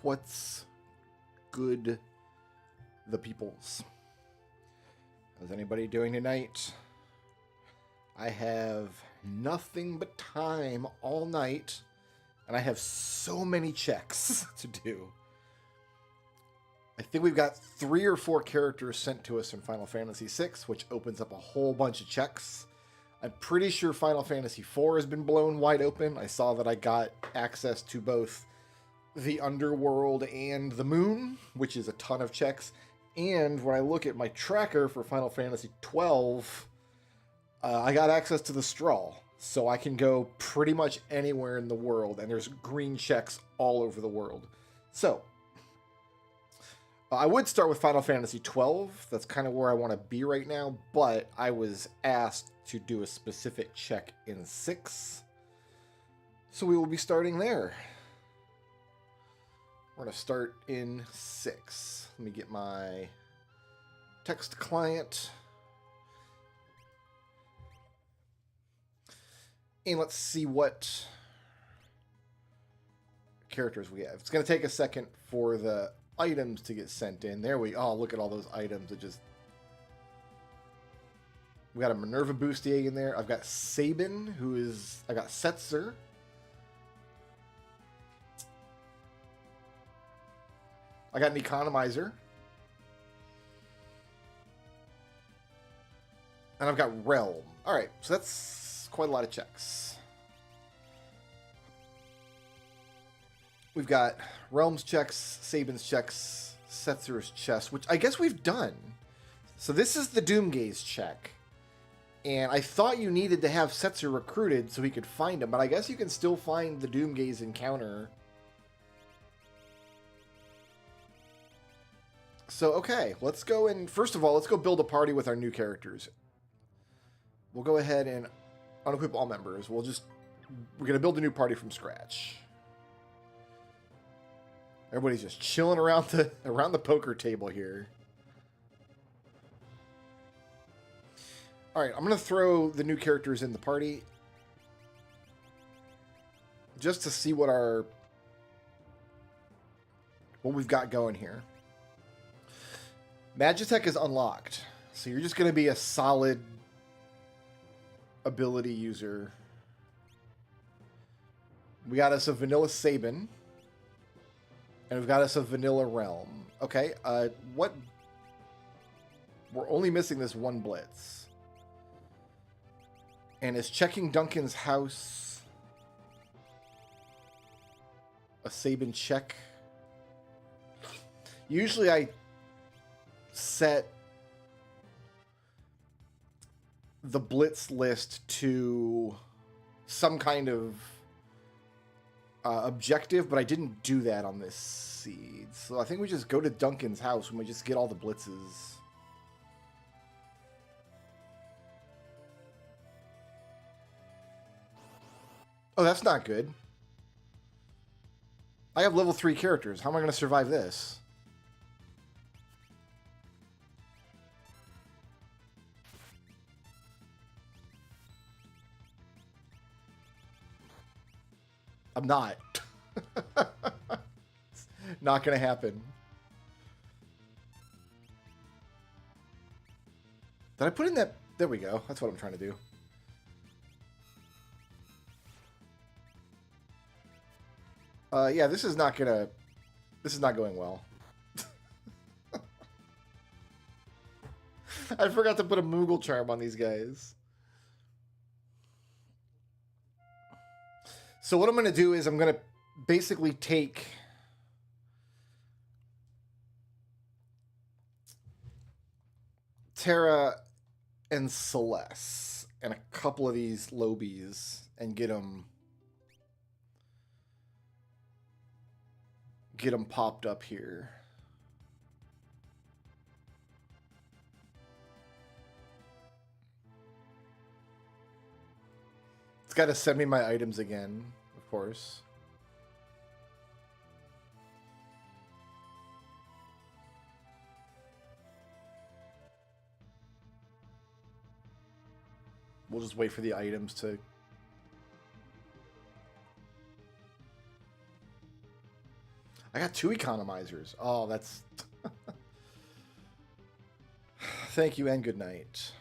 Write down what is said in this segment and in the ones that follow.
What's good, the peoples? How's anybody doing tonight? I have nothing but time all night, and I have so many checks to do. I think we've got 3 or 4 characters sent to us in Final Fantasy VI, which opens up a whole bunch of checks. I'm pretty sure Final Fantasy IV has been blown wide open. I saw that I got access to both the underworld and the moon, which is a ton of checks. And when I look at my tracker for Final Fantasy XII, I got access to the straw. So I can go pretty much anywhere in the world, and there's green checks all over the world. So I would start with Final Fantasy XII. That's kind of where I want to be right now, but I was asked to do a specific check in 6. So we will be starting there. We're going to start in 6. Let me get my text client. And let's see what characters we have. It's going to take a second for the items to get sent in. There we go. Oh, look at all those items. We got a Minerva Bustier in there. I've got Sabin, I got Setzer. I got an Economizer. And I've got Realm. Alright, so that's quite a lot of checks. We've got Realm's checks, Sabin's checks, Setzer's chest, which I guess we've done. So this is the Doomgaze check. And I thought you needed to have Setzer recruited so he could find him, but I guess you can still find the Doomgaze encounter. So, okay, let's go and, first of all, let's go build a party with our new characters. We'll go ahead and unequip all members. We're going to build a new party from scratch. Everybody's just chilling around the poker table here. All right, I'm going to throw the new characters in the party just to see what we've got going here. Magitech is unlocked, so you're just going to be a solid ability user. We got us a vanilla Sabin, and we've got us a vanilla Realm. Okay, we're only missing this one Blitz. And is checking Duncan's house a Sabin check? Usually I set the Blitz list to some kind of objective, but I didn't do that on this seed. So I think we just go to Duncan's house and we just get all the Blitzes. Oh, that's not good. I have level 3 characters. How am I going to survive this? I'm not. It's not going to happen. Did I put in that? There we go. That's what I'm trying to do. Yeah, this is not going well. I forgot to put a Moogle charm on these guys. So what I'm going to do is I'm going to basically take Terra and Celeste and a couple of these Lobies and get them popped up here. It's got to send me my items again, of course. We'll just wait for the items to... I got 2 economizers. Oh, that's... Thank you and good night.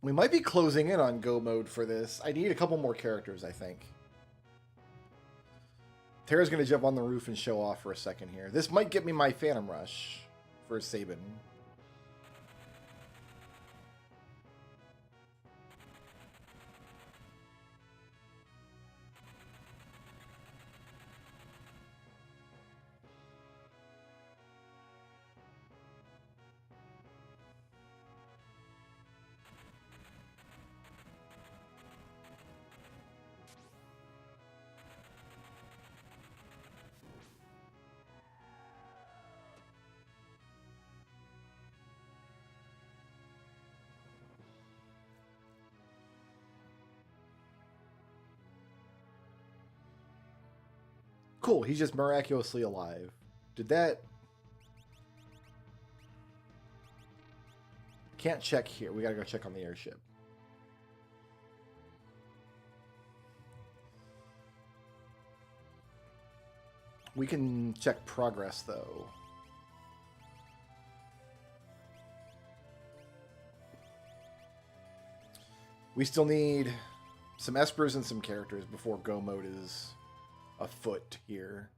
We might be closing in on go mode for this. I need a couple more characters, I think. Tara's going to jump on the roof and show off for a second here. This might get me my Phantom Rush for Sabin. Cool, he's just miraculously alive. Did that... Can't check here. We gotta go check on the airship. We can check progress, though. We still need some espers and some characters before go mode is afoot here.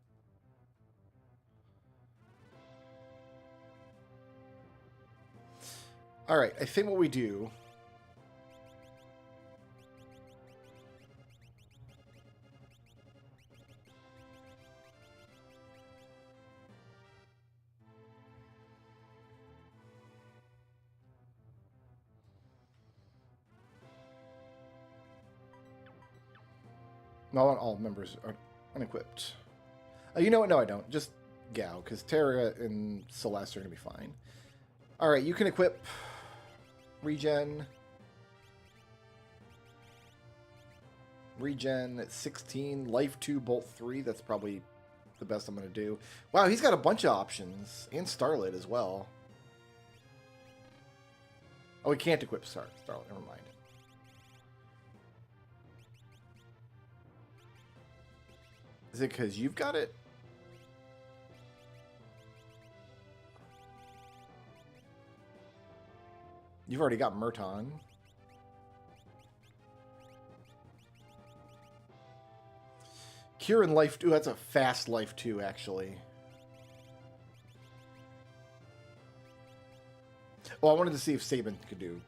All right, I think what we do... Not all members are unequipped. You know what? No, I don't. Just Gao, because Terra and Celeste are going to be fine. All right, you can equip regen. Regen at 16. Life 2, Bolt 3. That's probably the best I'm going to do. Wow, he's got a bunch of options. And Starlit as well. Oh, he can't equip Starlit. Never mind. Is it because you've got it? You've already got Merton. Cure and Life 2. That's a fast Life 2, actually. Well, I wanted to see if Sabin could do.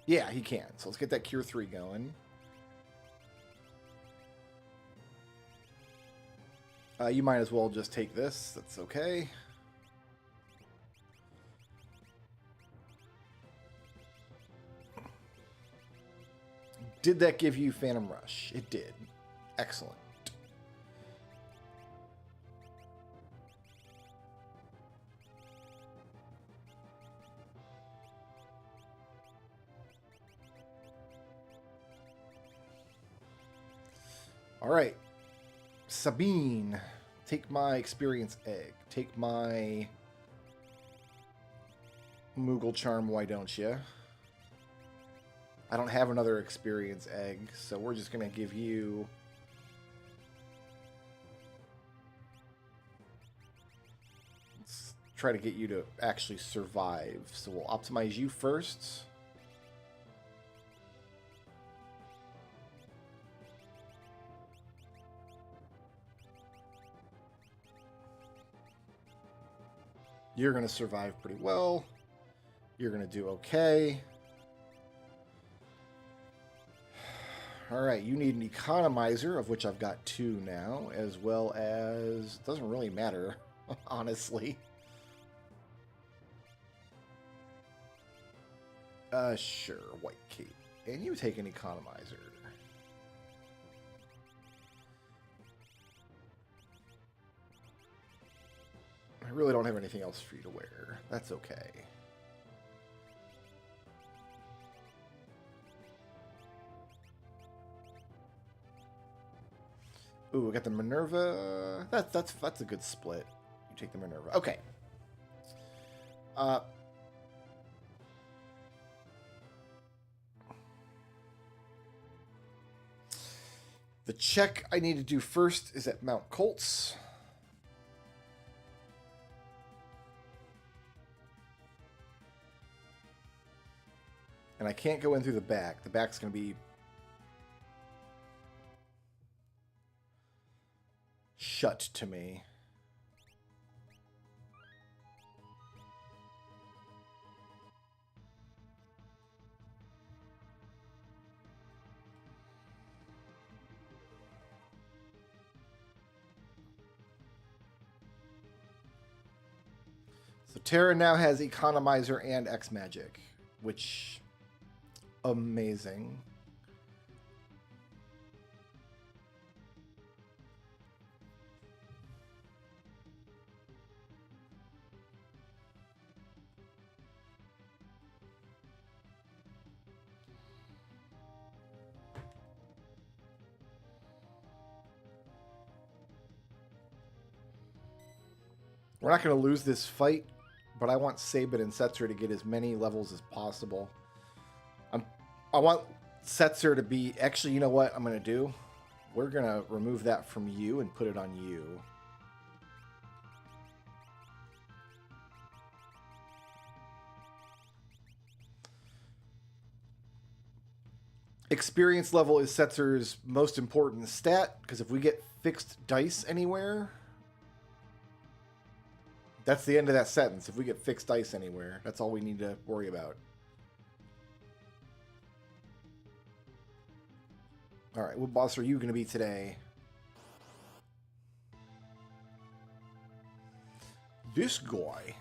Yeah, he can. So let's get that Cure 3 going. You might as well just take this. That's okay. Did that give you Phantom Rush? It did. Excellent. All right. Sabine, take my experience egg. Take my Moogle charm, why don't you? I don't have another experience egg, so we're just going to give you... Let's try to get you to actually survive. So we'll optimize you first. You're going to survive pretty well. You're going to do okay. All right, you need an economizer, of which I've got 2 now, as well as... Doesn't really matter, honestly. Sure, White Cape. And you take an economizer. I really don't have anything else for you to wear. That's okay. Ooh, we got the Minerva. That's a good split. You take the Minerva. Okay. The check I need to do first is at Mount Colts. And I can't go in through the back. The back's going to be shut to me. So Terra now has Economizer and X Magic, which amazing. We're not going to lose this fight, but I want Sabin and Setzer to get as many levels as possible. I want Setzer to be... Actually, you know what I'm going to do? We're going to remove that from you and put it on you. Experience level is Setzer's most important stat, because if we get fixed dice anywhere... That's the end of that sentence. If we get fixed dice anywhere, that's all we need to worry about. All right, what boss are you going to be today? This guy.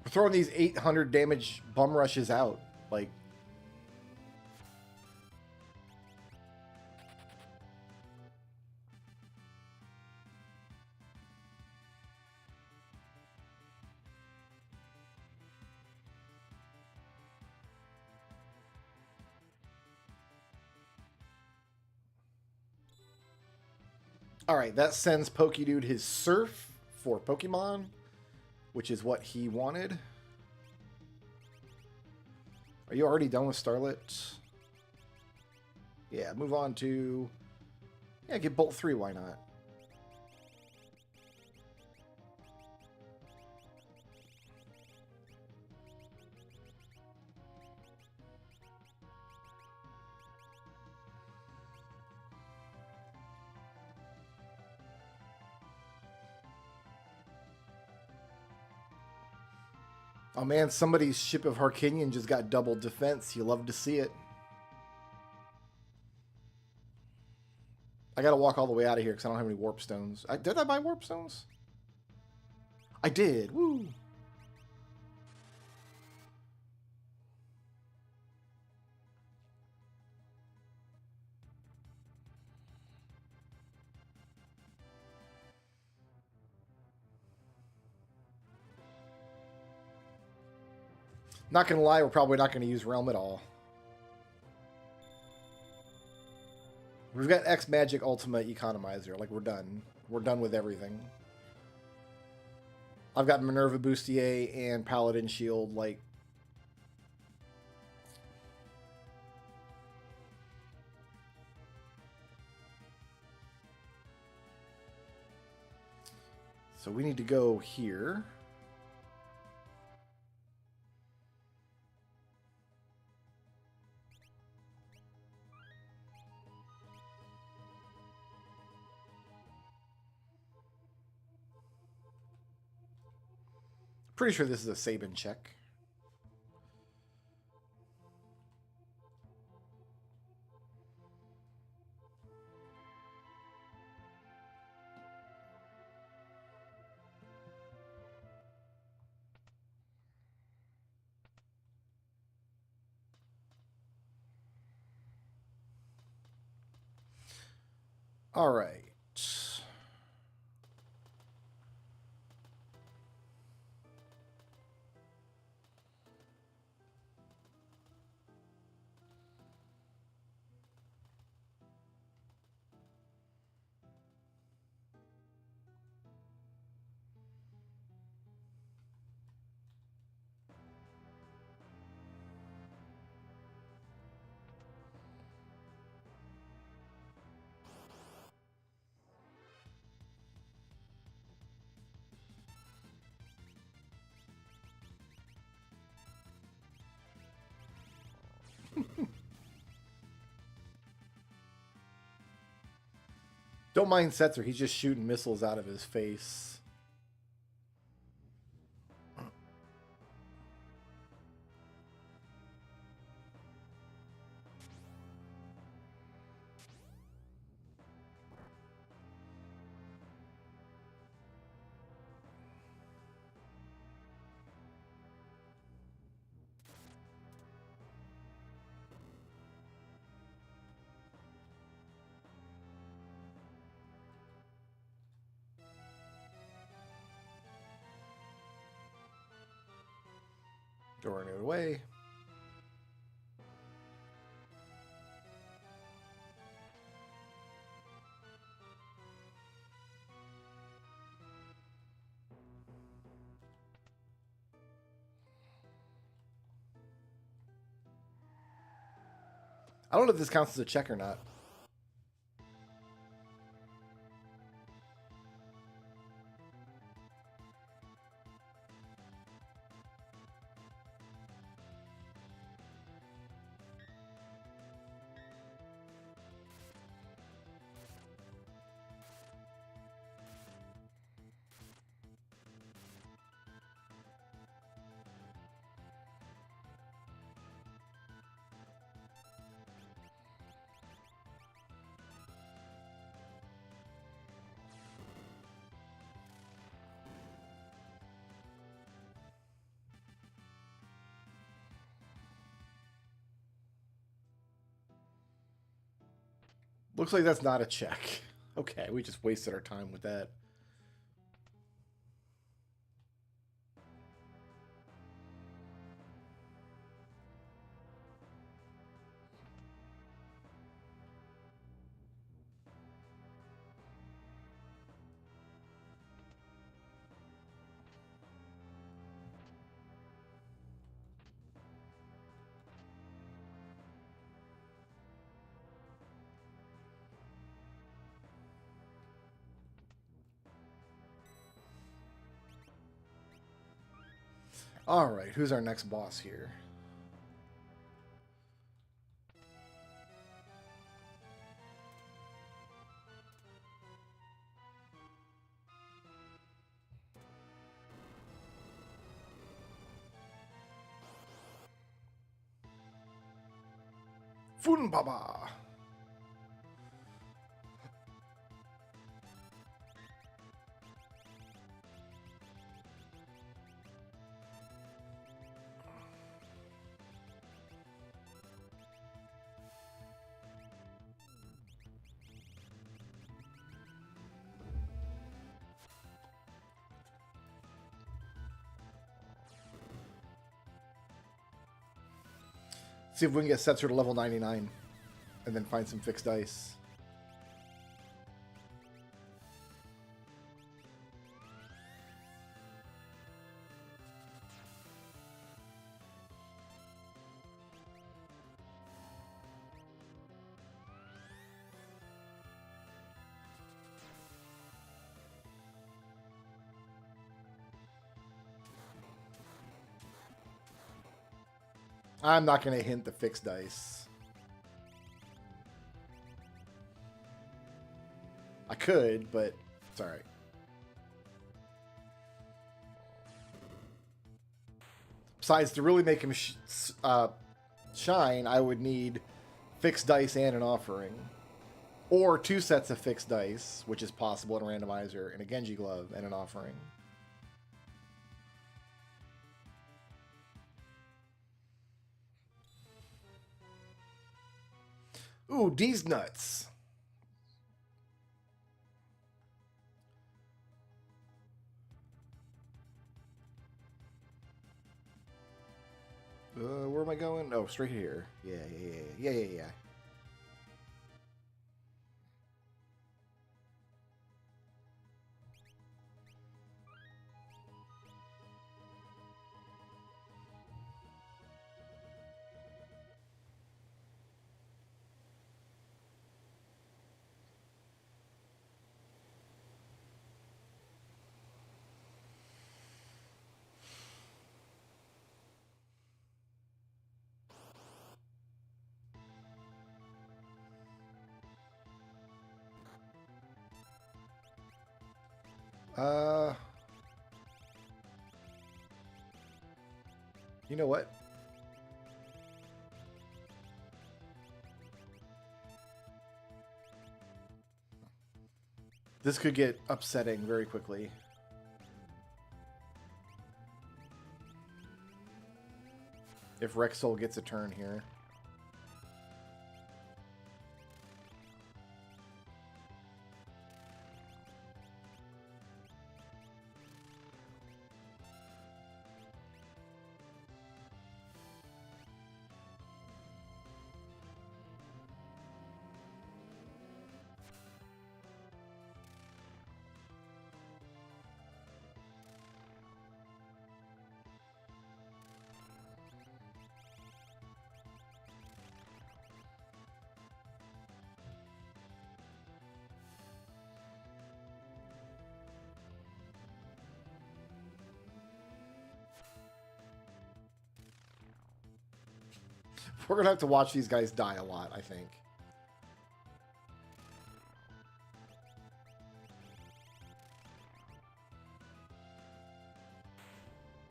We're throwing these 800 damage bum rushes out. Like... Alright, that sends Pokedude his Surf for Pokemon, which is what he wanted. Are you already done with Starlit? Yeah, move on to... Yeah, get Bolt 3, why not? Oh man, somebody's Ship of Harkinian just got double defense. You love to see it. I gotta walk all the way out of here because I don't have any warp stones. Did I buy warp stones? I did. Woo! Not gonna lie, we're probably not gonna use Realm at all. We've got X Magic Ultima Economizer. Like, we're done. We're done with everything. I've got Minerva Bustier and Paladin Shield, like... So we need to go here. Pretty sure this is a Sabin check. All right. Don't mind Setzer. He's just shooting missiles out of his face. Throwing it away. I don't know if this counts as a check or not. Looks like that's not a check. Okay, we just wasted our time with that. All right, who's our next boss here? Funbaba. See if we can get Setzer to level 99 and then find some fixed dice. I'm not going to hint the fixed dice. I could, but it's all right. Besides, to really make him shine, I would need fixed dice and an offering. Or 2 sets of fixed dice, which is possible in a randomizer, and a Genji glove and an offering. Ooh, D's nuts. Where am I going? Oh, straight here. Yeah. You know what? This could get upsetting very quickly. If Rexel gets a turn here. We're going to have to watch these guys die a lot, I think.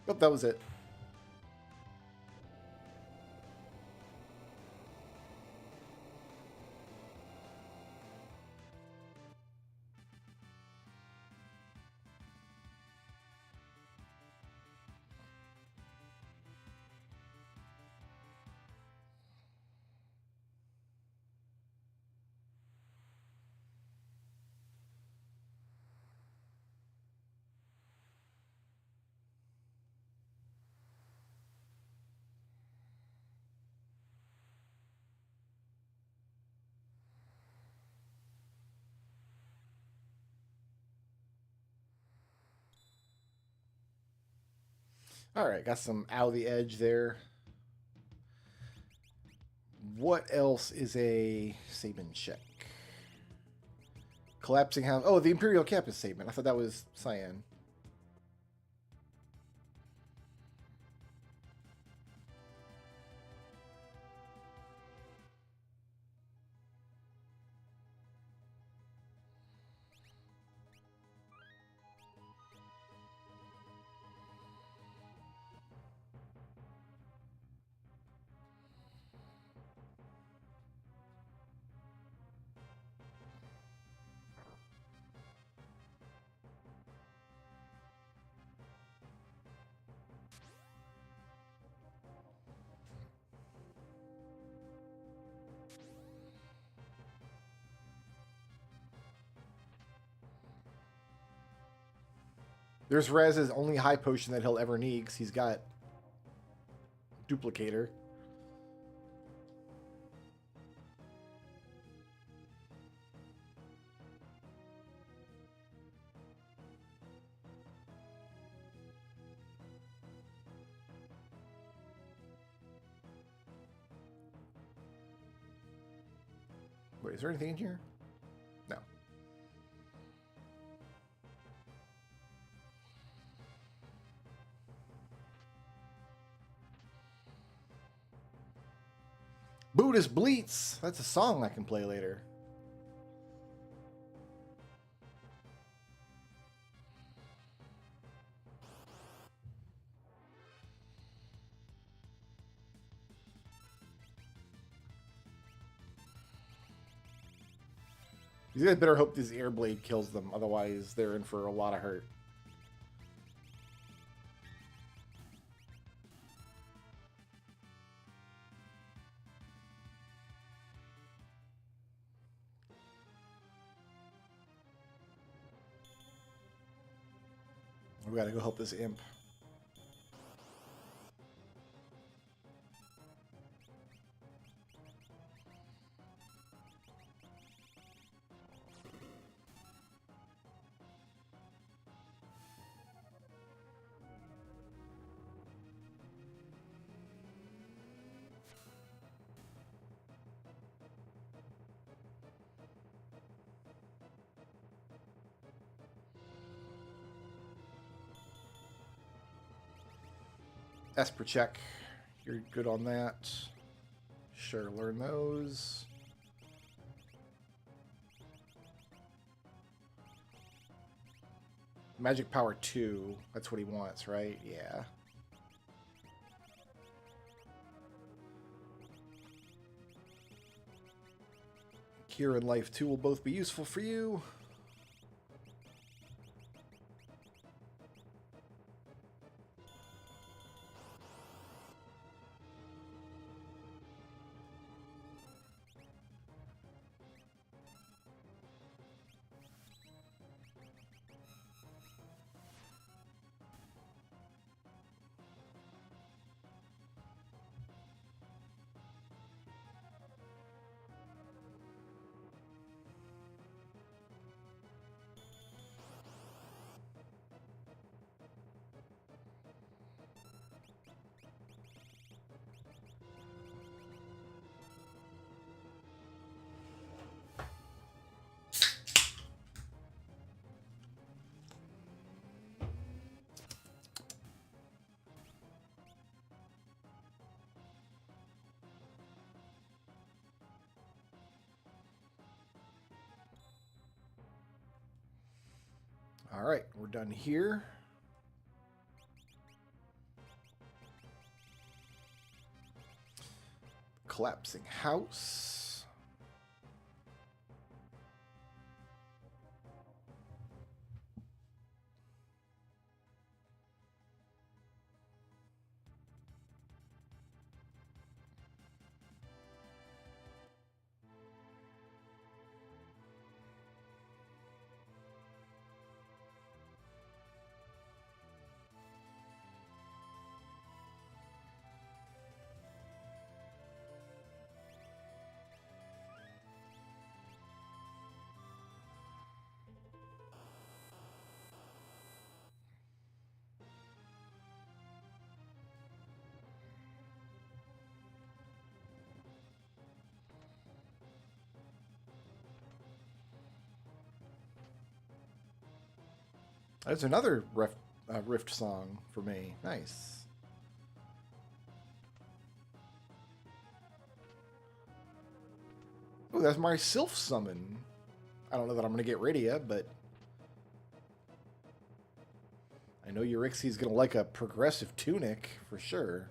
Oh, that was it. All right, got some out of the edge there. What else is a Sabin check? Collapsing house. Oh, the Imperial Campus statement. I thought that was Cyan. There's Rez's only high potion that he'll ever need because he's got Duplicator. Wait, is there anything in here? No. Buddhist Bleats. That's a song I can play later. You guys better hope this Airblade kills them, otherwise they're in for a lot of hurt. We gotta go help this imp. Esper check. You're good on that. Sure, learn those. Magic power 2. That's what he wants, right? Yeah. Cure and Life 2 will both be useful for you. All right, we're done here. Collapsing house. There's another Rift song for me. Nice. Oh, that's my Sylph summon. I don't know that I'm going to get rid of you, but I know Euryxie's going to like a progressive tunic for sure.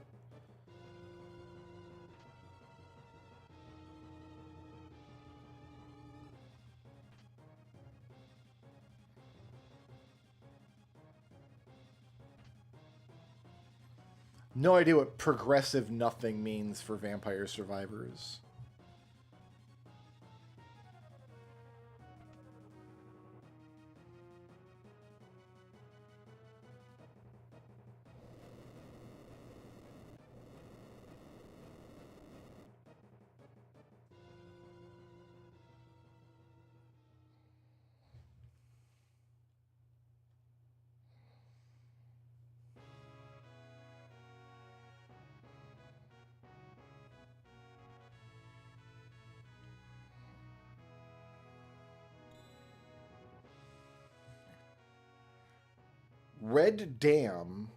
No idea what progressive nothing means for Vampire Survivors. Red Dam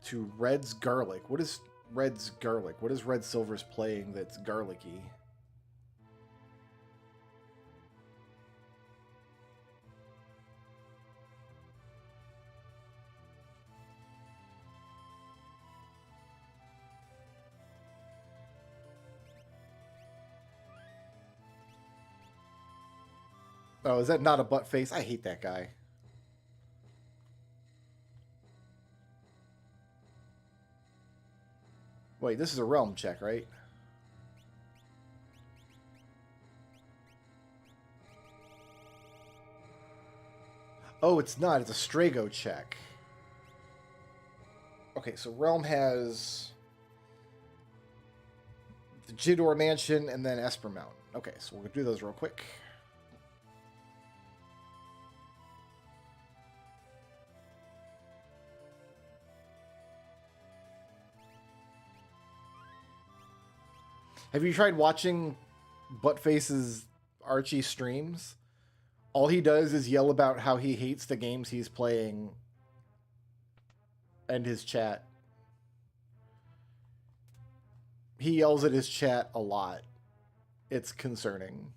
to Red's Garlic. What is Red's Garlic? What is Red Silver's playing that's garlicky? Oh, is that not a butt face? I hate that guy. Wait, this is a realm check, right? Oh, it's not. It's a Strago check. Okay, so realm has the Jidor Mansion and then Esper Mountain. Okay, so we'll do those real quick. Have you tried watching Buttface's Archie streams? All he does is yell about how he hates the games he's playing and his chat. He yells at his chat a lot. It's concerning.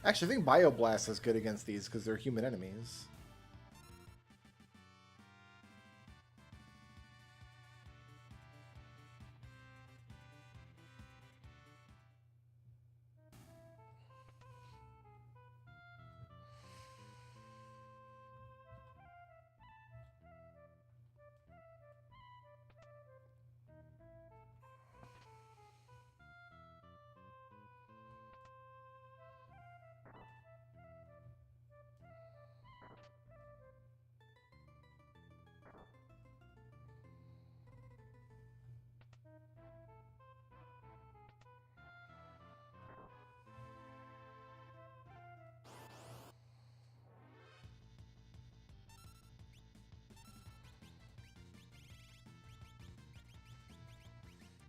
Actually, I think Bioblast is good against these because they're human enemies.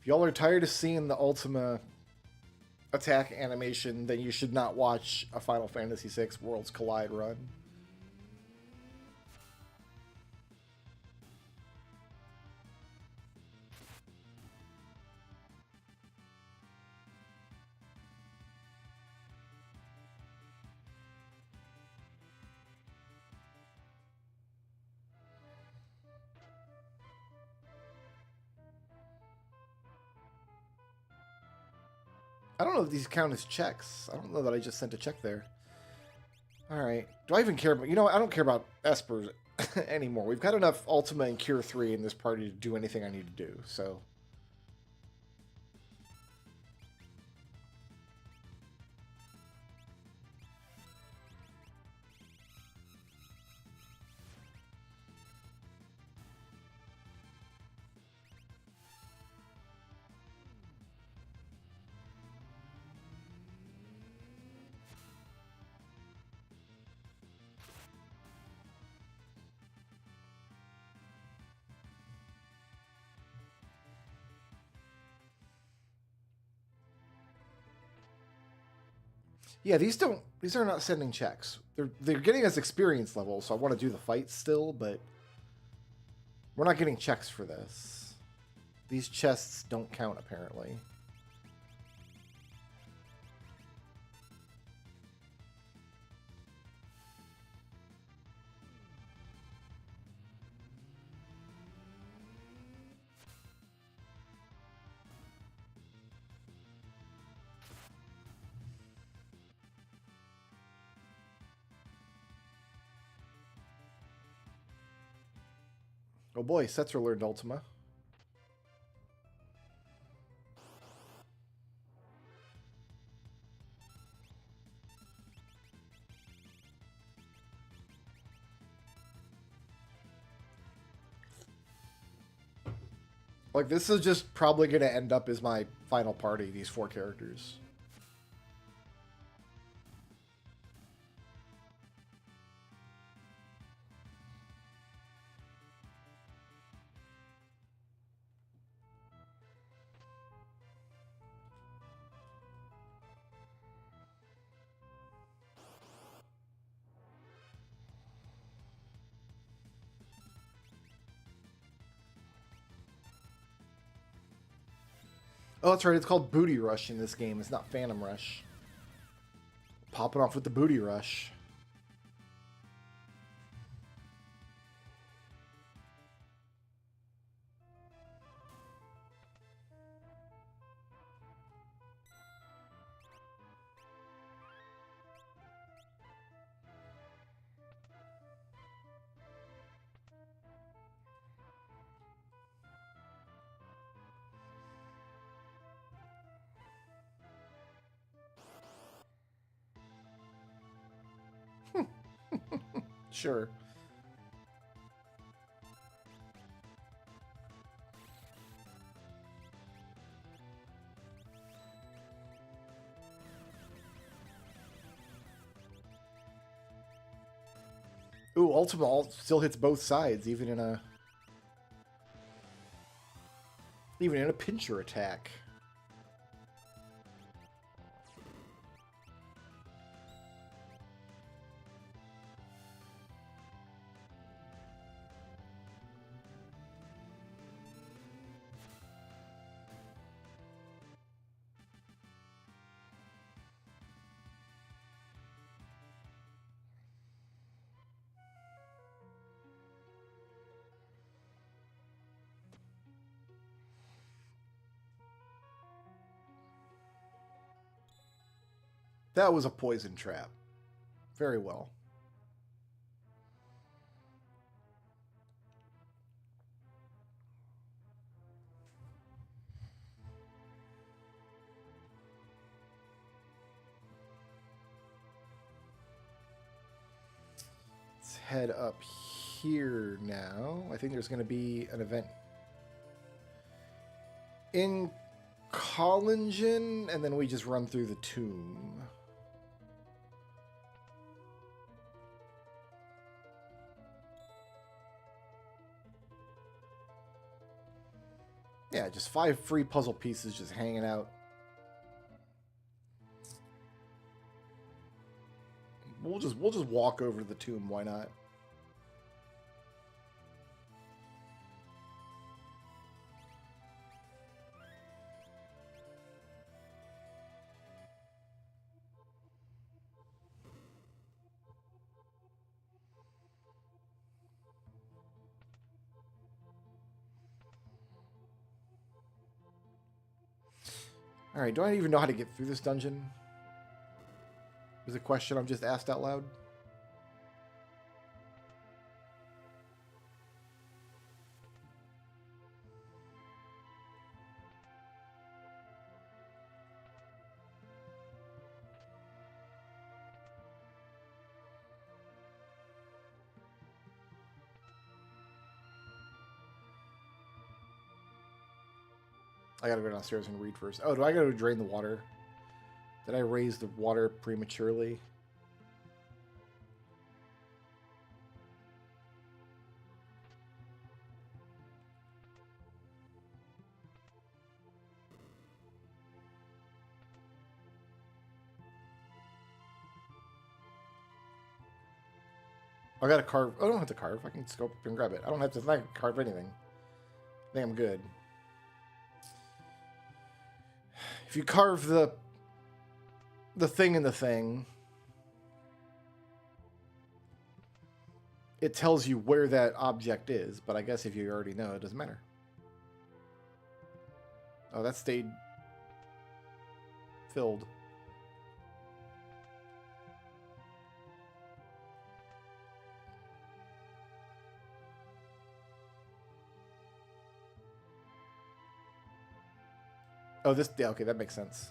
If y'all are tired of seeing the Ultima attack animation, then you should not watch a Final Fantasy VI Worlds Collide run. I don't know if these count as checks. I don't know that I just sent a check there. Alright. Do I even care about... You know what? I don't care about Espers anymore. We've got enough Ultima and Cure 3 in this party to do anything I need to do, so... Yeah, these are not sending checks. They're getting us experience levels, so I want to do the fight still, but we're not getting checks for this. These chests don't count, apparently. Oh boy, Setzer learned Ultima. Like, this is just probably going to end up as my final party, these 4 characters. Oh, that's right. It's called Booty Rush in this game. It's not Phantom Rush. Popping off with the Booty Rush. Sure. Ooh, Ultima Alt still hits both sides, even in a pincher attack. That was a poison trap. Very well. Let's head up here now. I think there's going to be an event in Collingen, and then we just run through the tomb. Yeah, just 5 free puzzle pieces just hanging out. We'll just walk over to the tomb, why not? Alright, do I even know how to get through this dungeon? Is a question I've just asked out loud. I gotta go downstairs and read first. Oh, do I gotta drain the water? Did I raise the water prematurely? I gotta carve. Oh, I don't have to carve. I can just go up and grab it. I don't have to carve anything. I think I'm good. If you carve the thing in the thing, it tells you where that object is, but I guess if you already know, it doesn't matter. Oh, that stayed filled. Oh, this, yeah, okay, that makes sense.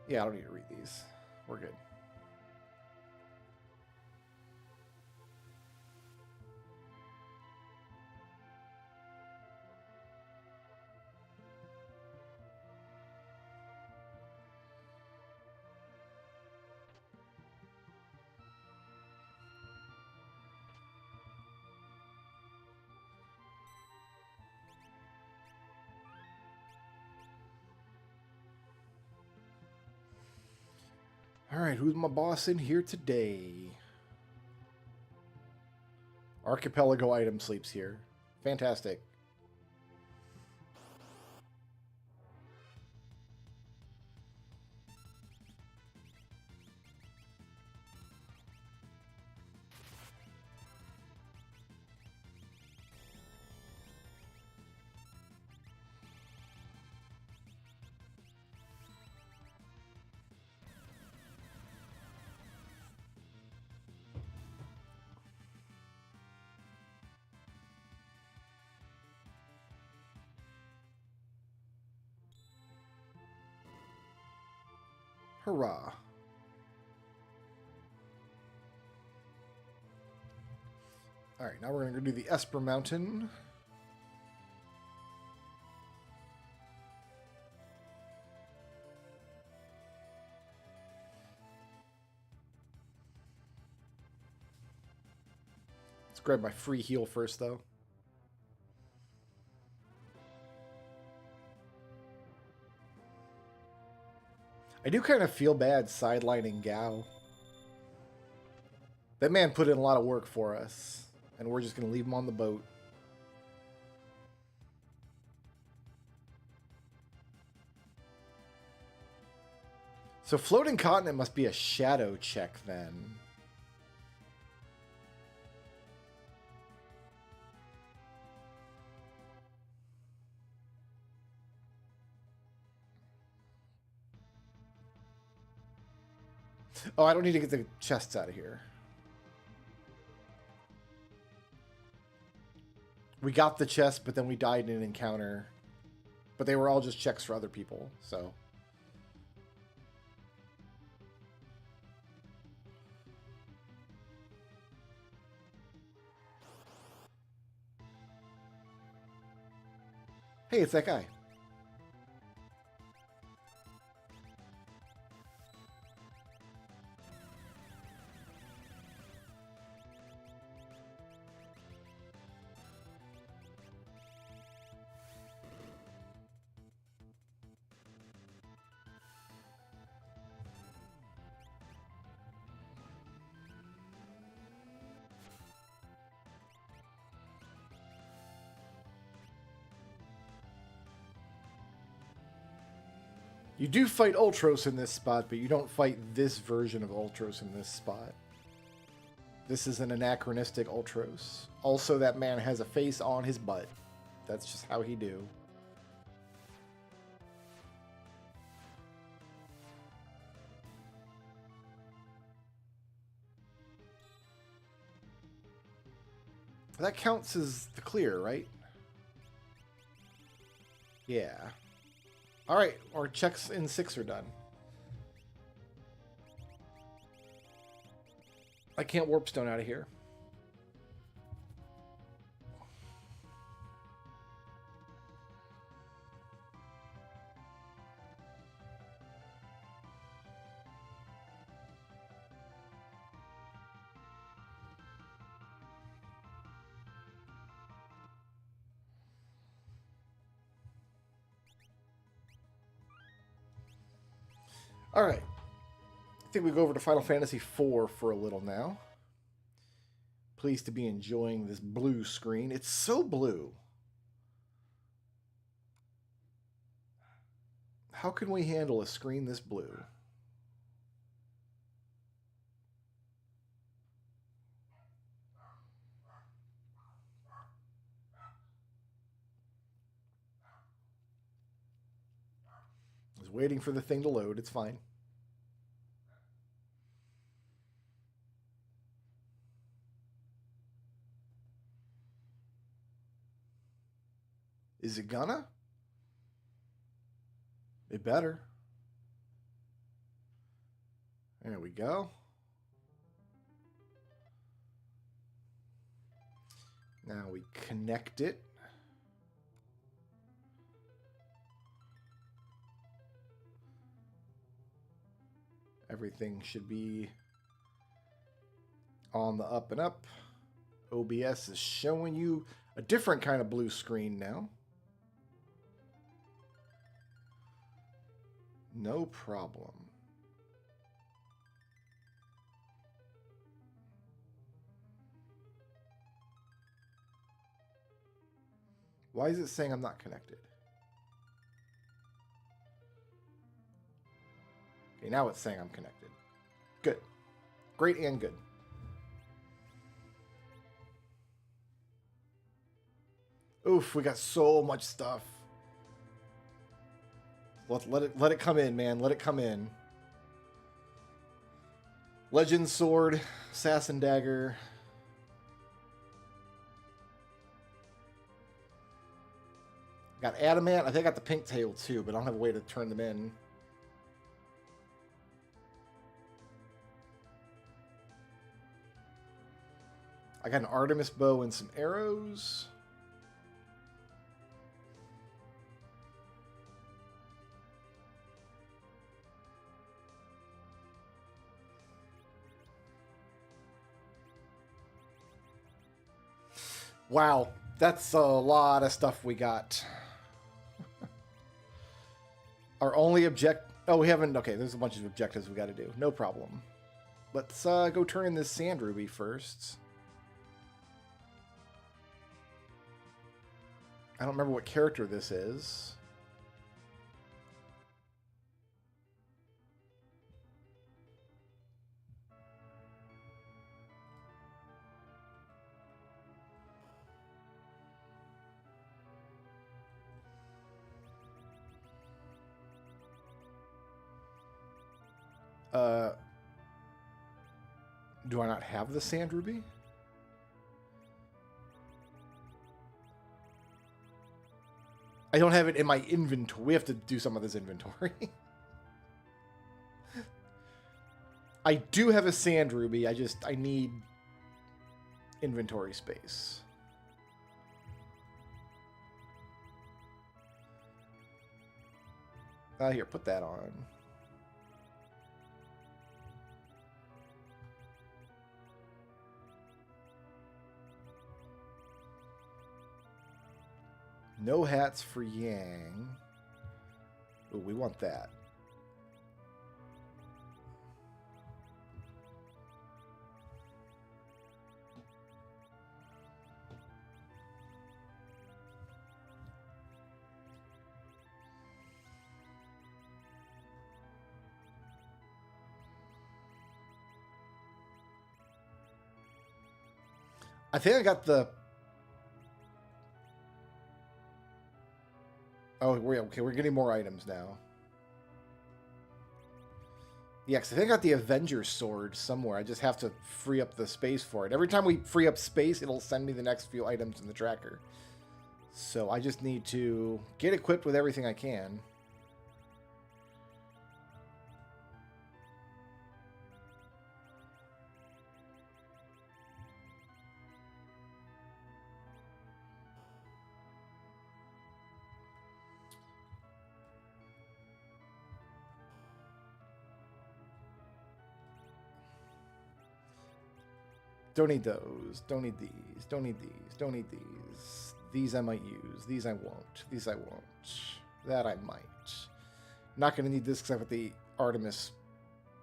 Yeah, I don't need to read these. We're good. All right, who's my boss in here today? Archipelago item sleeps here. Fantastic. Hurrah. All right, now we're going to go do the Esper Mountain. Let's grab my free heal first, though. I do kind of feel bad sidelining Gao. That man put in a lot of work for us, and we're just going to leave him on the boat. So floating continent must be a shadow check then. Oh, I don't need to get the chests out of here. We got the chest, but then we died in an encounter. But they were all just checks for other people, so... Hey, it's that guy. You do fight Ultros in this spot, but you don't fight this version of Ultros in this spot. This is an anachronistic Ultros. Also, that man has a face on his butt. That's just how he do. That counts as the clear, right? Yeah. Alright, our checks in 6 are done. I can't warpstone out of here. Alright. I think we go over to Final Fantasy IV for a little now. Pleased to be enjoying this blue screen. It's so blue. How can we handle a screen this blue? I was waiting for the thing to load. It's fine. Is it gonna? It better. There we go. Now we connect it. Everything should be on the up and up. OBS is showing you a different kind of blue screen now. No problem. Why is it saying I'm not connected? Okay, now it's saying I'm connected. Good. Great and good. Oof, we got so much stuff. Let it come in, man. Let it come in. Legend Sword, Assassin Dagger. Got Adamant. I think I got the Pink Tail too, but I don't have a way to turn them in. I got an Artemis bow and some arrows. Wow, that's a lot of stuff we got. Our only oh, we haven't, okay, there's a bunch of objectives we got to do. No problem. Let's go turn in this sand ruby first. I don't remember what character this is. Do I not have the sand ruby? I don't have it in my inventory. We have to do some of this inventory. I do have a sand ruby. I need inventory space. Here, put that on. No hats for Yang. Ooh, we want that. I think I got the... Oh, okay, we're getting more items now. Yeah, because I think I got the Avenger Sword somewhere. I just have to free up the space for it. Every time we free up space, it'll send me the next few items in the tracker. So I just need to get equipped with everything I can. Don't need those. Don't need these. Don't need these. Don't need these. These I might use. These I won't. These I won't. That I might. Not going to need this because I've got the Artemis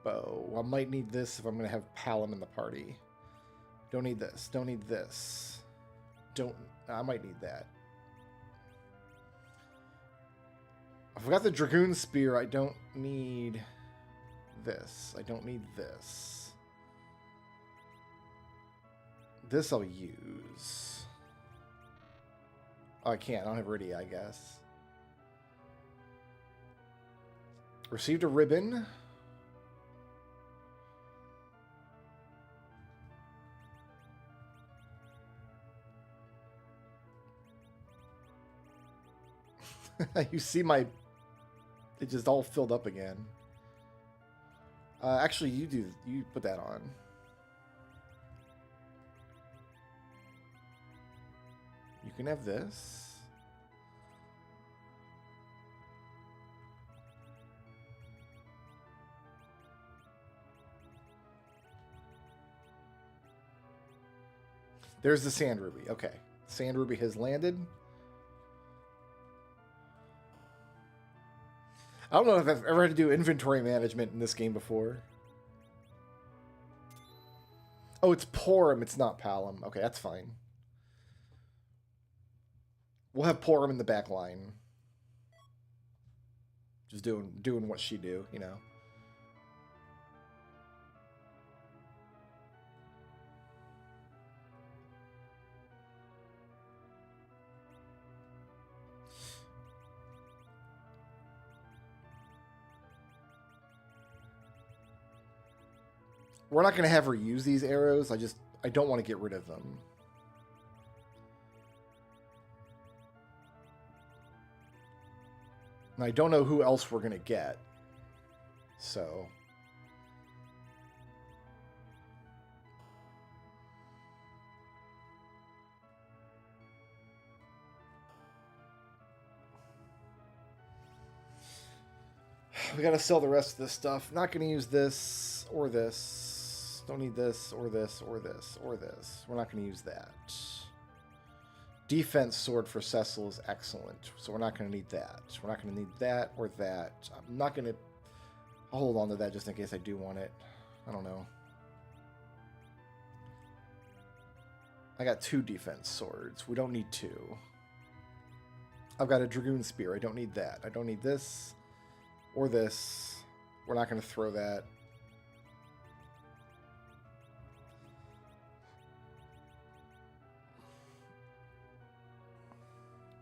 bow. I might need this if I'm going to have Palom in the party. Don't need this. Don't need this. Don't... I might need that. I forgot the Dragoon Spear. I don't need this. I don't need this. This I'll use. Oh, I can't. I don't have Rydia, I guess. Received a ribbon. You see my... It just all filled up again. Actually, you put that on. You can have this. There's the sand ruby. Okay. Sand ruby has landed. I don't know if I've ever had to do inventory management in this game before. Oh, it's Porum. It's not Palom. Okay, that's fine. We'll have Porum in the back line. Just doing what she do, you know. We're not going to have her use these arrows. I don't want to get rid of them. And I don't know who else we're going to get. So... we got to sell the rest of this stuff. Not going to use this or this. Don't need this or this or this or this. We're not going to use that. Defense sword for Cecil is excellent, so we're not going to need that. We're not going to need that or that. I'm not going to hold on to that just in case I do want it. I don't know. I got 2 defense swords. We don't need 2. I've got a Dragoon Spear. I don't need that. I don't need this or this. We're not going to throw that.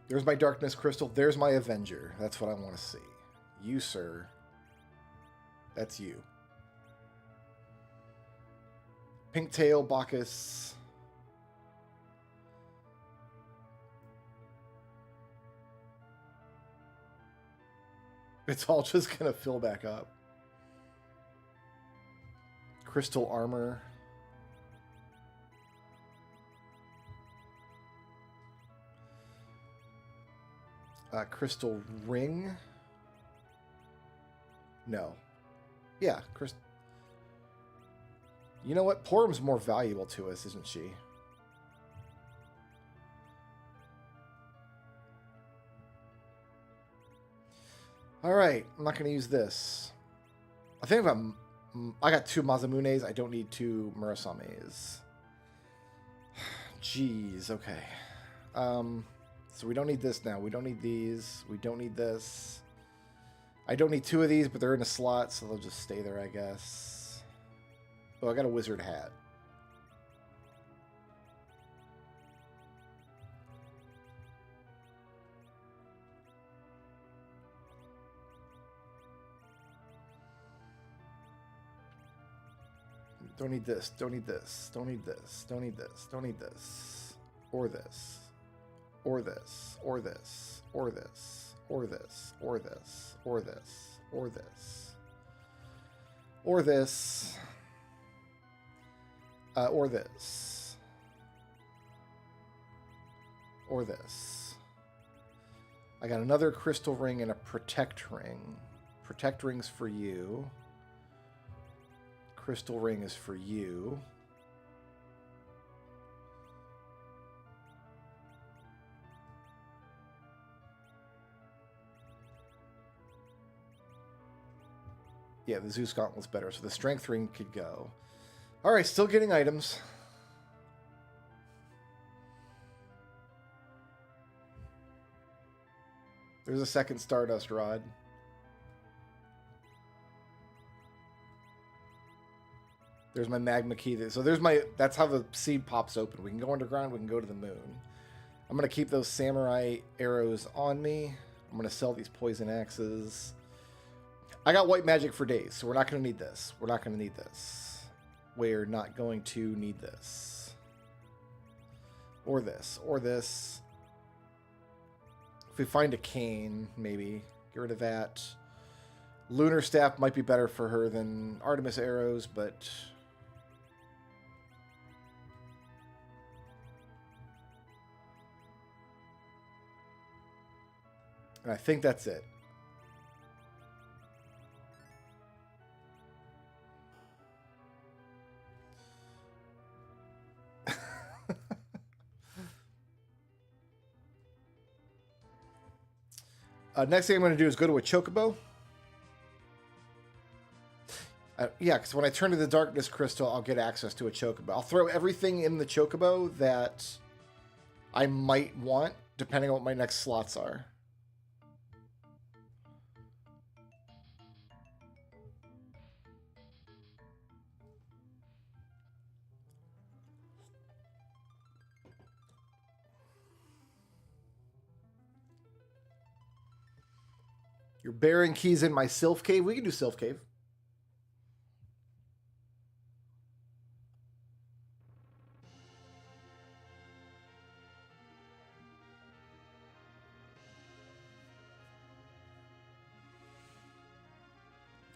There's my Darkness Crystal. There's my Avenger. That's what I want to see. You, sir. That's you. Pinktail, Bacchus. It's all just going to fill back up. Crystal Armor. Crystal Ring. No. Yeah, Crystal. You know what? Porum's more valuable to us, isn't she? Alright, I'm not going to use this. I think I got 2 Masamunes. I don't need 2 Murasames. Jeez, okay. So we don't need this now. We don't need these. We don't need this. I don't need 2 of these, but they're in a slot, so they'll just stay there, I guess. Oh, I got a wizard hat. Don't need this. Don't need this. Don't need this. Don't need this. Don't need this. Or this. Or this. Or this. Or this. Or this. Or this. Or this. Or this. Or this. Or this. Or this. I got another crystal ring and a protect ring. Protect ring's for you. Crystal ring is for you. Yeah, the Zeus Gauntlet's better, so the strength ring could go. Alright, still getting items. There's a second Stardust Rod. There's my magma key. So there's my... That's how the seed pops open. We can go underground. We can go to the moon. I'm going to keep those samurai arrows on me. I'm going to sell these poison axes. I got white magic for days, so we're not going to need this. We're not going to need this. We're not going to need this. Or this. Or this. If we find a cane, maybe. Get rid of that. Lunar Staff might be better for her than Artemis arrows, but... And I think that's it. Next thing I'm going to do is go to a chocobo. Yeah, because when I turn to the Darkness Crystal, I'll get access to a chocobo. I'll throw everything in the chocobo that I might want, depending on what my next slots are. You're bearing keys in my Sylph Cave. We can do Sylph Cave.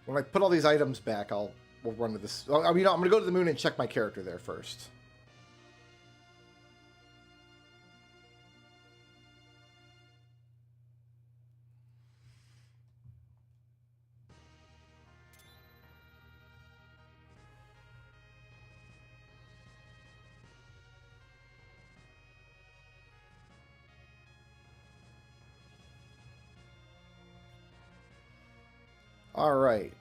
When I put all these items back, we'll run to this. I mean, I'm going to go to the moon and check my character there first. All right.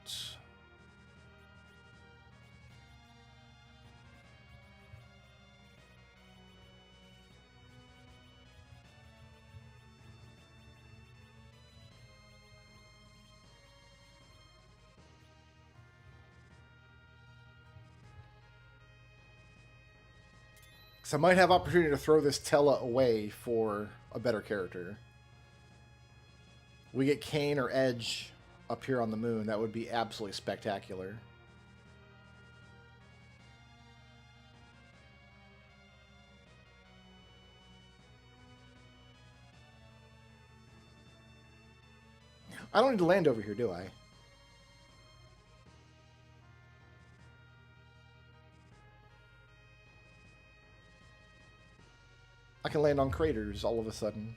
So I might have opportunity to throw this Tella away for a better character. We get Kane or Edge up here on the moon. That would be absolutely spectacular. I don't need to land over here, do I? I can land on craters all of a sudden.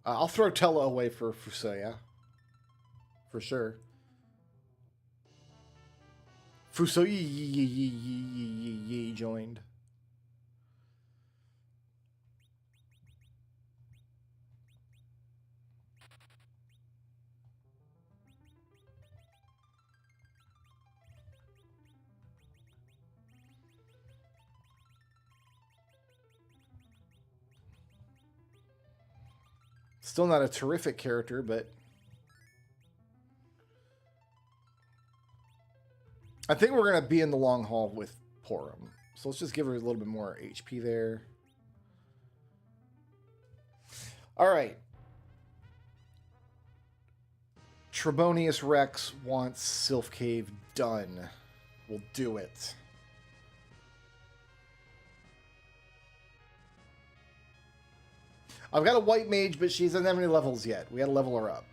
I'll throw Tella away for Fusoya. For sure. Fusoya joined. Still not a terrific character, but I think we're going to be in the long haul with Porum. So let's just give her a little bit more HP there. All right. Trebonius Rex wants Sylph Cave done. We'll do it. I've got a white mage, but she doesn't have any levels yet. We got to level her up.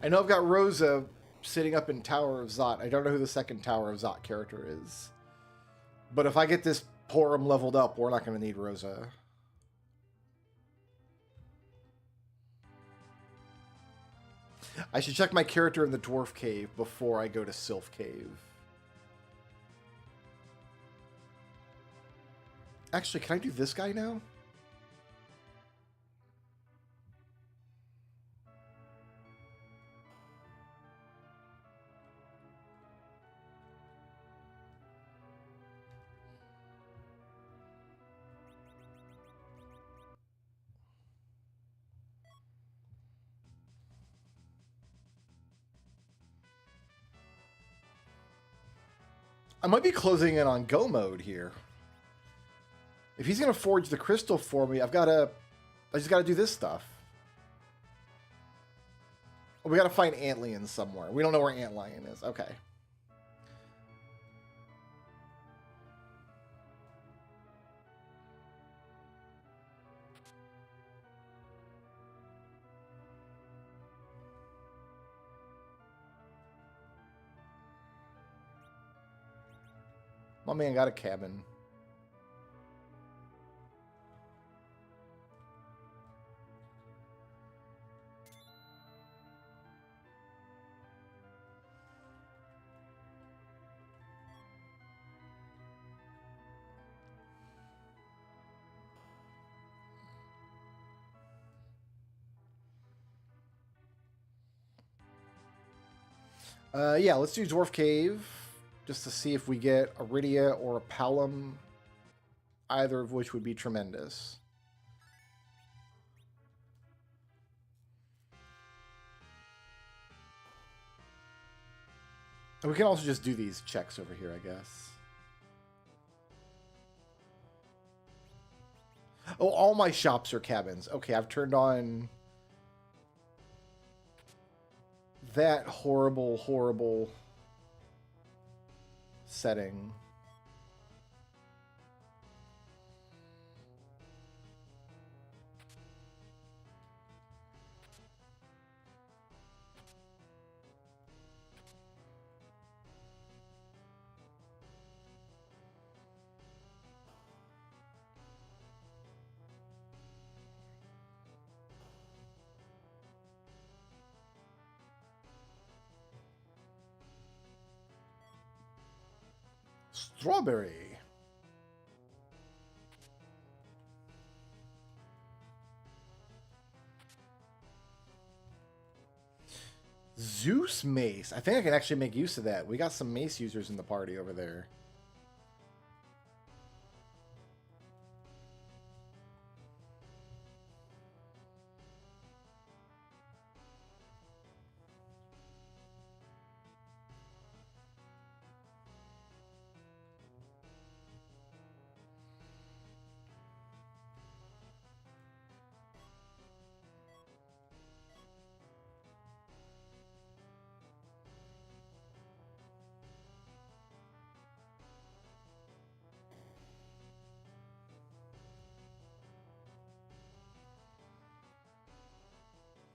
I know I've got Rosa sitting up in Tower of Zot. I don't know who the second Tower of Zot character is. But if I get this Porum leveled up, we're not going to need Rosa. I should check my character in the Dwarf Cave before I go to Sylph Cave. Actually, can I do this guy now? I might be closing in on go mode here. If he's going to forge the crystal for me, I just got to do this stuff. We got to find Antlion somewhere. We don't know where Antlion is. Okay. My man got a cabin. Yeah, let's do Dwarf Cave just to see if we get Iridia or a Palom, either of which would be tremendous. And we can also just do these checks over here, I guess. Oh, all my shops are cabins. Okay, I've turned on that horrible, horrible setting. Strawberry. Zeus Mace. I think I can actually make use of that. We got some mace users in the party over there.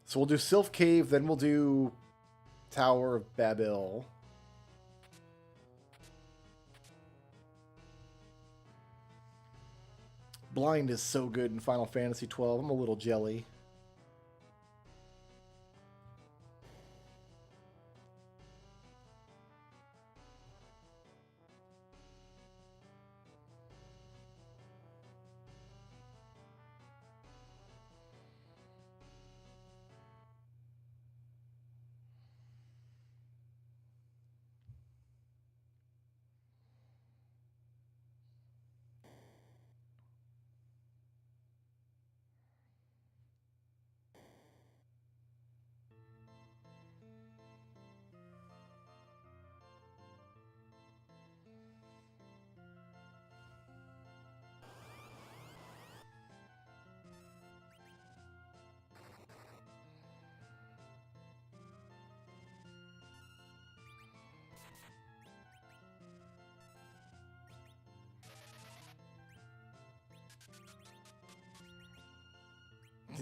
So we'll do Sylph Cave, then we'll do Tower of Babel. Blind is so good in Final Fantasy XII. I'm a little jelly.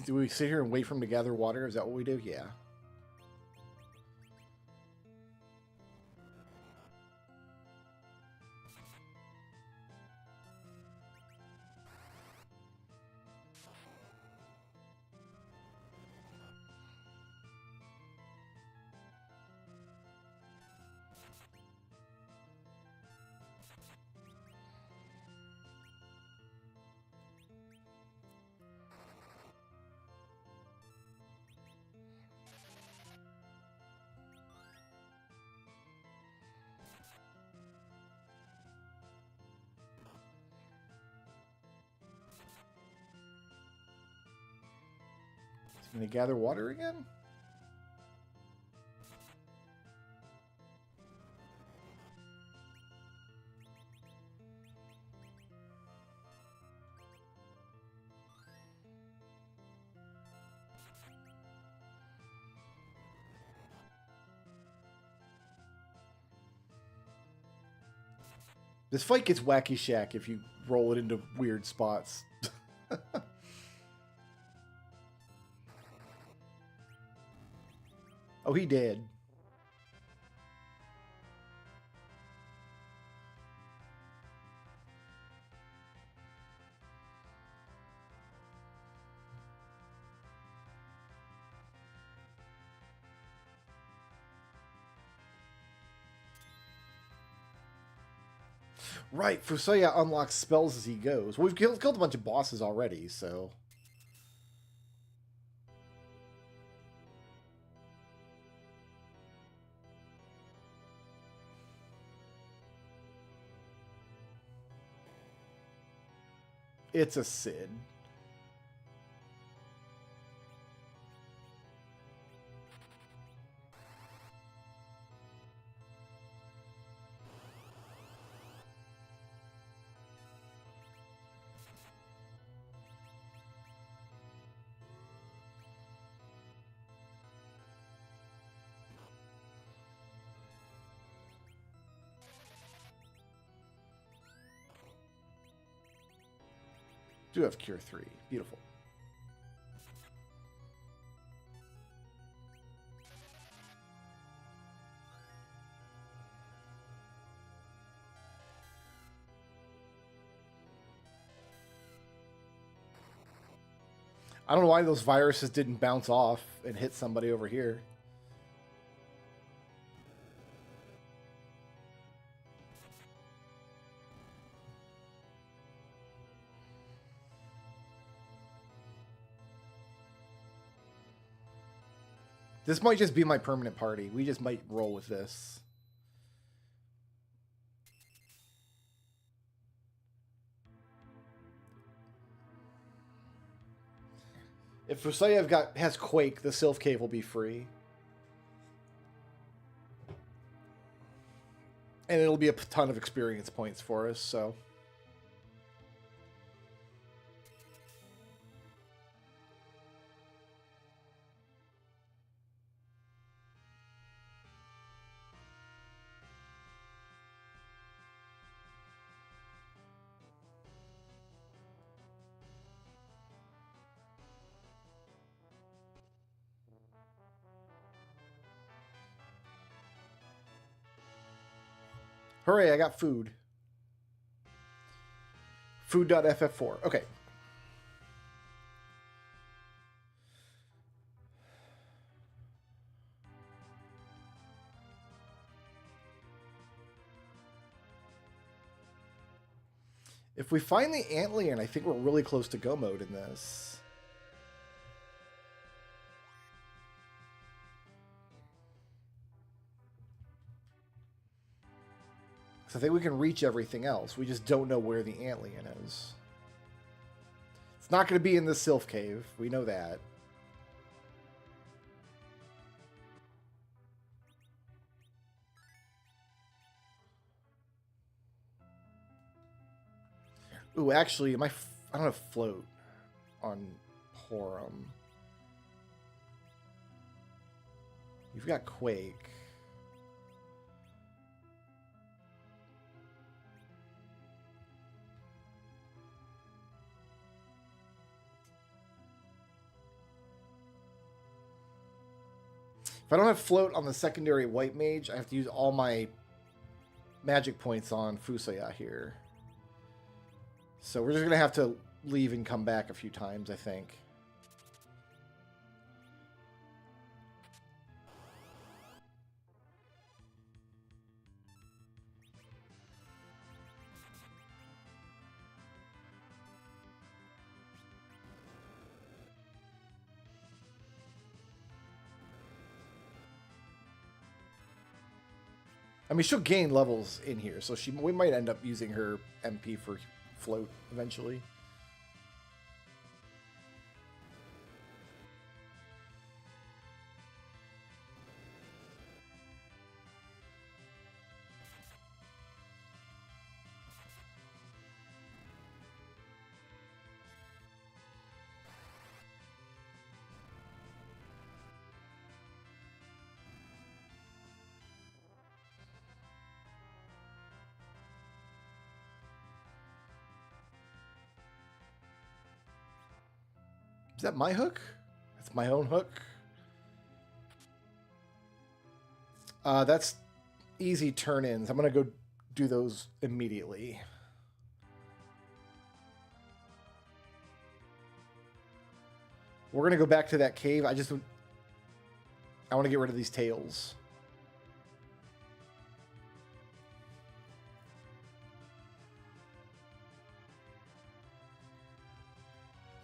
Do we sit here and wait for him to gather water? Is that what we do? Yeah. Can they gather water again? This fight gets wacky shack if you roll it into weird spots. Oh, he did. Right, Fusoya unlocks spells as he goes. Well, we've killed a bunch of bosses already, so... It's a Sid. Do have Cure 3. Beautiful. I don't know why those viruses didn't bounce off and hit somebody over here. This might just be my permanent party. We just might roll with this. If Fusayev has Quake, the Sylph Cave will be free. And it'll be a ton of experience points for us, so... Hooray, I got food. Food.ff4. Okay. If we find the Antlion, I think we're really close to go mode in this. I think we can reach everything else. We just don't know where the Antlion is. It's not going to be in the Sylph Cave. We know that. Ooh, actually, I don't have float on Horum. You've got Quake. If I don't have float on the secondary white mage, I have to use all my magic points on Fusaya here. So we're just going to have to leave and come back a few times, I think. I mean, she'll gain levels in here, so we might end up using her MP for float eventually. Is that my hook? That's my own hook. That's easy turn-ins. I'm going to go do those immediately. We're going to go back to that cave. I want to get rid of these tails.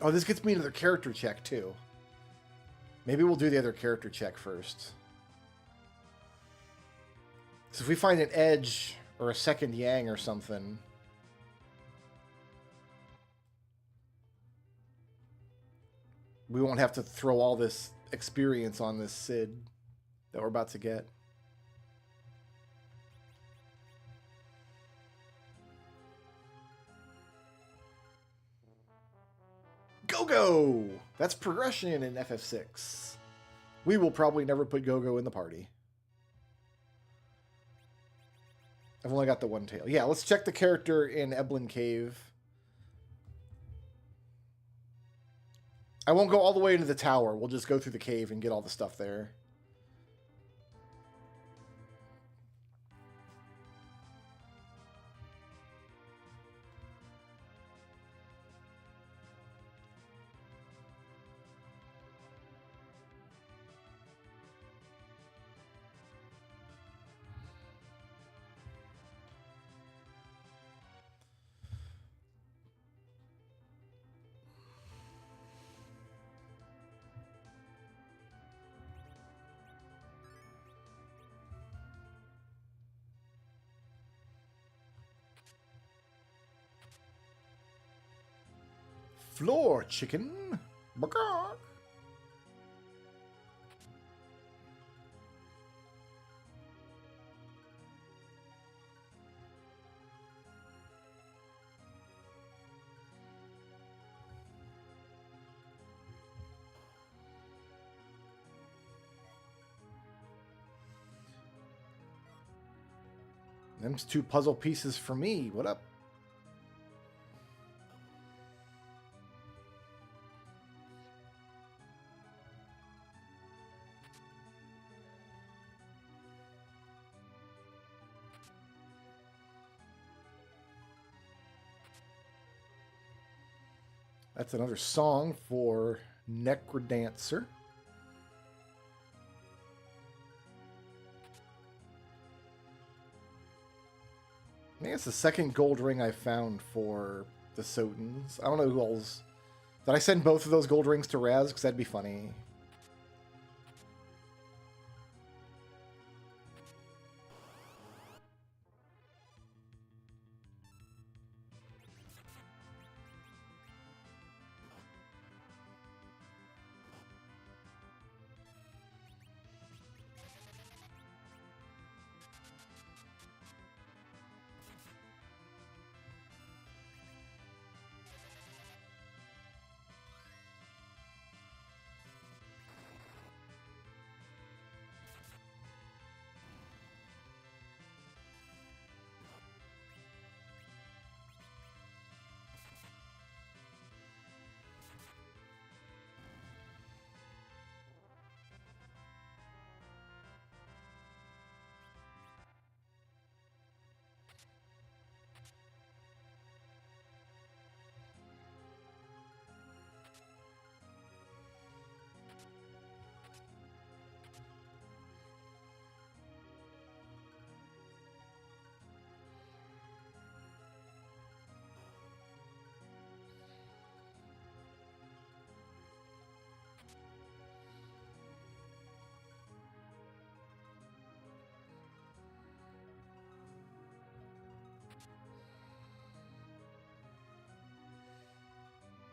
Oh, this gets me another character check, too. Maybe we'll do the other character check first. So if we find an edge or a second yang or something... we won't have to throw all this experience on this Sid that we're about to get. Go-Go! That's progression in FF6. We will probably never put Go-Go in the party. I've only got the one tail. Yeah, let's check the character in Eblin Cave. I won't go all the way into the tower. We'll just go through the cave and get all the stuff there. Floor chicken. Burger. Them's 2 puzzle pieces for me. What up? That's another song for Necrodancer. I think it's the second gold ring I found for the Sotans. I don't know who else. Did I send both of those gold rings to Raz? Because that'd be funny.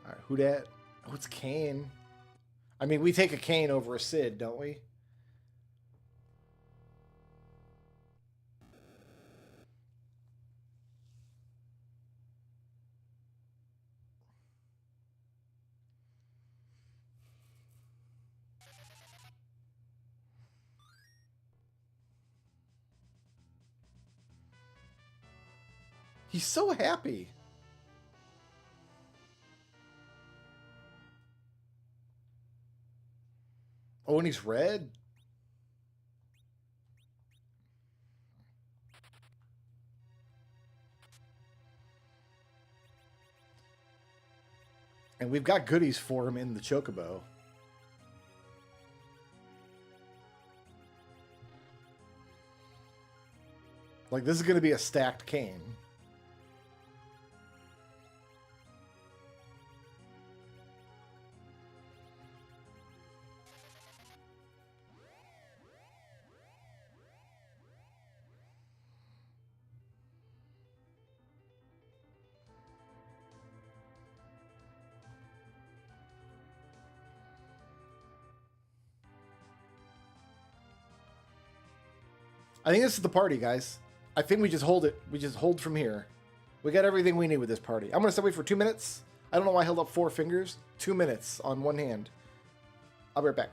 All right, who dat? Oh, it's Kane. I mean, we take a Kane over a Sid, don't we? He's so happy. Oh, and he's red? And we've got goodies for him in the Chocobo. Like, this is going to be a stacked Kane. I think this is the party, guys. I think we just hold it. We just hold from here. We got everything we need with this party. I'm going to step away for 2 minutes. I don't know why I held up 4 fingers. 2 minutes on one hand. I'll be right back.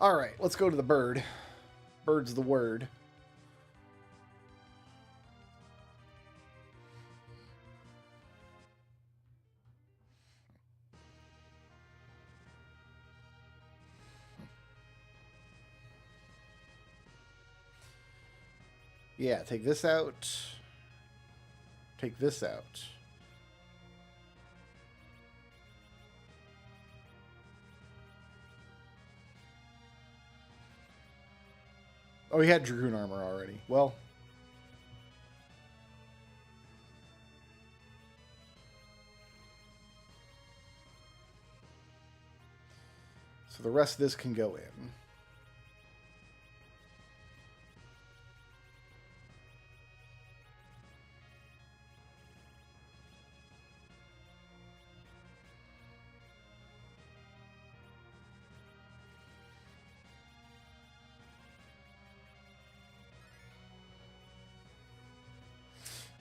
All right, let's go to the bird. Bird's the word. Yeah, take this out. Take this out. Oh, he had Dragoon armor already. Well. So the rest of this can go in.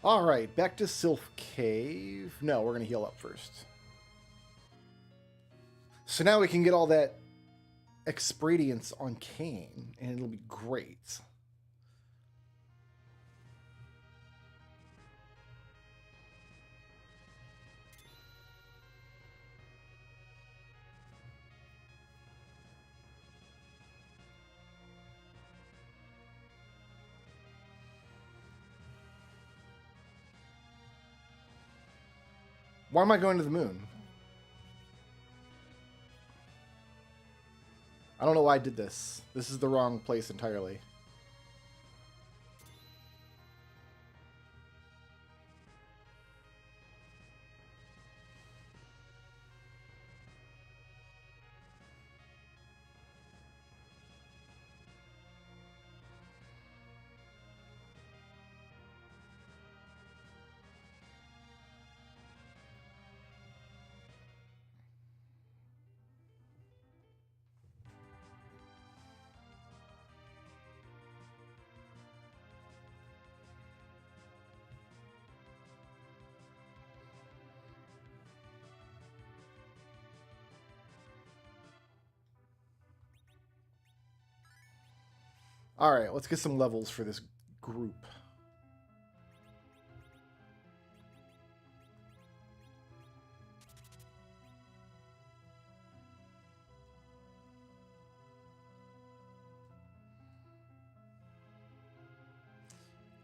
All right, back to Sylph Cave. No, we're going to heal up first. So now we can get all that experience on Kane, and it'll be great. Why am I going to the moon? I don't know why I did this. This is the wrong place entirely. All right, let's get some levels for this group.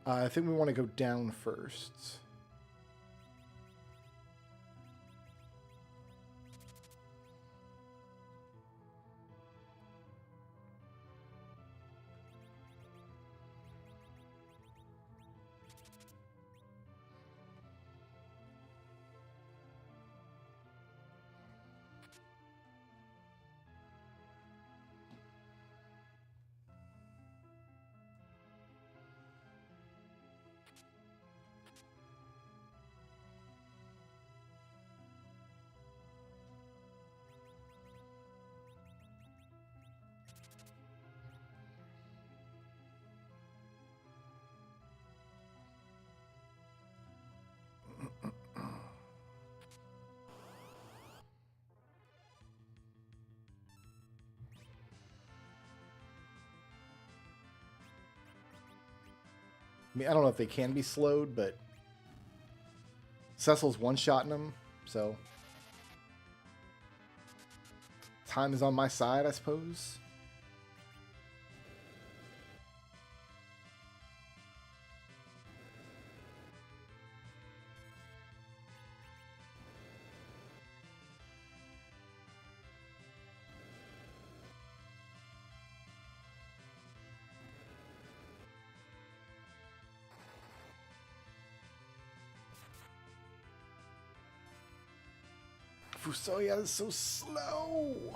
I think we want to go down first. I mean, I don't know if they can be slowed, but Cecil's one-shotting them, so time is on my side, I suppose. Fusoya is so slow.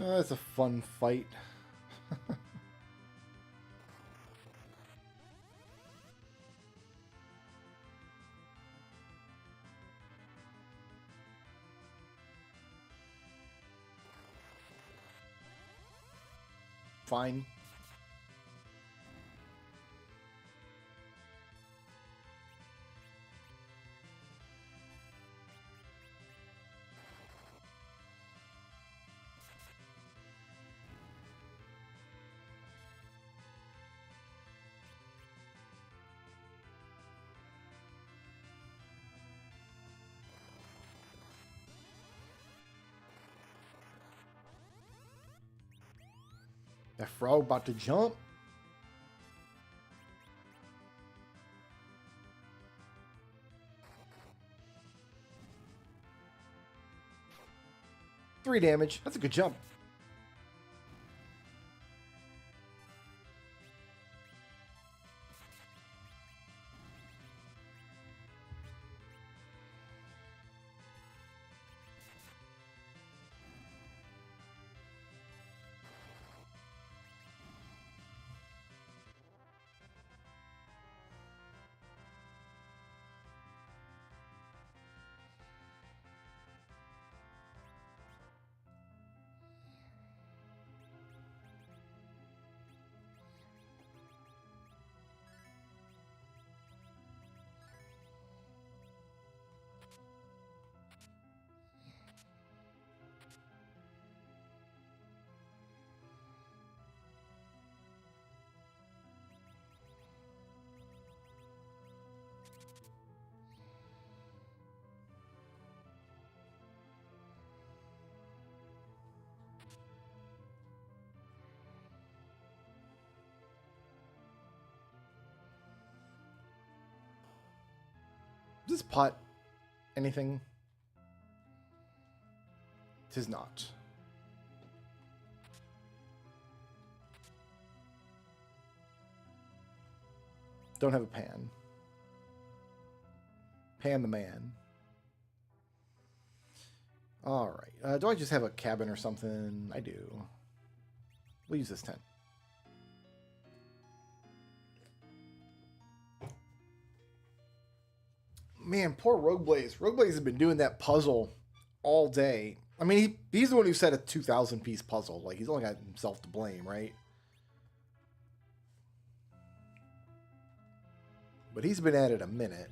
It's a fun fight. Fine. That frog about to jump. Three damage. That's a good jump. Does this pot anything? Tis not. Don't have a pan. Pan the man. All right. Do I just have a cabin or something? I do. We'll use this tent. Man, poor Rogueblaze. Rogueblaze has been doing that puzzle all day. I mean, he's the one who said a 2,000-piece puzzle. Like, he's only got himself to blame, right? But he's been at it a minute.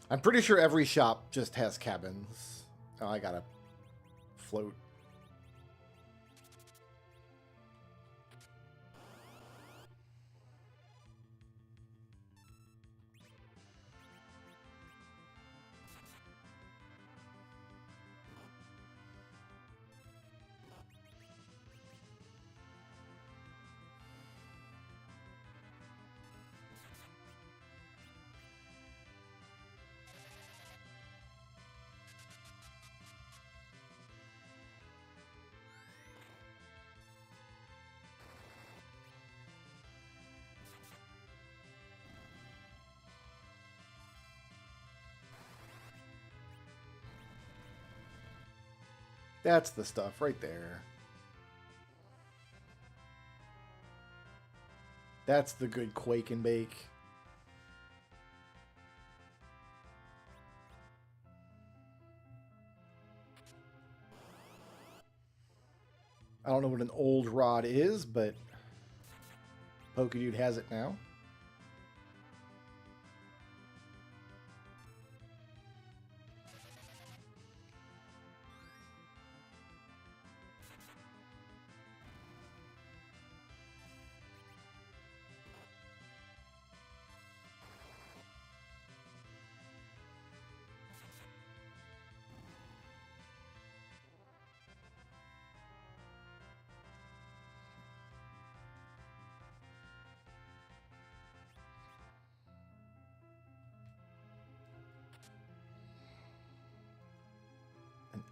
I'm pretty sure every shop just has cabins. Oh, I gotta float. That's the stuff right there. That's the good quake and bake. I don't know what an old rod is, but PokeDude has it now.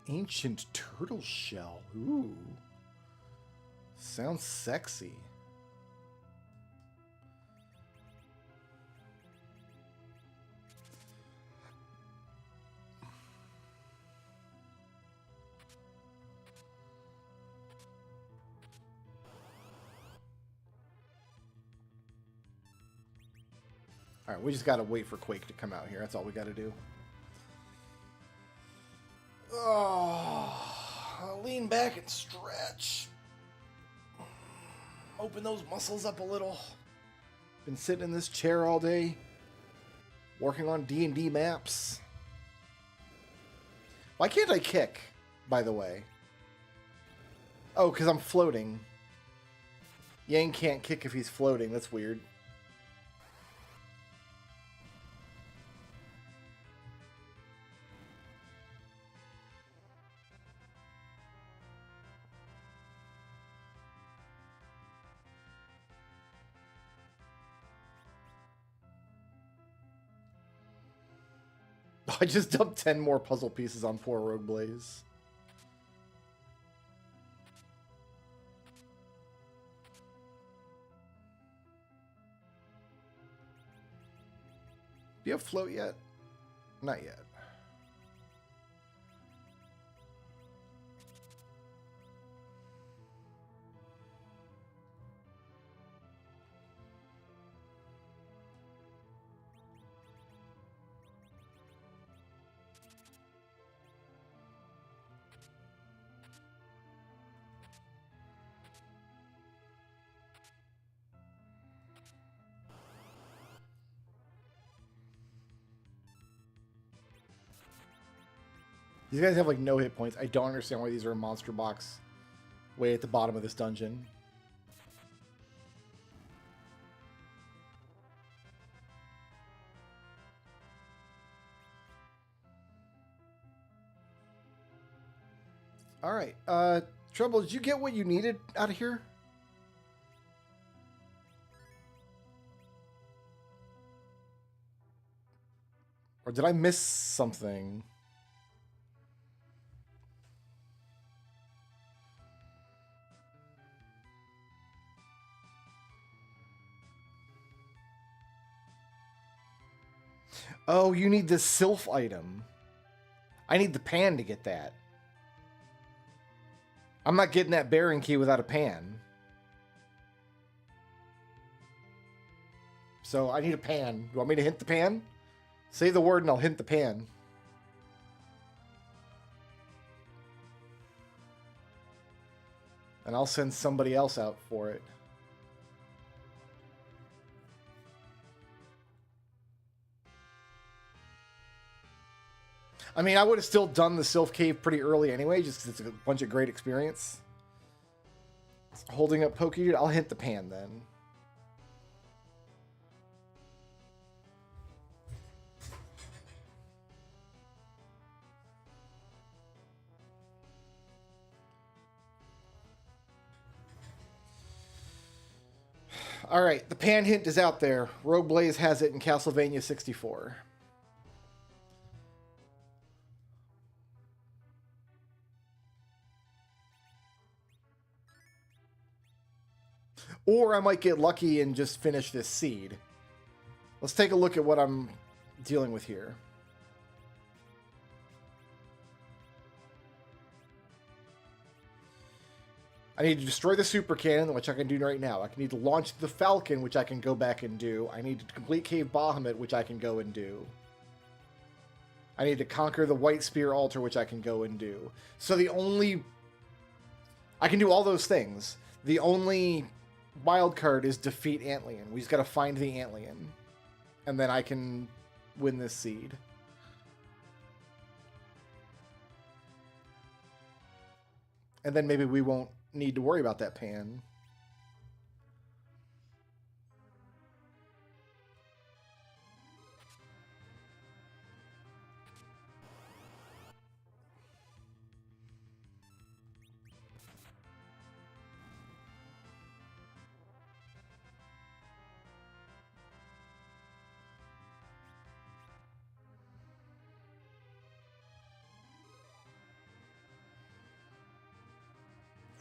Ancient turtle shell. Ooh. Sounds sexy. All right, we just got to wait for Quake to come out here. That's all we got to do. Oh, I'll lean back and stretch. Open those muscles up a little. Been sitting in this chair all day, working on D&D maps. Why can't I kick, by the way? Oh, because I'm floating. Yang can't kick if he's floating. That's weird. I just dumped 10 more puzzle pieces on poor Rogue Blaze. Do you have float yet? Not yet. These guys have like no hit points. I don't understand why these are a monster box way at the bottom of this dungeon. All right. Trouble, did you get what you needed out of here? Or did I miss something? Oh, you need the Sylph item. I need the pan to get that. I'm not getting that bearing key without a pan. So I need a pan. You want me to hint the pan? Say the word and I'll hint the pan. And I'll send somebody else out for it. I mean, I would have still done the Sylph Cave pretty early anyway, just because it's a bunch of great experience. Holding up PokeDude, I'll hit the pan then. Alright, the pan hint is out there. Rogue Blaze has it in Castlevania 64. Or I might get lucky and just finish this seed. Let's take a look at what I'm dealing with here. I need to destroy the super cannon, which I can do right now. I need to launch the Falcon, which I can go back and do. I need to complete Cave Bahamut, which I can go and do. I need to conquer the White Spear Altar, which I can go and do. So the only... I can do all those things. The only wild card is defeat Antlion. We just got to find the Antlion. And then I can win this seed. And then maybe we won't need to worry about that pan.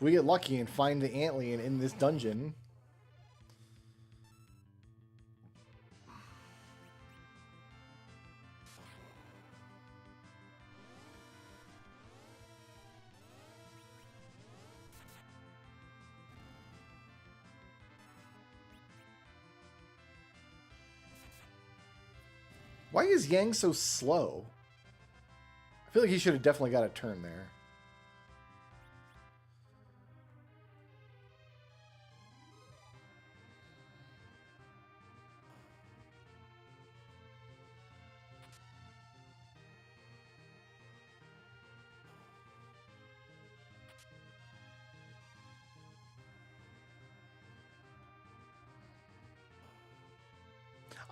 If we get lucky and find the Antlion in this dungeon... Why is Yang so slow? I feel like he should have definitely got a turn there.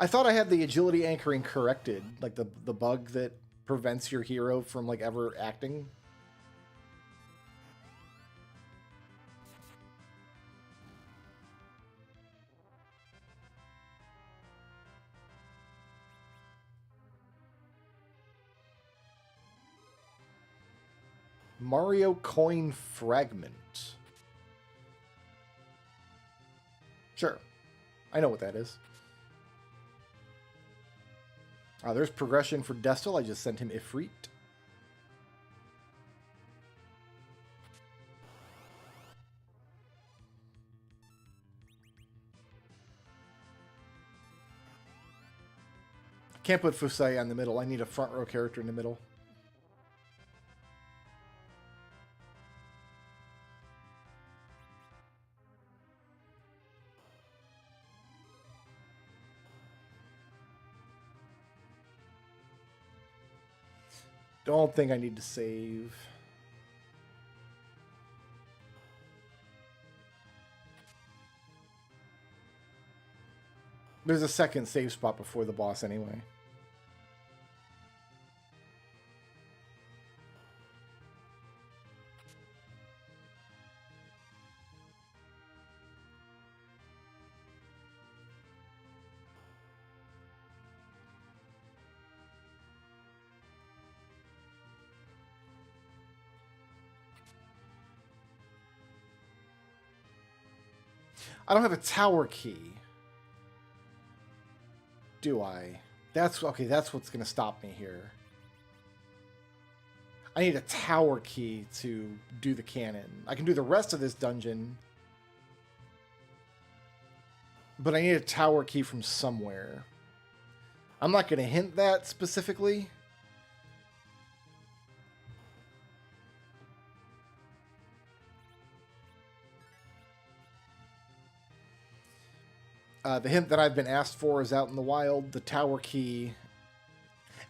I thought I had the agility anchoring corrected, like the bug that prevents your hero from like ever acting. Mario Coin Fragment. Sure. I know what that is. There's progression for Destil. I just sent him Ifrit. Can't put Fusai on the middle. I need a front row character in the middle. Don't think I need to save. There's a second save spot before the boss anyway. I don't have a tower key. Do I? That's okay, that's what's going to stop me here. I need a tower key to do the cannon. I can do the rest of this dungeon, but I need a tower key from somewhere. I'm not going to hint that specifically. The hint that I've been asked for is out in the wild, the tower key.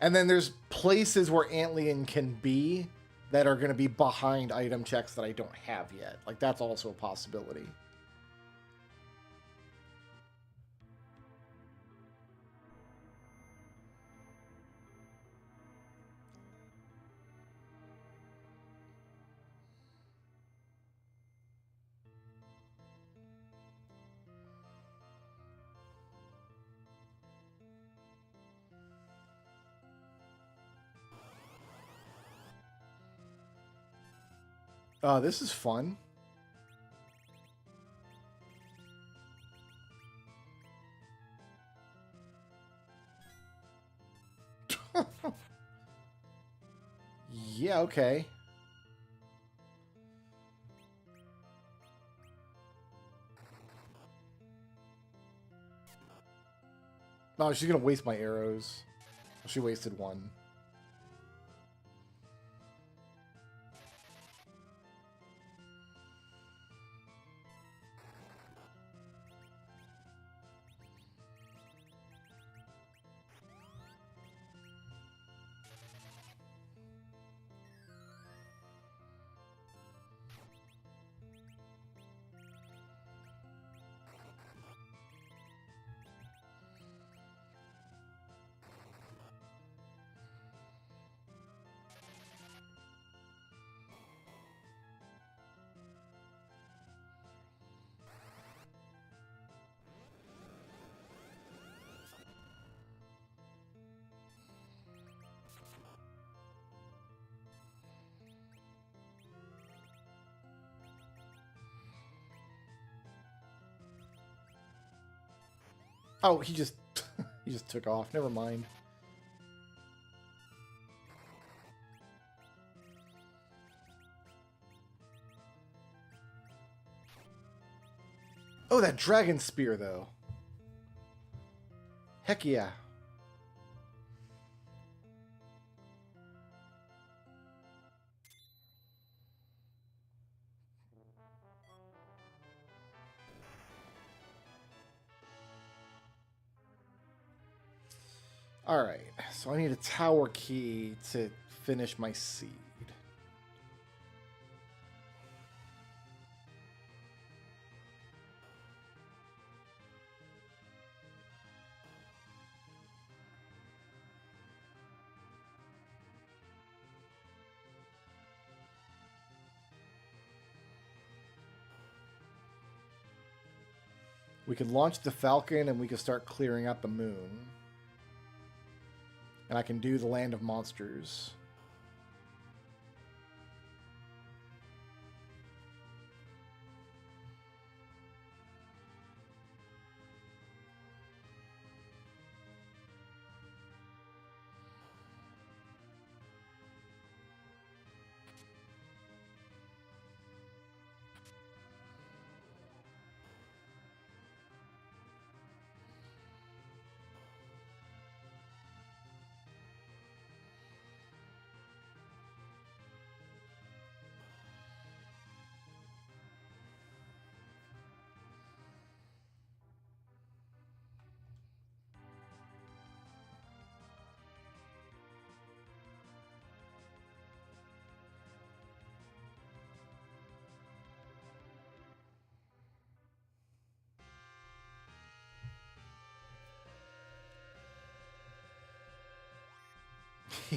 And then there's places where Antlion can be that are going to be behind item checks that I don't have yet. Like, that's also a possibility. This is fun. Yeah, okay. Oh, she's gonna waste my arrows. She wasted one. Oh, he just he just took off. Never mind. Oh, that dragon spear though. Heck yeah. Alright, so I need a tower key to finish my seed. We could launch the Falcon and we could start clearing out the moon. And I can do the Land of Monsters.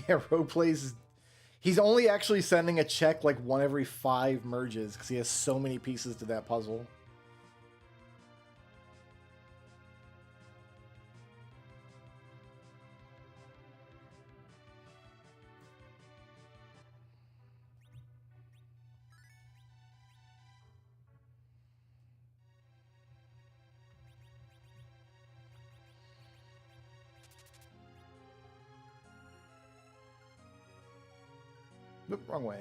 Yeah, roleplays. He's only actually sending a check like one every 5 merges because he has so many pieces to that puzzle. Oop, wrong way.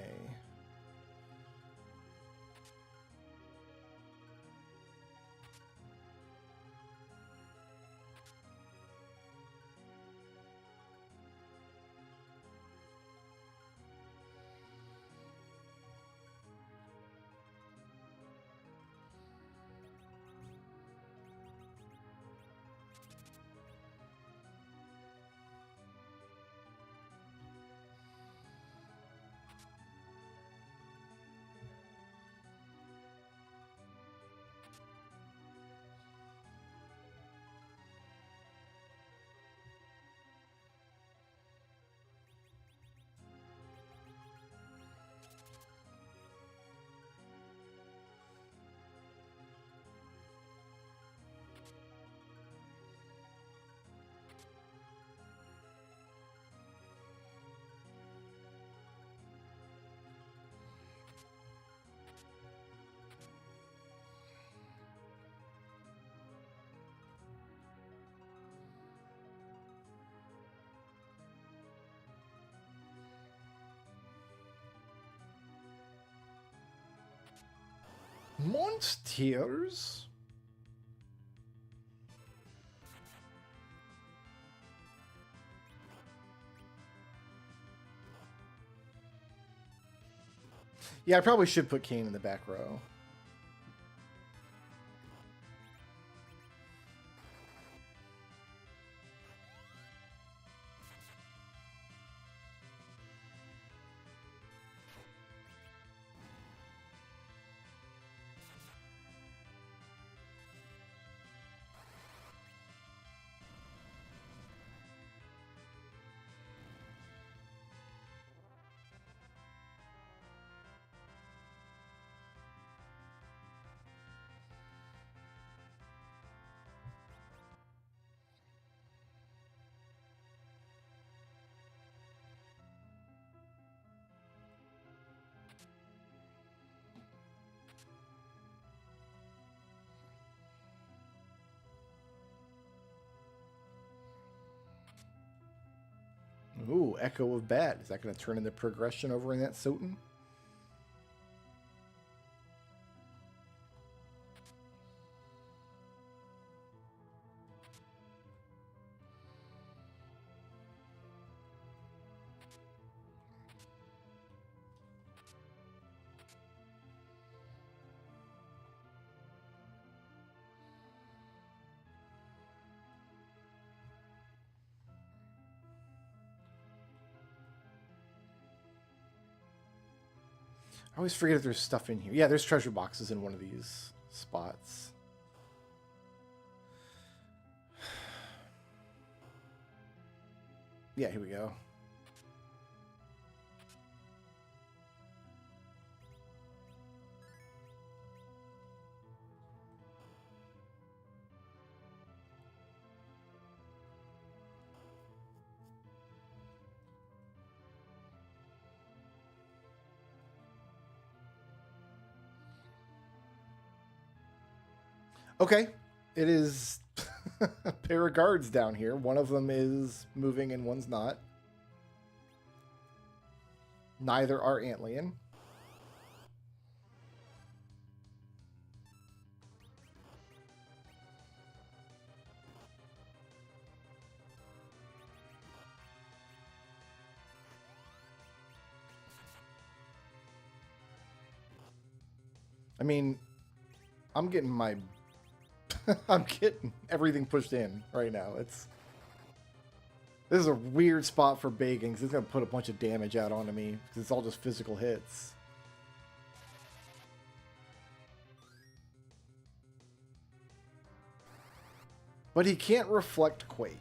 Monsters? Yeah, I probably should put Kane in the back row. Ooh, Echo of Bat. Is that going to turn into progression over in that Soten? I always forget if there's stuff in here. Yeah, there's treasure boxes in one of these spots. Yeah, here we go. Okay, it is a pair of guards down here. One of them is moving and one's not. Neither are Antlion. I mean, I'm getting my... I'm getting everything pushed in right now. This is a weird spot for baking, because it's going to put a bunch of damage out onto me, because it's all just physical hits. But he can't reflect Quake.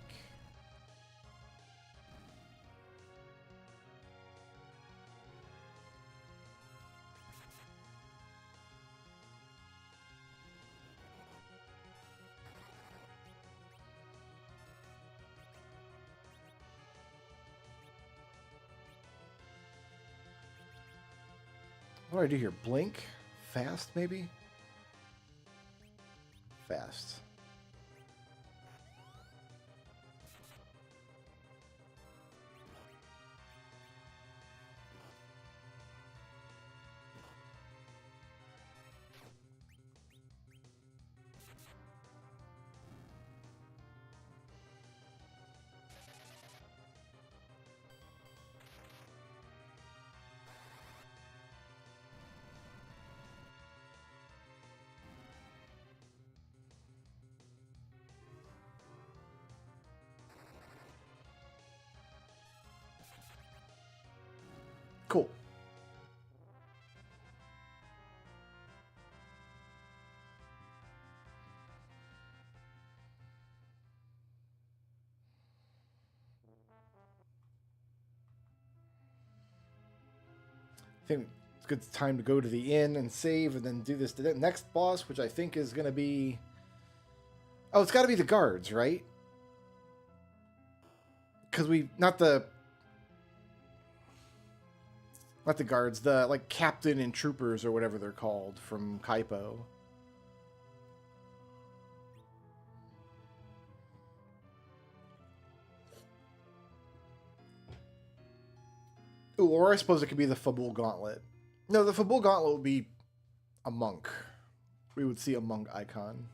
What do I do here? Blink? Fast, maybe? Fast. Cool. I think it's a good time to go to the inn and save and then do this to the next boss, which I think is going to be... Oh, it's got to be the guards, right? Because we... Not the guards, the, like, captain and troopers or whatever they're called from Kaipo. Ooh, or I suppose it could be the Fabul Gauntlet. No, the Fabul Gauntlet would be a monk. We would see a monk icon.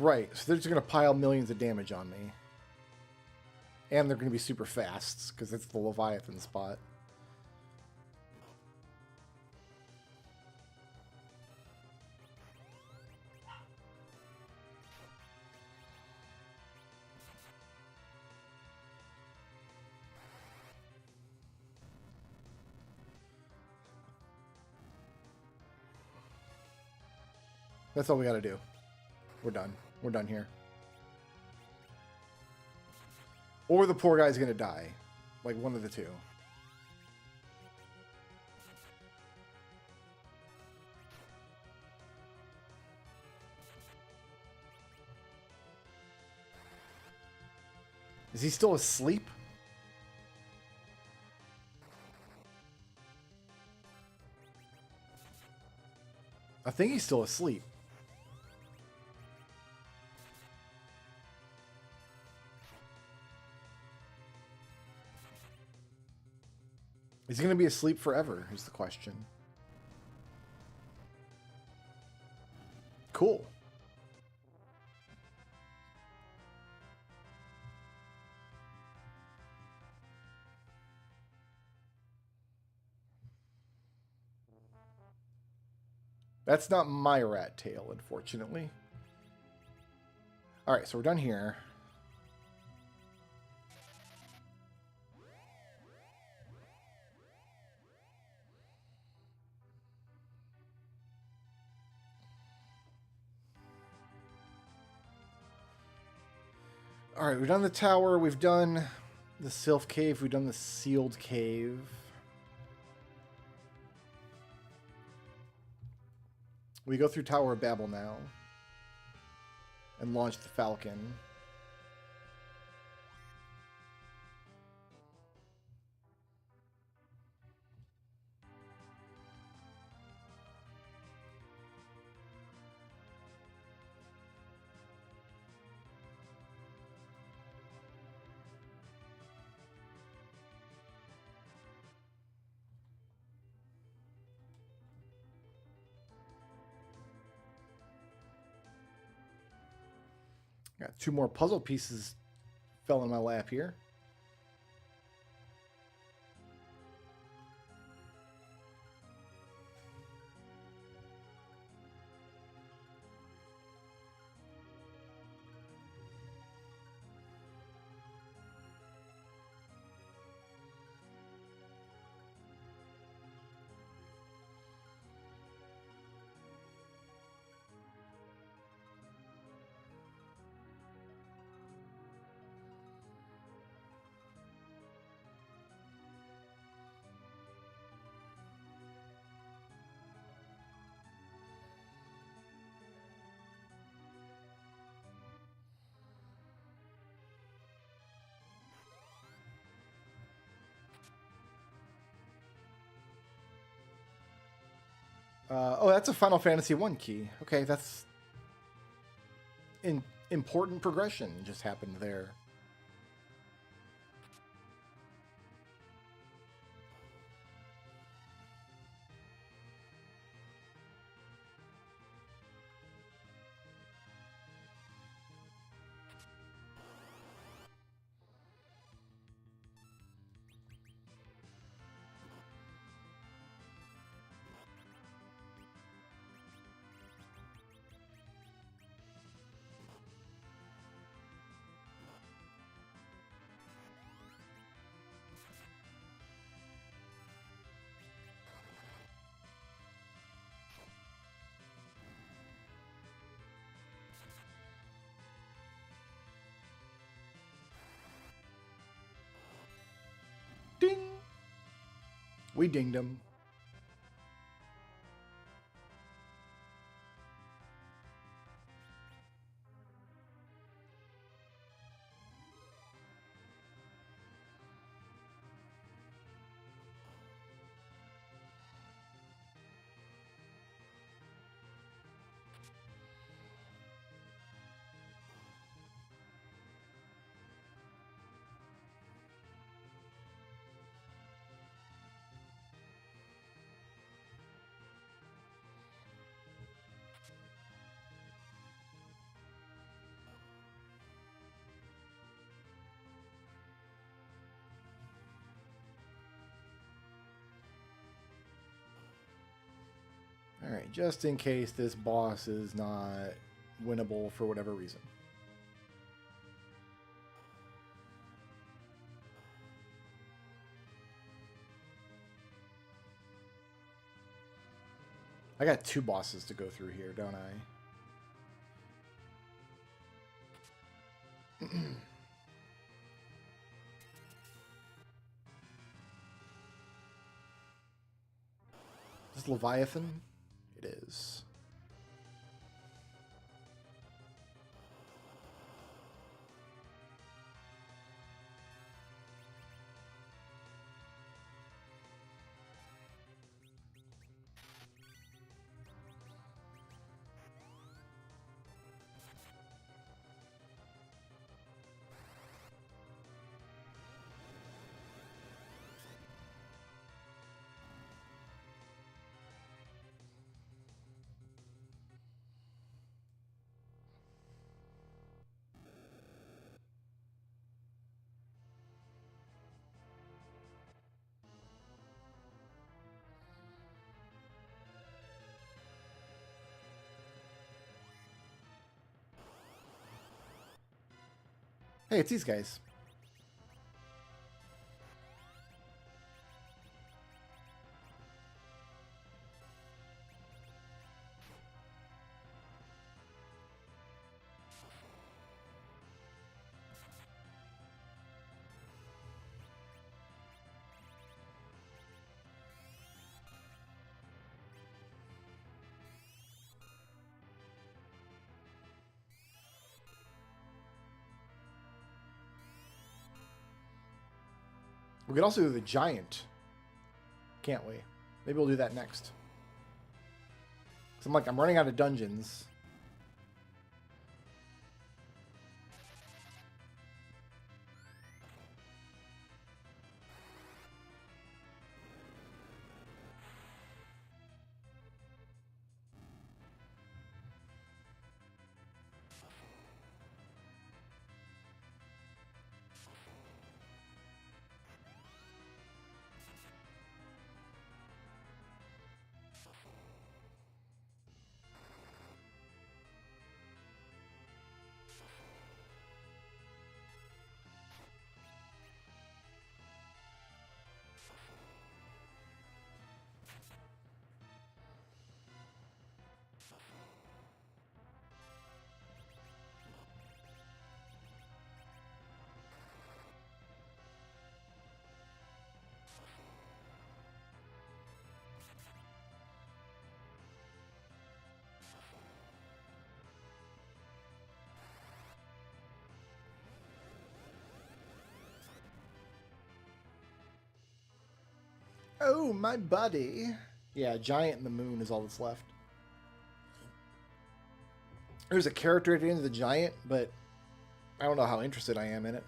Right, so they're just going to pile millions of damage on me. And they're going to be super fast, because it's the Leviathan spot. That's all we got to do. We're done. We're done here. Or the poor guy's going to die. Like, one of the two. Is he still asleep? I think he's still asleep. Is he going to be asleep forever, is the question. Cool. That's not my rat tail, unfortunately. Alright, so we're done here. Alright, we've done the tower, we've done the Sylph Cave, we've done the Sealed Cave. We go through Tower of Babel now. And launch the Falcon. Got 2 more puzzle pieces fell in my lap here. Oh, that's a Final Fantasy 1 key. Okay, that's important progression just happened there. Ding! We dinged him. Alright, just in case this boss is not winnable for whatever reason. I got 2 bosses to go through here, don't I? Is this Leviathan? It is. Hey, it's these guys. We could also do the giant, can't we? Maybe we'll do that next. 'Cause I'm running out of dungeons. Oh, my buddy. Yeah, giant and the moon is all that's left. There's a character at the end of the giant, but I don't know how interested I am in it.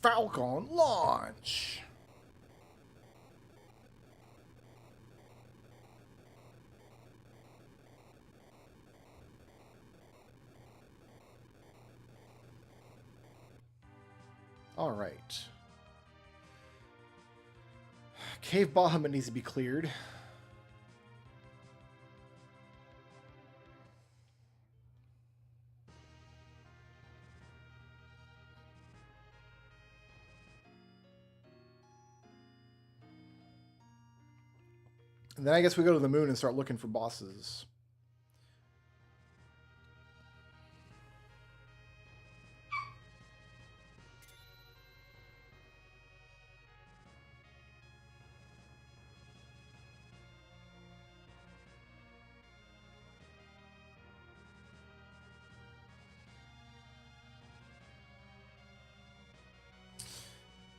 Falcon launch! Alright. Cave Bahamut needs to be cleared. And then I guess we go to the moon and start looking for bosses.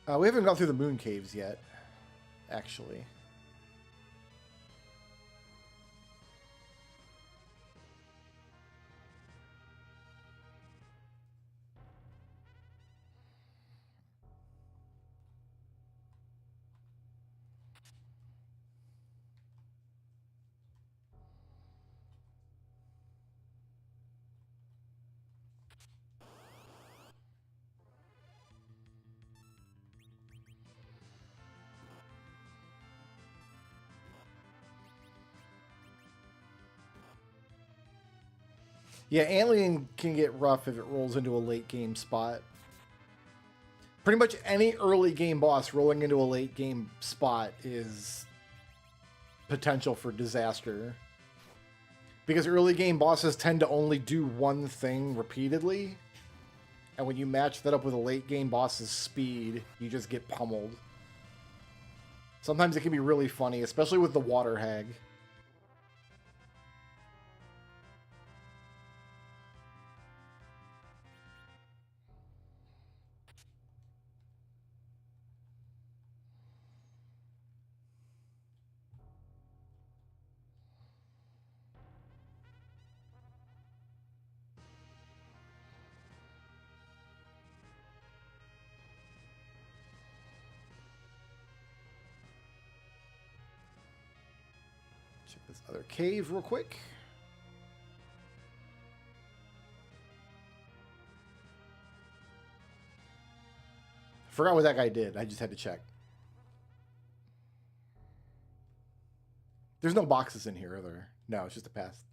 We haven't gone through the moon caves yet, actually. Yeah, Alien can get rough if it rolls into a late game spot. Pretty much any early game boss rolling into a late game spot is potential for disaster. Because early game bosses tend to only do one thing repeatedly. And when you match that up with a late game boss's speed, you just get pummeled. Sometimes it can be really funny, especially with the water hag. Check this other cave real quick. Forgot what that guy did. I just had to check. There's no boxes in here, are there? No, it's just a path.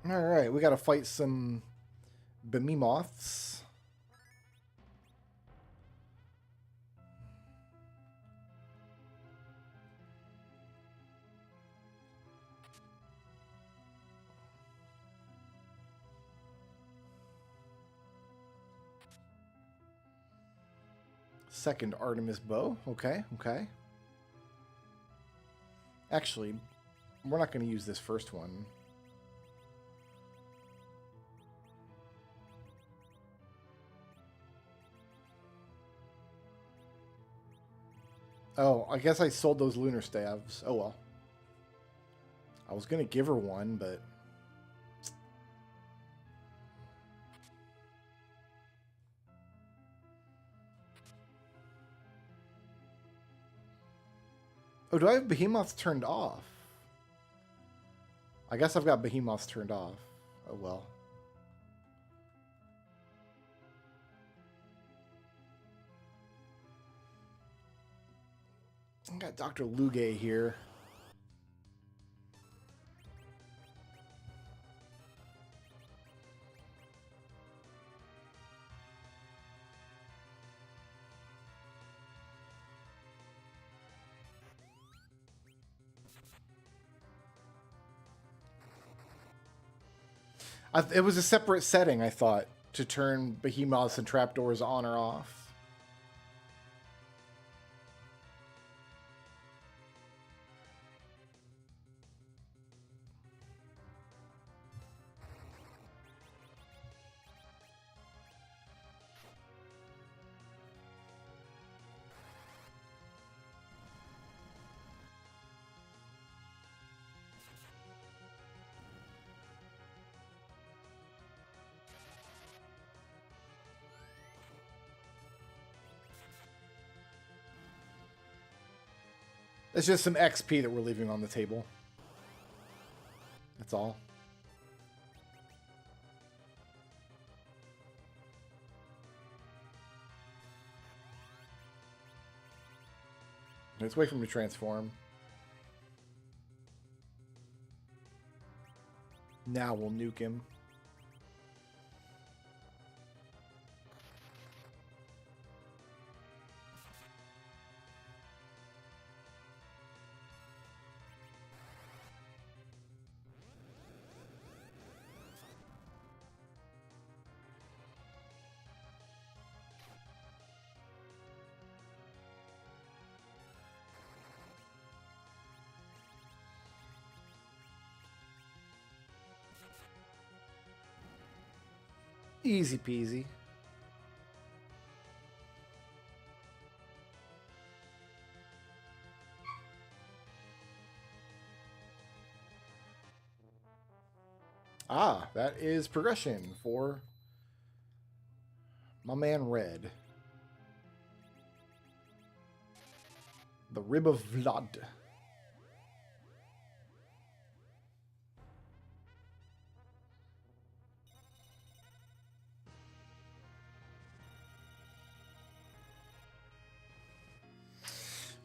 Alright, we gotta fight some behemoths. Second Artemis bow. Okay, okay. Actually, we're not going to use this first one. Oh, I guess I sold those lunar staves. Oh well. I was going to give her one, but... Oh, do I have behemoths turned off? I guess I've got behemoths turned off. Oh well. I got Dr. Luge here. It was a separate setting, I thought, to turn behemoths and trapdoors on or off. It's just some XP that we're leaving on the table. That's all. Let's wait for him to transform. Now we'll nuke him. Easy peasy. Ah, that is progression for my man Red. The Rib of Vlad.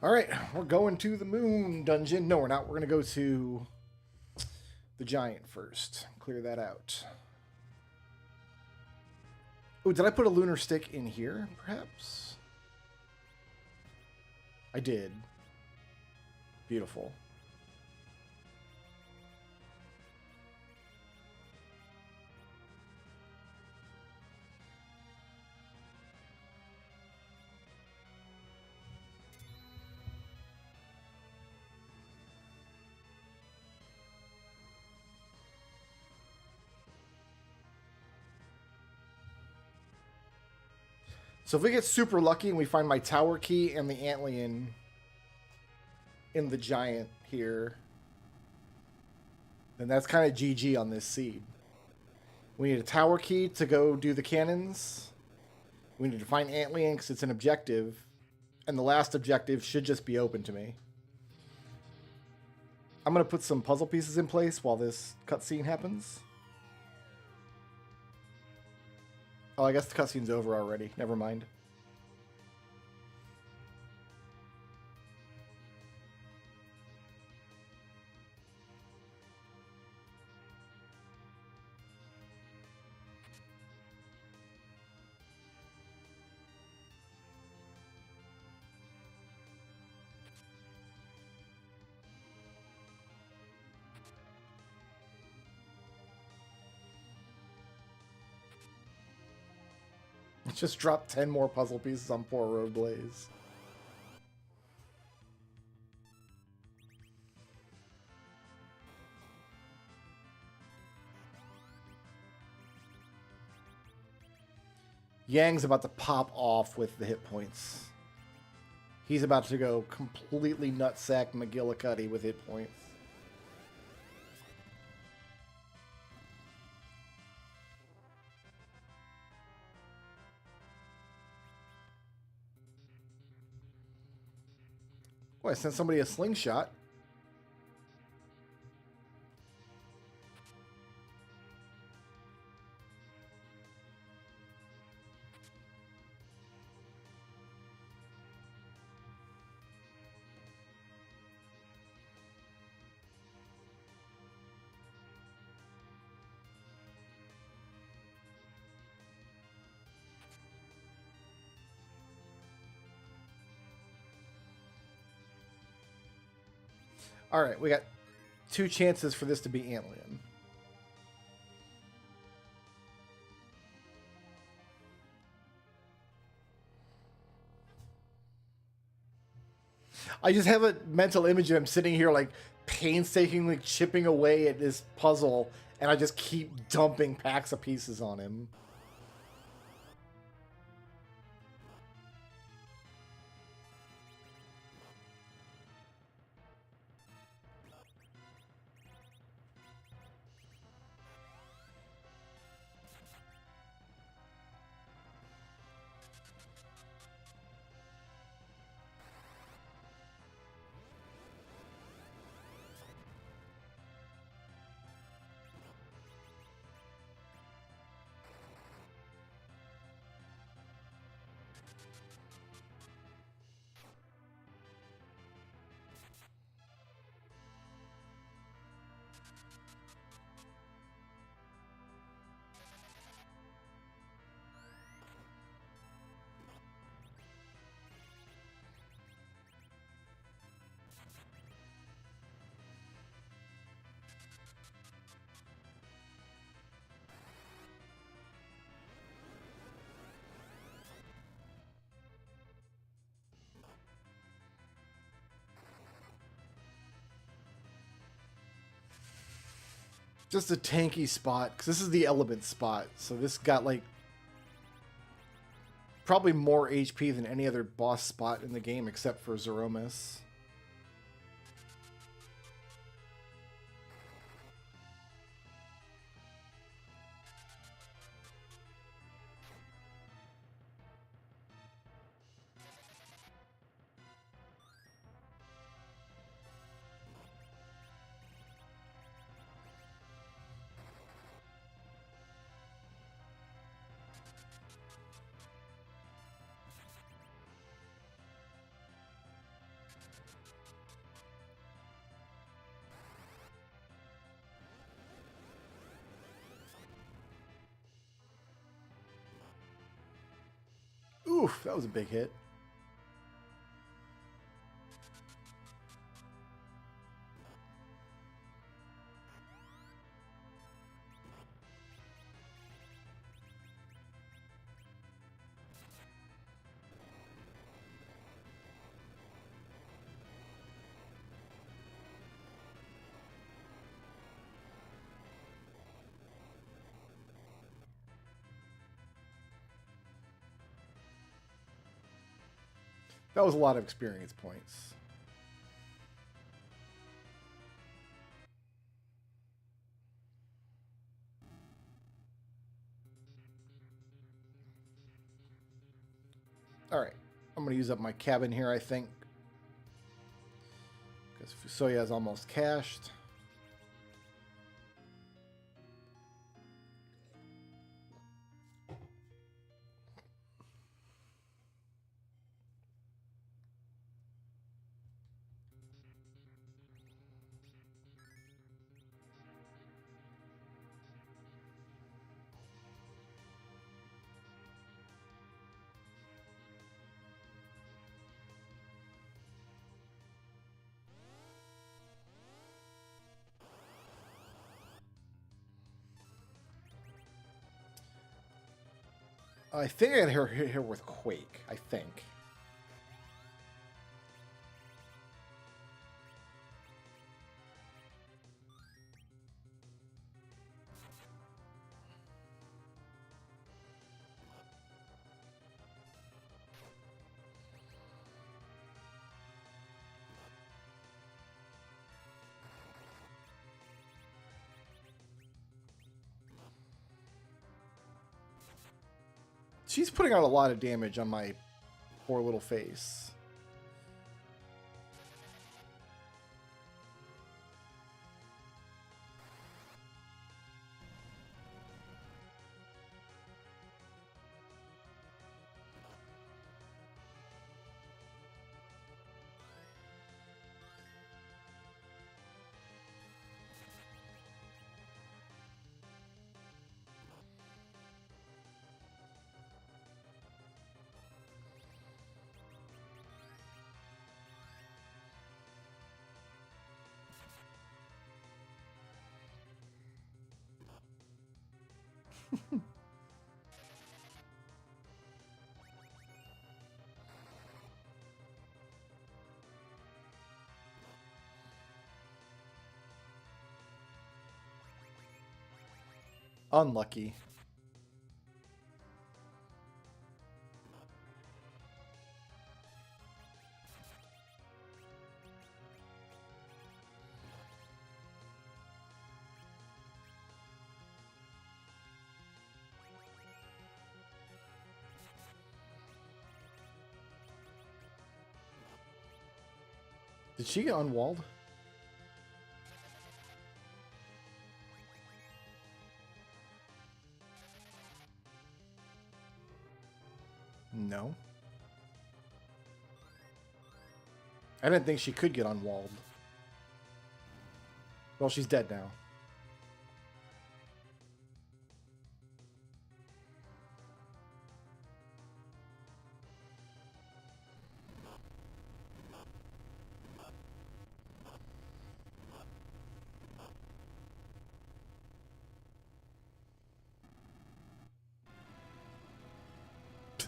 All right, we're going to the moon dungeon. No, we're not. We're going to go to the giant first. Clear that out. Oh, did I put a lunar stick in here, perhaps? I did. Beautiful. So if we get super lucky and we find my tower key and the antlion in the giant here, then that's kind of GG on this seed. We need a tower key to go do the cannons. We need to find antlion because it's an objective. And the last objective should just be open to me. I'm going to put some puzzle pieces in place while this cutscene happens. Oh, I guess the cutscene's over already. Never mind. Just dropped 10 more puzzle pieces on poor Road Blaze. Yang's about to pop off with the hit points. He's about to go completely nutsack McGillicuddy with hit points. Oh, I sent somebody a slingshot. All right, we got 2 chances for this to be antlion. I just have a mental image of him sitting here like painstakingly chipping away at this puzzle, and I just keep dumping packs of pieces on him. Just a tanky spot, because this is the element spot. So this got, like, probably more HP than any other boss spot in the game except for Zeromus. Oof, that was a big hit. That was a lot of experience points. All right, I'm going to use up my cabin here, I think. Because Fusoya is almost cached. I think I got hit here with Quake, I think. She's putting out a lot of damage on my poor little face. Unlucky. Did she get unwalled? No. I didn't think she could get unwalled. Well, she's dead now.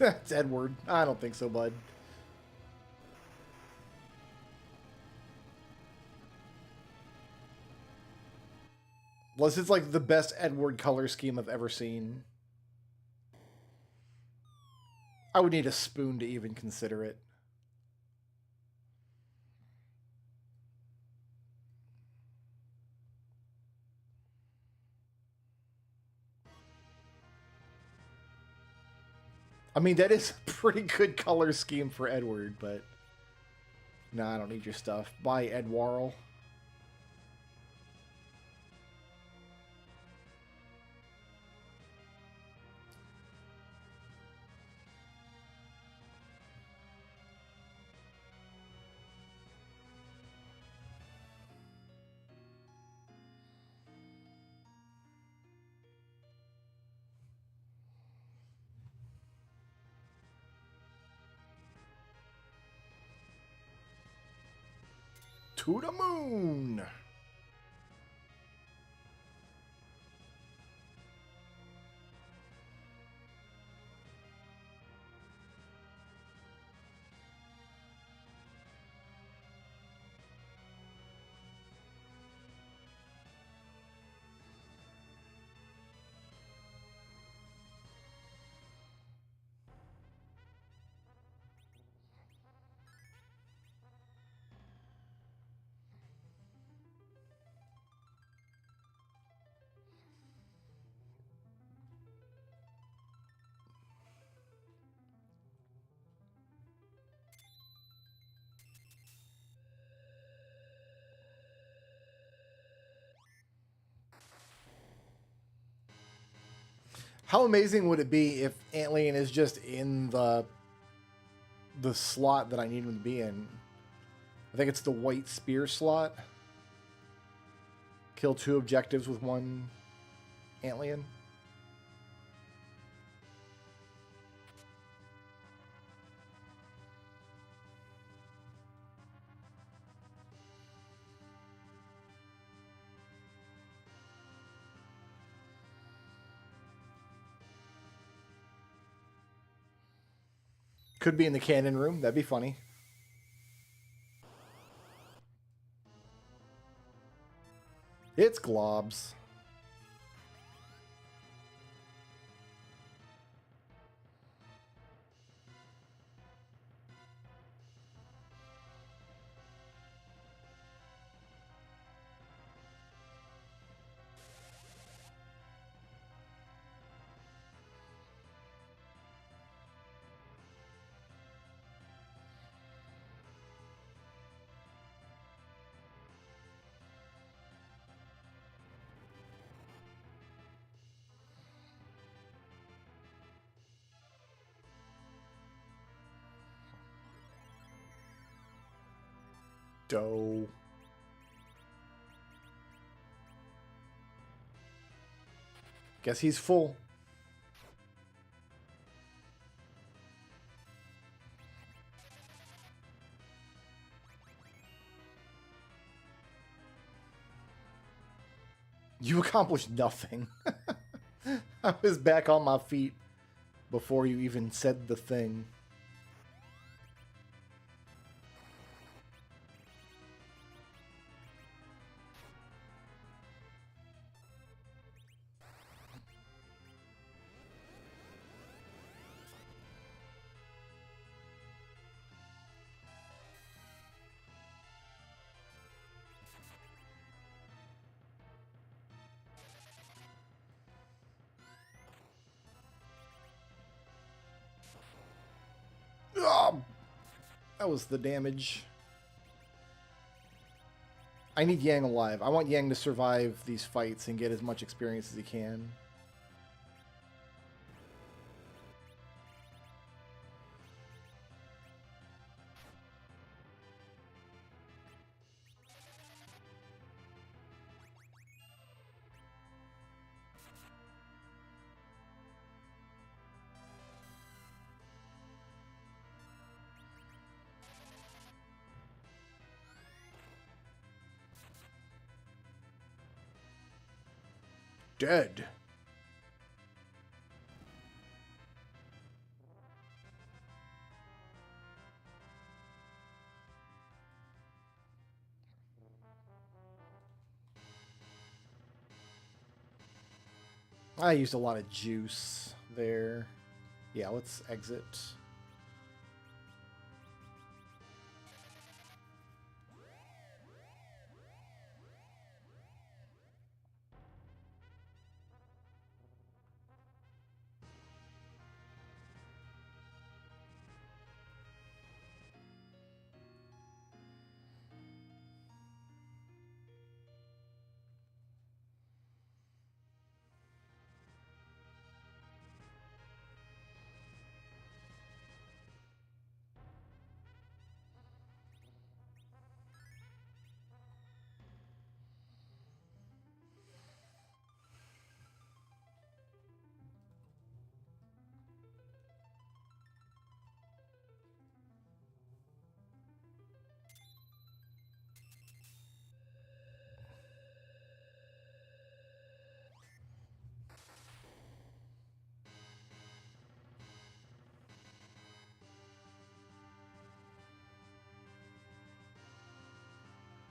It's Edward. I don't think so, bud. Unless it's like the best Edward color scheme I've ever seen. I would need a spoon to even consider it. I mean, that is a pretty good color scheme for Edward, but... Nah, I don't need your stuff. Bye, Edwarl. To the moon! How amazing would it be if Antlion is just in the slot that I need him to be in? I think it's the white spear slot. Kill 2 objectives with 1 Antlion. Could be in the cannon room. That'd be funny. It's globs. Doe. Guess he's full. You accomplished nothing. I was back on my feet before you even said the thing. Oh, that was the damage. I need Yang alive. I want Yang to survive these fights and get as much experience as he can. Dead. I used a lot of juice there. Yeah, let's exit.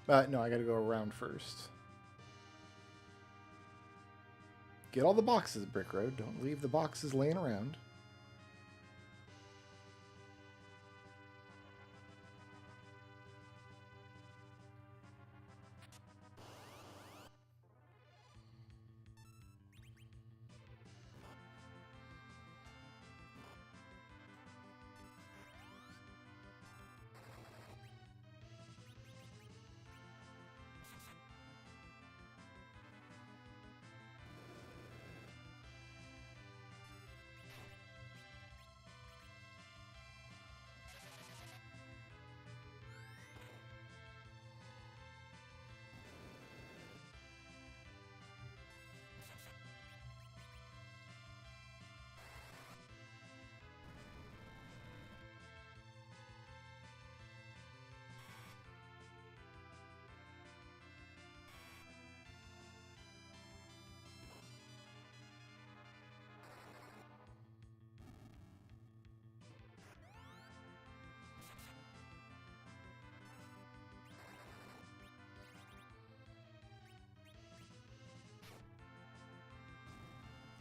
No, I gotta go around first. Get all the boxes, Brick Road. Don't leave the boxes laying around.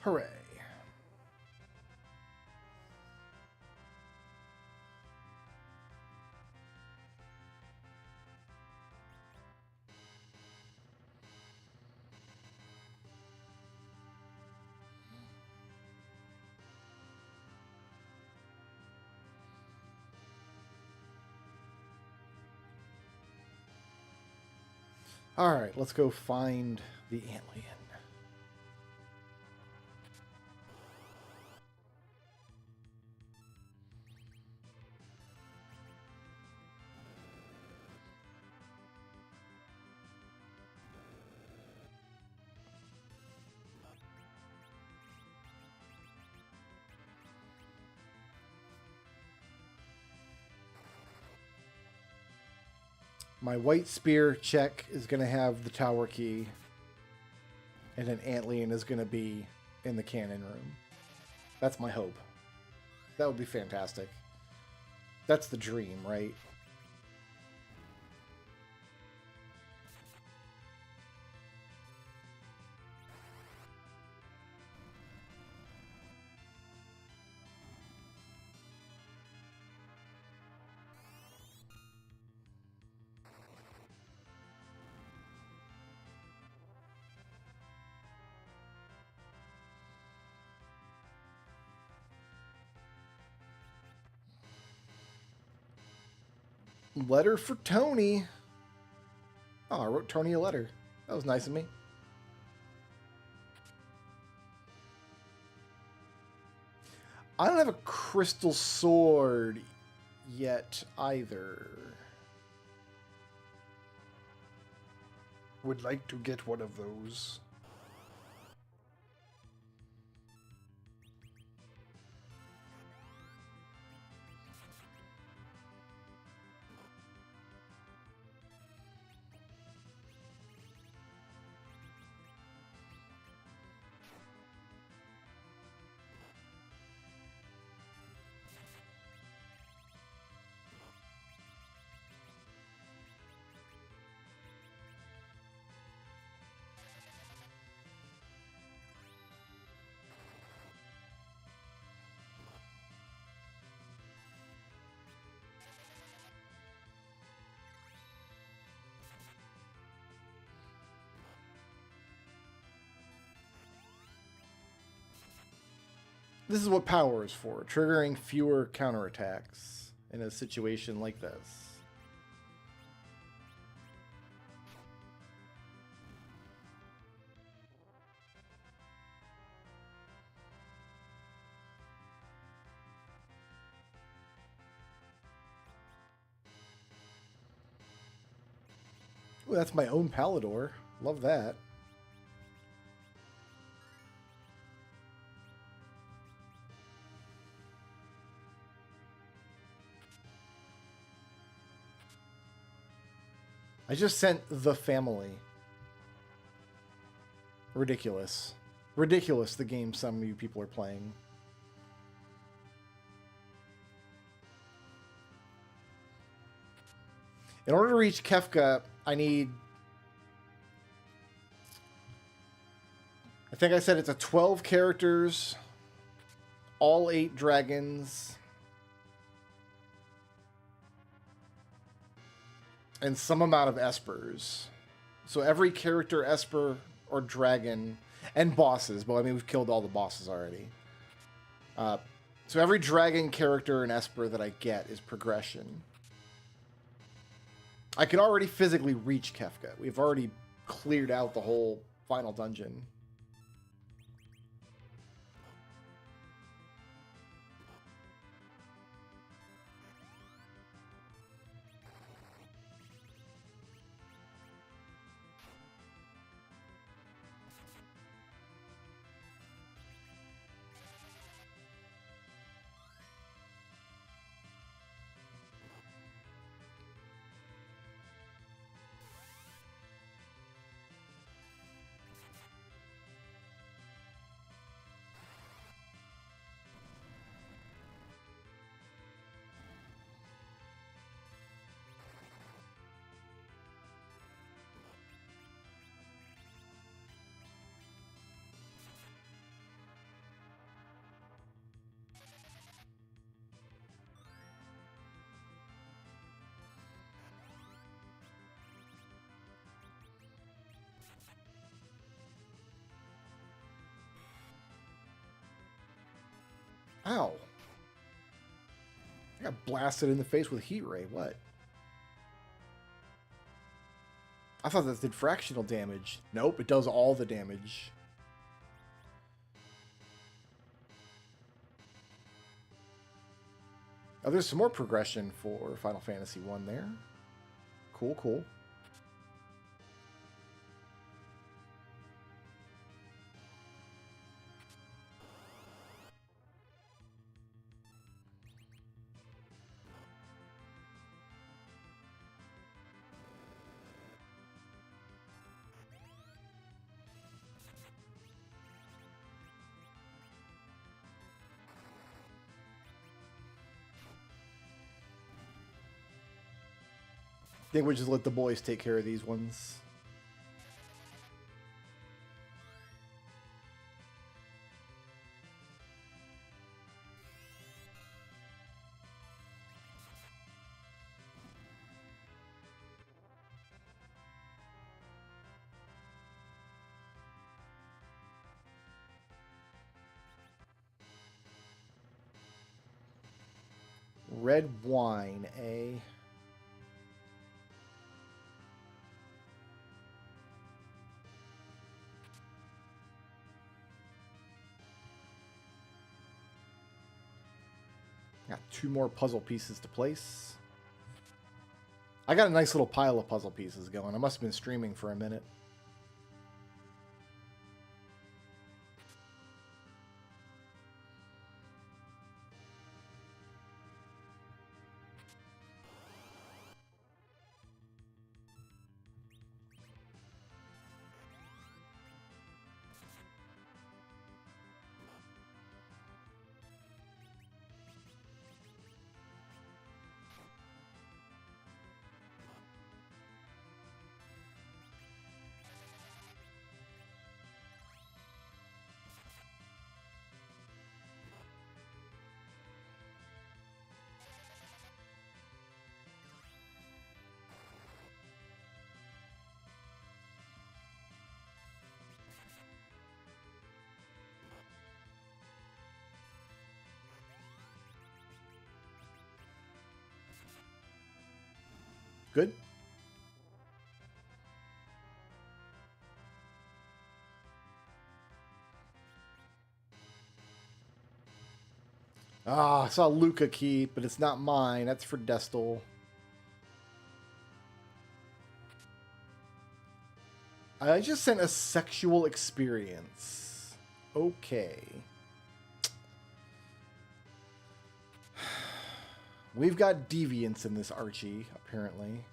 Hooray. All right, let's go find the antlion. My white spear check is going to have the tower key, and an antlion is going to be in the cannon room. That's my hope. That would be fantastic. That's the dream, right? Letter for Tony. Oh, I wrote Tony a letter. That was nice of me. I don't have a crystal sword yet either. Would like to get one of those. This is what power is for, triggering fewer counterattacks in a situation like this. Ooh, that's my own Palador. Love that. I just sent the family. Ridiculous. Ridiculous, the game some of you people are playing. In order to reach Kefka, I need... I think I said it's a 12 characters, all 8 dragons, and some amount of espers. So every character, esper, or dragon, and bosses, but I mean, we've killed all the bosses already. So every dragon, character, and esper that I get is progression. I can already physically reach Kefka. We've already cleared out the whole final dungeon. Ow. I got blasted in the face with heat ray. What? I thought that did fractional damage. Nope, it does all the damage. Oh, there's some more progression for Final Fantasy 1 there. Cool, cool. I think we just let the boys take care of these ones. Red wine, eh? Got 2 more puzzle pieces to place. I got a nice little pile of puzzle pieces going. I must have been streaming for a minute. Good? Ah, I saw Luca keep, but it's not mine. That's for Destel. I just sent a sexual experience. Okay. We've got deviance in this Archie, apparently.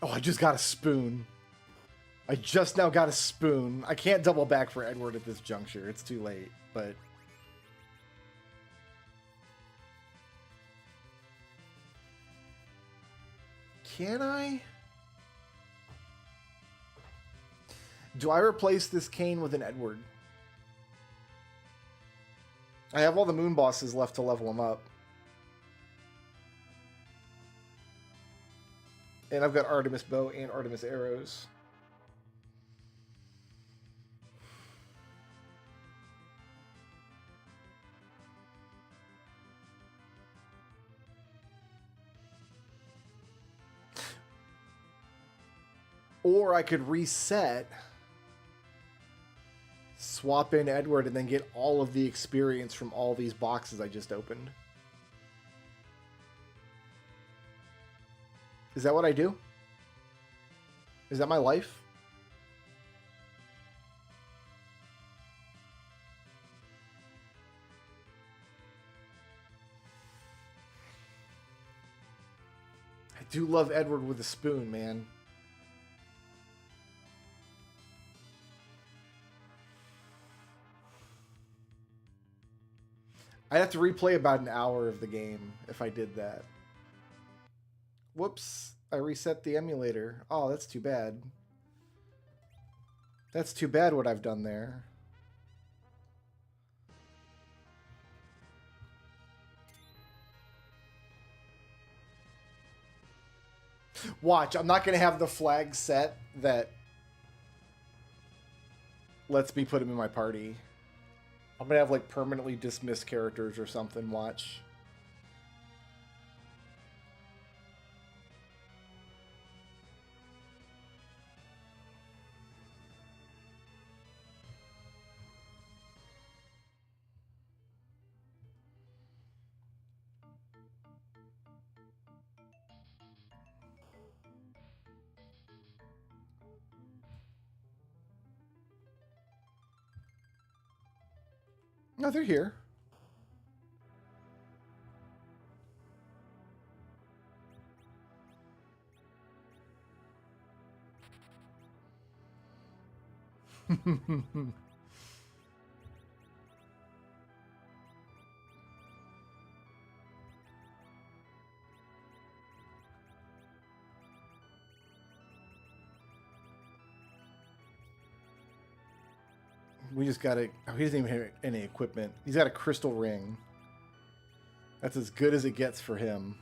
Oh, I just got a spoon. I just now got a spoon. I can't double back for Edward at this juncture. It's too late, but... Can I? Do I replace this Kane with an Edward? I have all the moon bosses left to level them up. And I've got Artemis Bow and Artemis Arrows. Or I could reset, swap in Edward, and then get all of the experience from all these boxes I just opened. Is that what I do? Is that my life? I do love Edward with a spoon, man. I'd have to replay about an hour of the game if I did that. Whoops, I reset the emulator. Oh, that's too bad. That's too bad what I've done there. Watch, I'm not going to have the flag set that lets me put him in my party. I'm going to have like permanently dismissed characters or something, watch. No, they're here. We just got a... Oh, he doesn't even have any equipment. He's got a crystal ring. That's as good as it gets for him.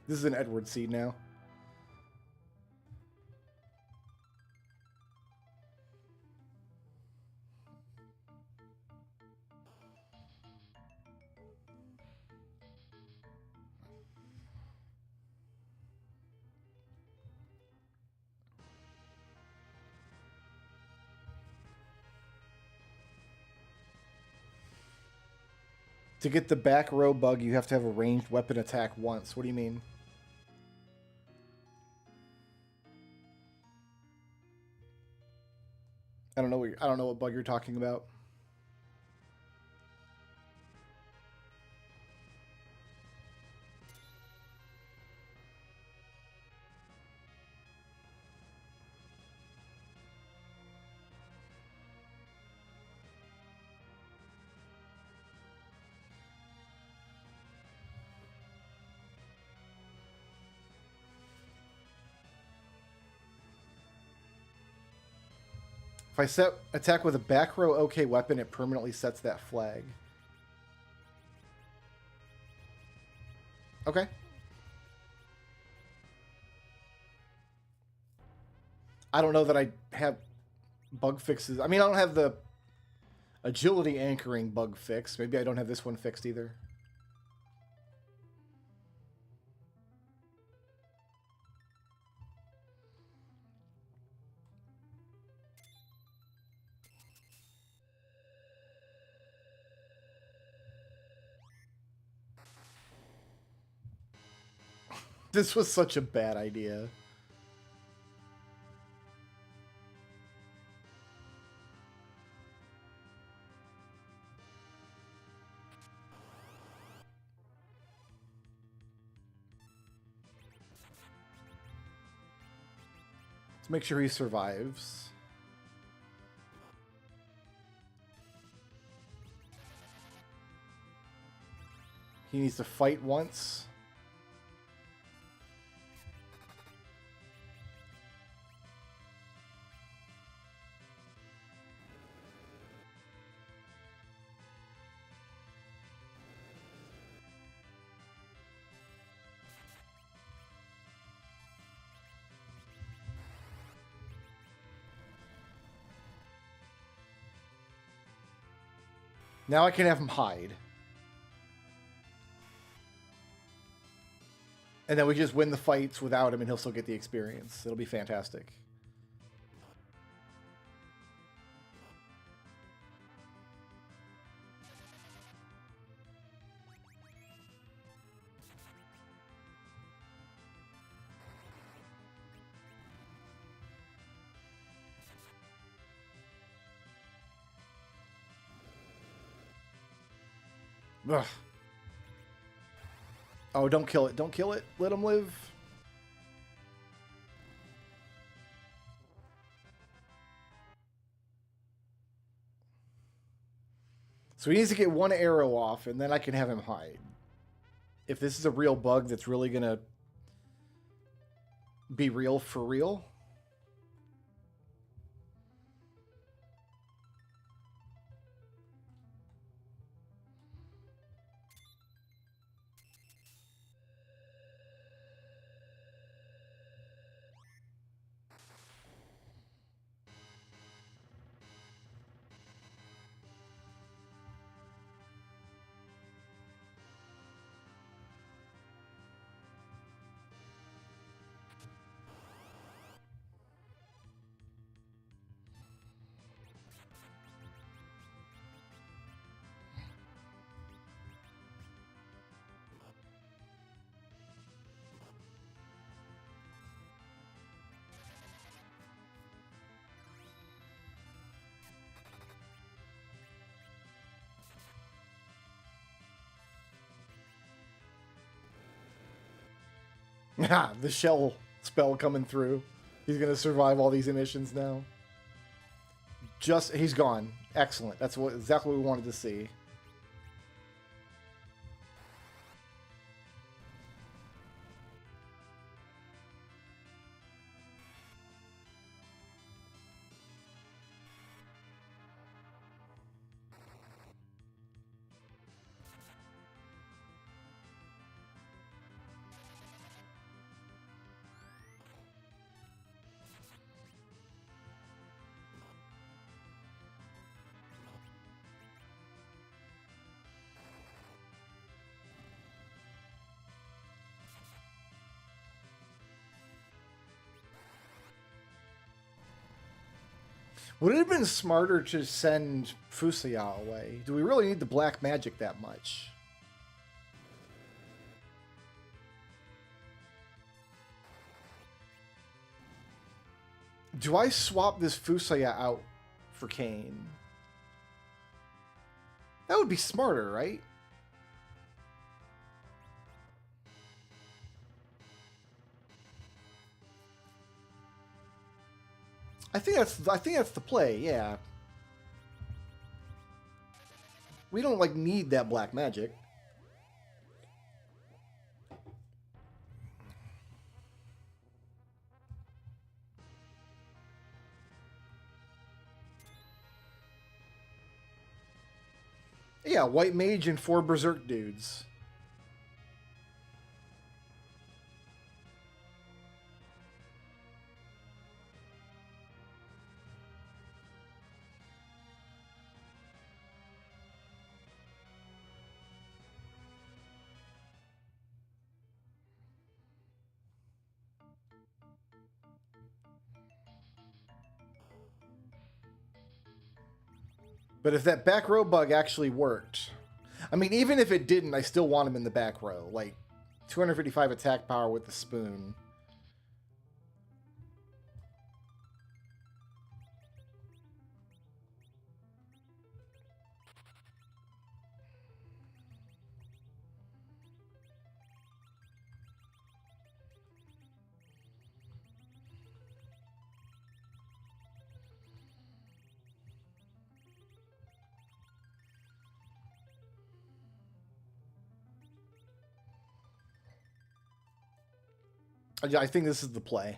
This is an Edward seed now. To get the back row bug, you have to have a ranged weapon attack once. What do you mean? I don't know what bug you're talking about. If I set attack with a back row OK weapon, it permanently sets that flag. Okay. I don't know that I have bug fixes. I mean, I don't have the agility anchoring bug fixed. Maybe I don't have this one fixed either. This was such a bad idea. Let's make sure he survives. He needs to fight once. Now I can have him hide. And then we just win the fights without him and he'll still get the experience. It'll be fantastic. Ugh. Oh, don't kill it. Don't kill it. Let him live. So he needs to get one arrow off, and then I can have him hide. If this is a real bug that's really going to be real for real. The shell spell coming through. He's going to survive all these emissions now. He's gone. Excellent. That's exactly what we wanted to see. Would it have been smarter to send Fusuya away? Do we really need the black magic that much? Do I swap this Fusuya out for Kane? That would be smarter, right? I think that's the play, yeah. We don't like need that black magic. Yeah, white mage and 4 berserk dudes. But if that back row bug actually worked, I mean, even if it didn't, I still want him in the back row. Like, 255 attack power with the spoon. I think this is the play.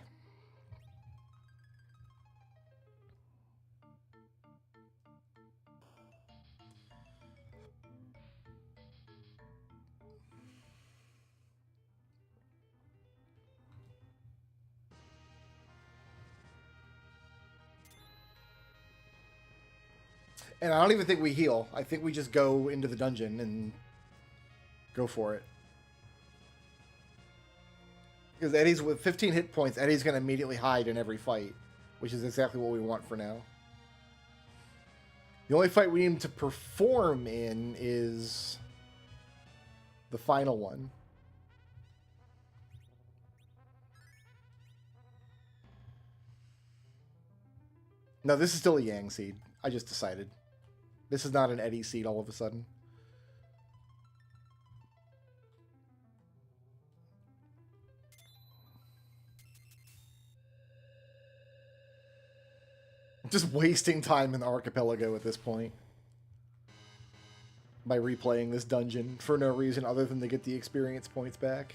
And I don't even think we heal. I think we just go into the dungeon and go for it. Because Eddie's with 15 hit points, Eddie's going to immediately hide in every fight, which is exactly what we want for now. The only fight we need him to perform in is the final one. No, this is still a Yang seed. I just decided. This is not an Eddie seed all of a sudden. Just wasting time in the Archipelago at this point. By replaying this dungeon for no reason other than to get the experience points back.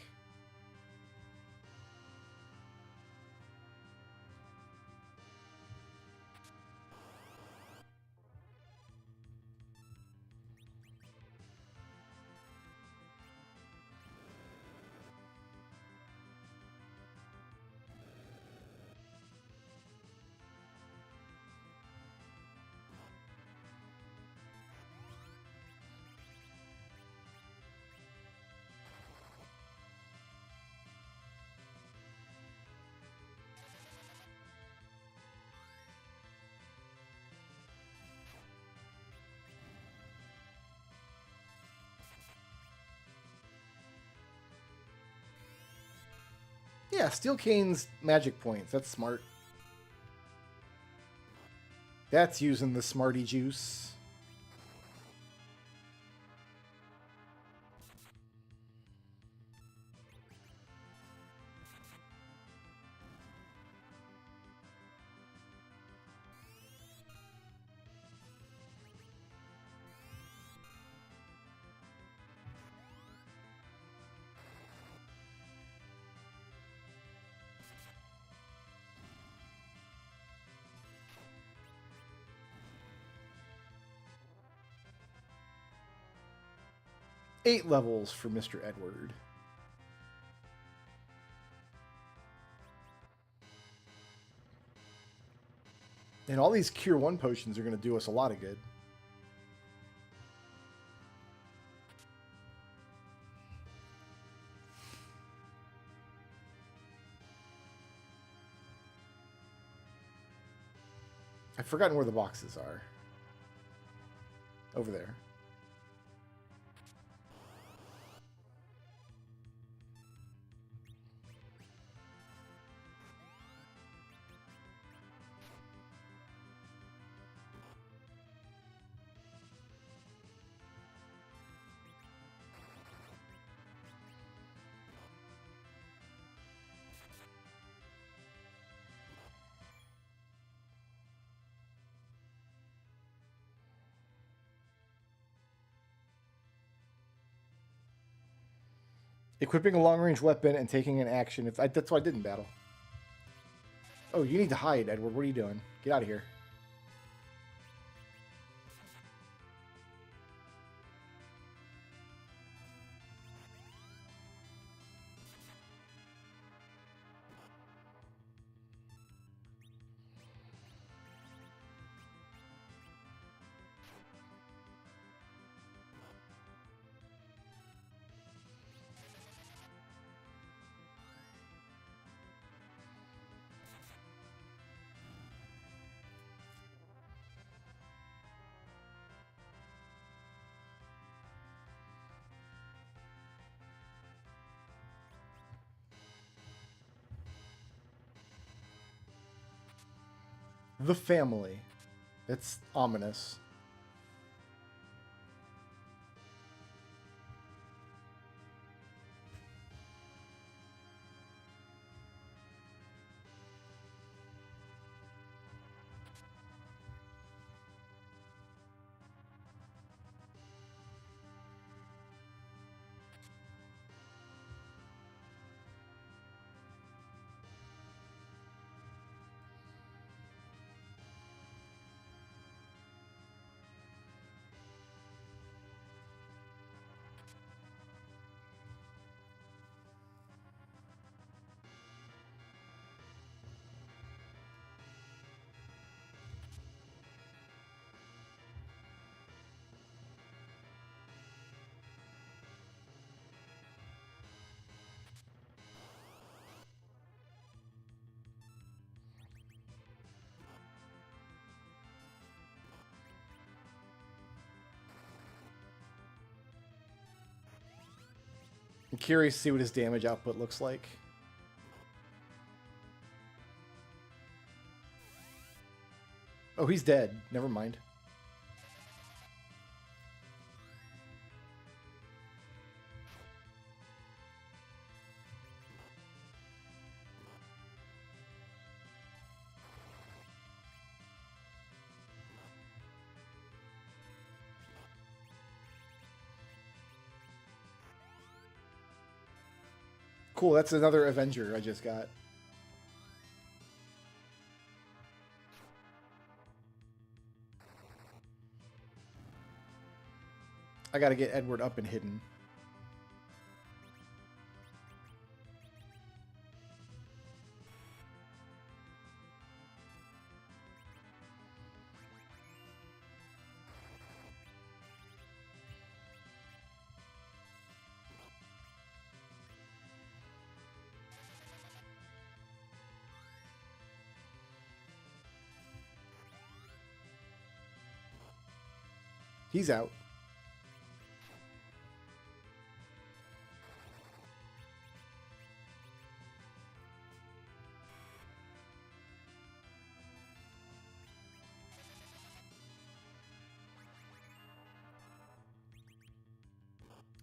Yeah, Steel Cane's magic points. That's smart. That's using the smarty juice. Eight levels for Mr. Edward. And all these Cure 1 potions are going to do us a lot of good. I've forgotten where the boxes are. Over there. Equipping a long-range weapon and taking an action. That's what I did in battle. Oh, you need to hide, Edward. What are you doing? Get out of here. The family. It's ominous. I'm curious to see what his damage output looks like. Oh, he's dead. Never mind. Cool, that's another Avenger I just got. I gotta get Edward up and hidden. He's out.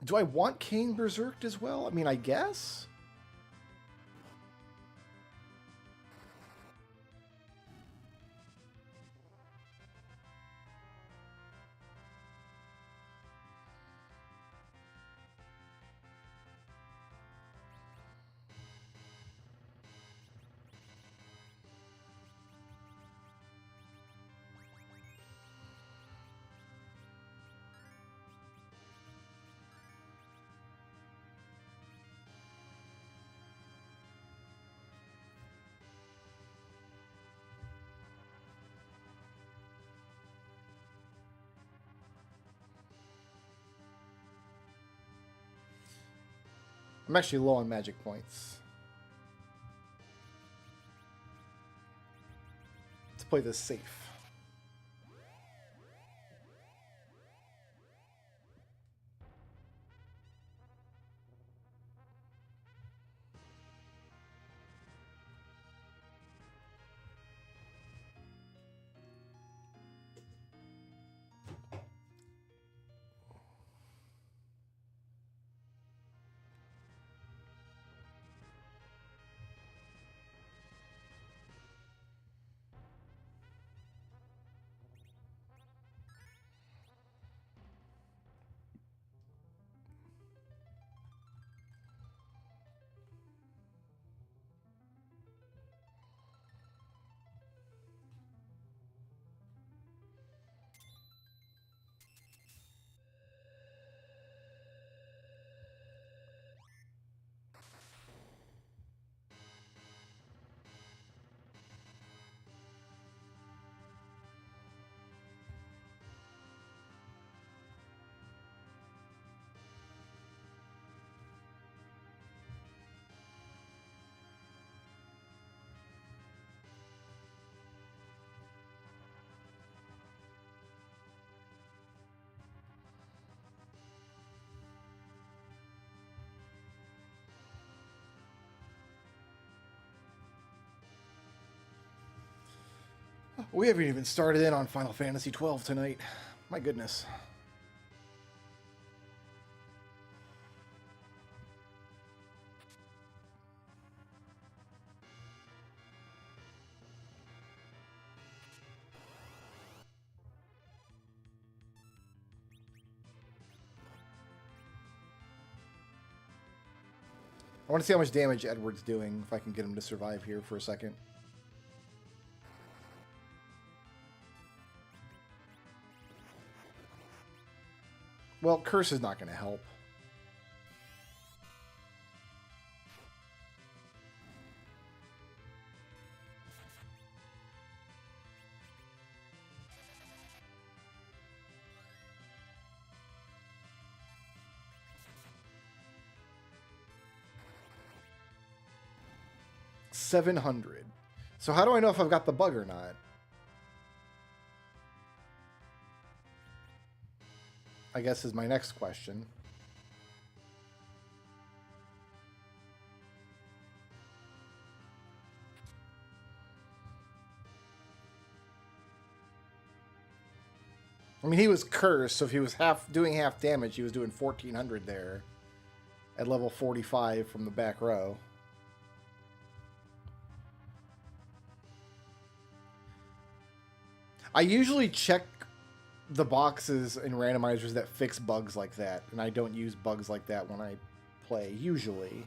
Do I want Kane berserked as well? I mean, I guess. I'm actually low on magic points. Let's play this safe. We haven't even started in on Final Fantasy 12 tonight. My goodness. I want to see how much damage Edward's doing, if I can get him to survive here for a second. Well, Curse is not going to help. $700. So how do I know if I've got the bug or not? I guess is my next question. I mean, he was cursed, so if he was doing half damage, he was doing 1,400 there at level 45 from the back row. I usually check the boxes and randomizers that fix bugs like that, and I don't use bugs like that when I play, usually.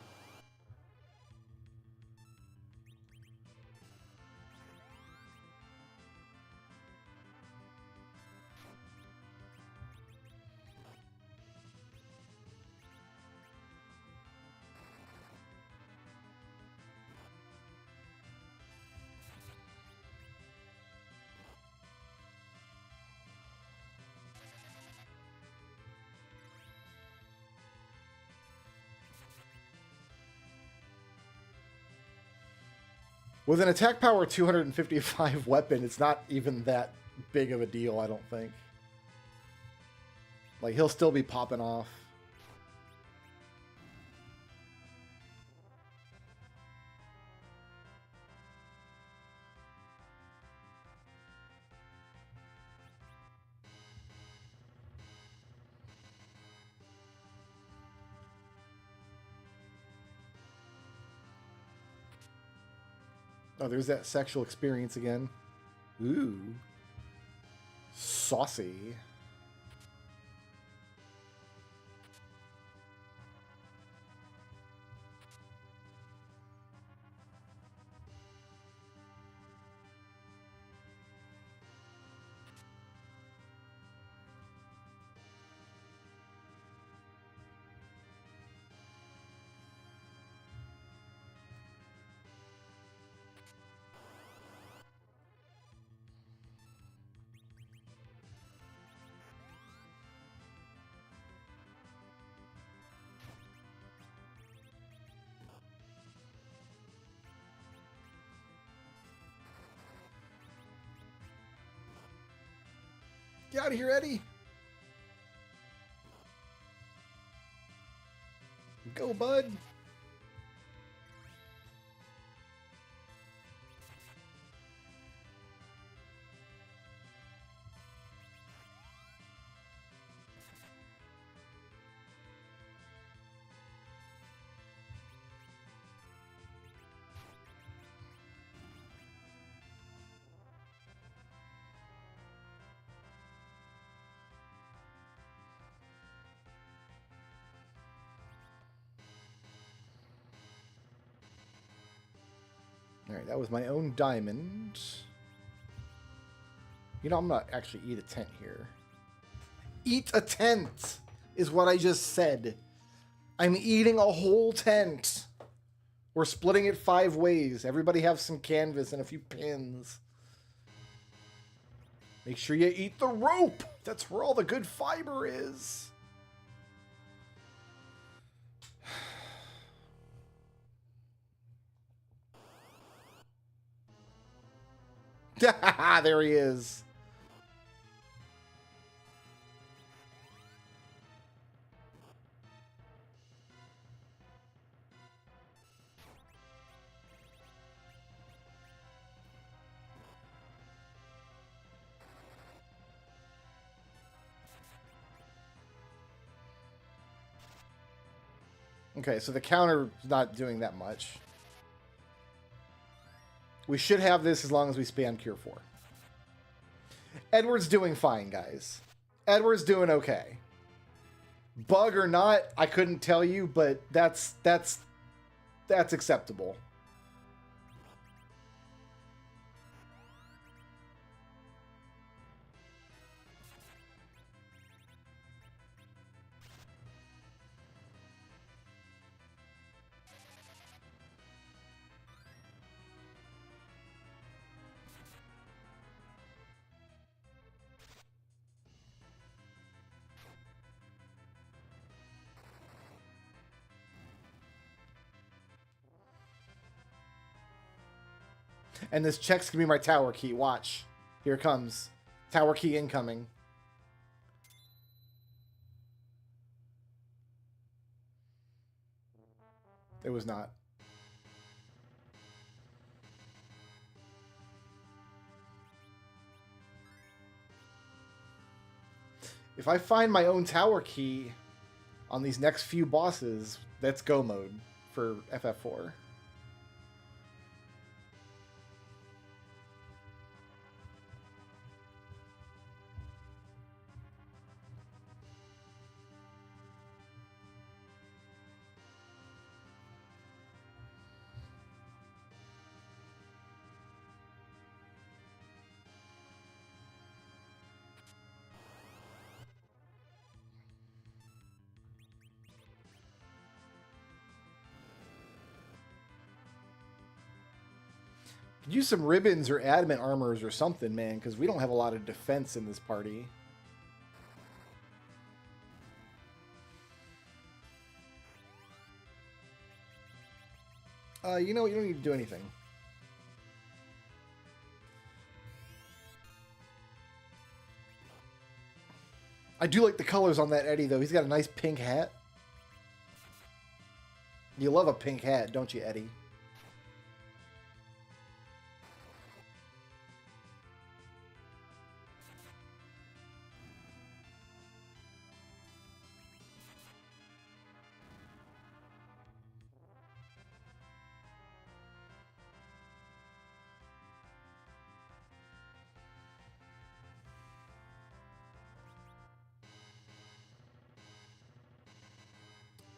With an attack power 255 weapon, it's not even that big of a deal, I don't think. Like, he'll still be popping off. Oh, there's that sexual experience again. Ooh. Saucy. Get out of here, Eddie. Go, bud. Alright, that was my own diamond. You know, I'm gonna actually eat a tent here. Eat a tent is what I just said. I'm eating a whole tent. We're splitting it 5 ways. Everybody have some canvas and a few pins. Make sure you eat the rope. That's where all the good fiber is. There he is. Okay, so the counter's not doing that much. We should have this as long as we spam Cure 4. Edward's doing fine, guys. Edward's doing okay. Bug or not, I couldn't tell you, but that's acceptable. And this check's gonna be my tower key. Watch. Here it comes. Tower key incoming. It was not. If I find my own tower key on these next few bosses, that's go mode for FF4. Use some ribbons or adamant armors or something, man, because we don't have a lot of defense in this party. You know what? You don't need to do anything. I do like the colors on that Eddie, though. He's got a nice pink hat. You love a pink hat, don't you, Eddie?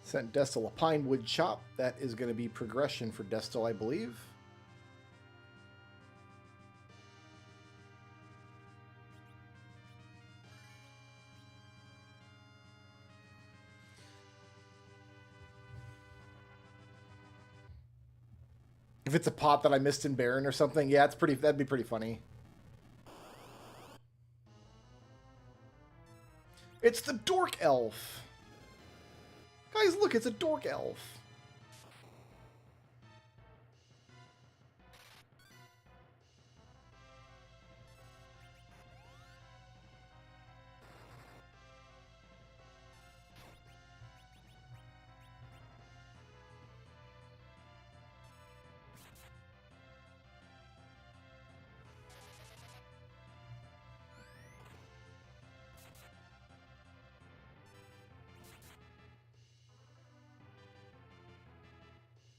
Sent Destil a pine wood chop. That is going to be progression for Destil, I believe. If it's a pot that I missed in Baron or something, yeah, it's pretty. That'd be pretty funny. It's the Dork Elf. Guys, look, it's a Dork Elf.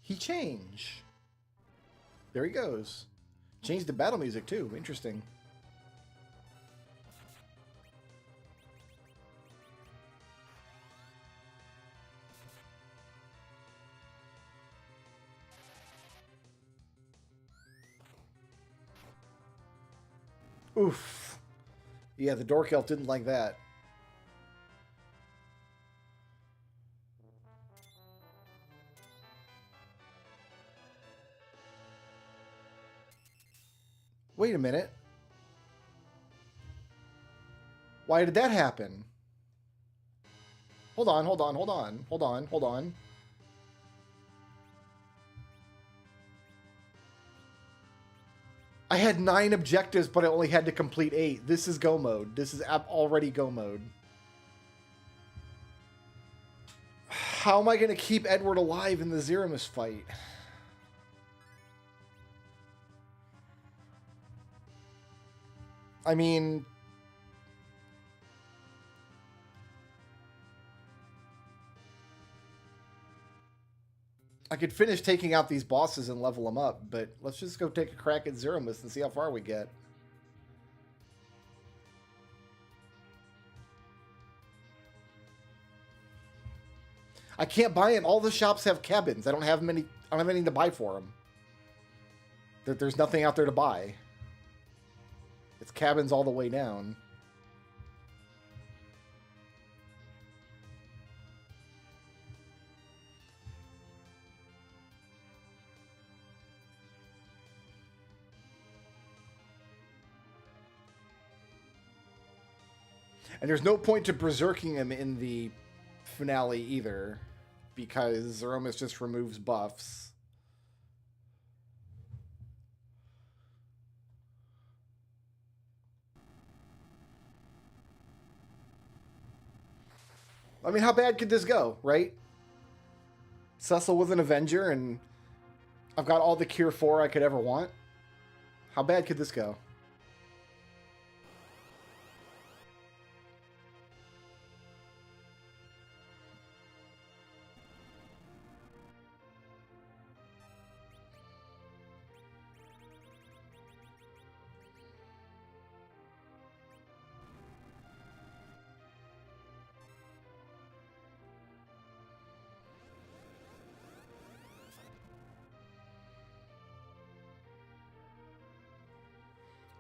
He changed. There he goes. Changed the battle music too. Interesting. Oof. Yeah, the Dork Elf didn't like that. Wait a minute. Why did that happen? Hold on, hold on, hold on, hold on, hold on. I had 9 objectives, but I only had to complete 8. This is go mode. This is already go mode. How am I going to keep Edward alive in the Zeramus fight? I mean... I could finish taking out these bosses and level them up, but let's just go take a crack at Zeromus and see how far we get. I can't buy him. All the shops have cabins. I don't have many. I don't have anything to buy for him. There's nothing out there to buy. It's cabins all the way down. And there's no point to berserking him in the finale either, because Zeromus just removes buffs. I mean, how bad could this go, right? Cecil was an Avenger, and I've got all the Cure 4 I could ever want. How bad could this go?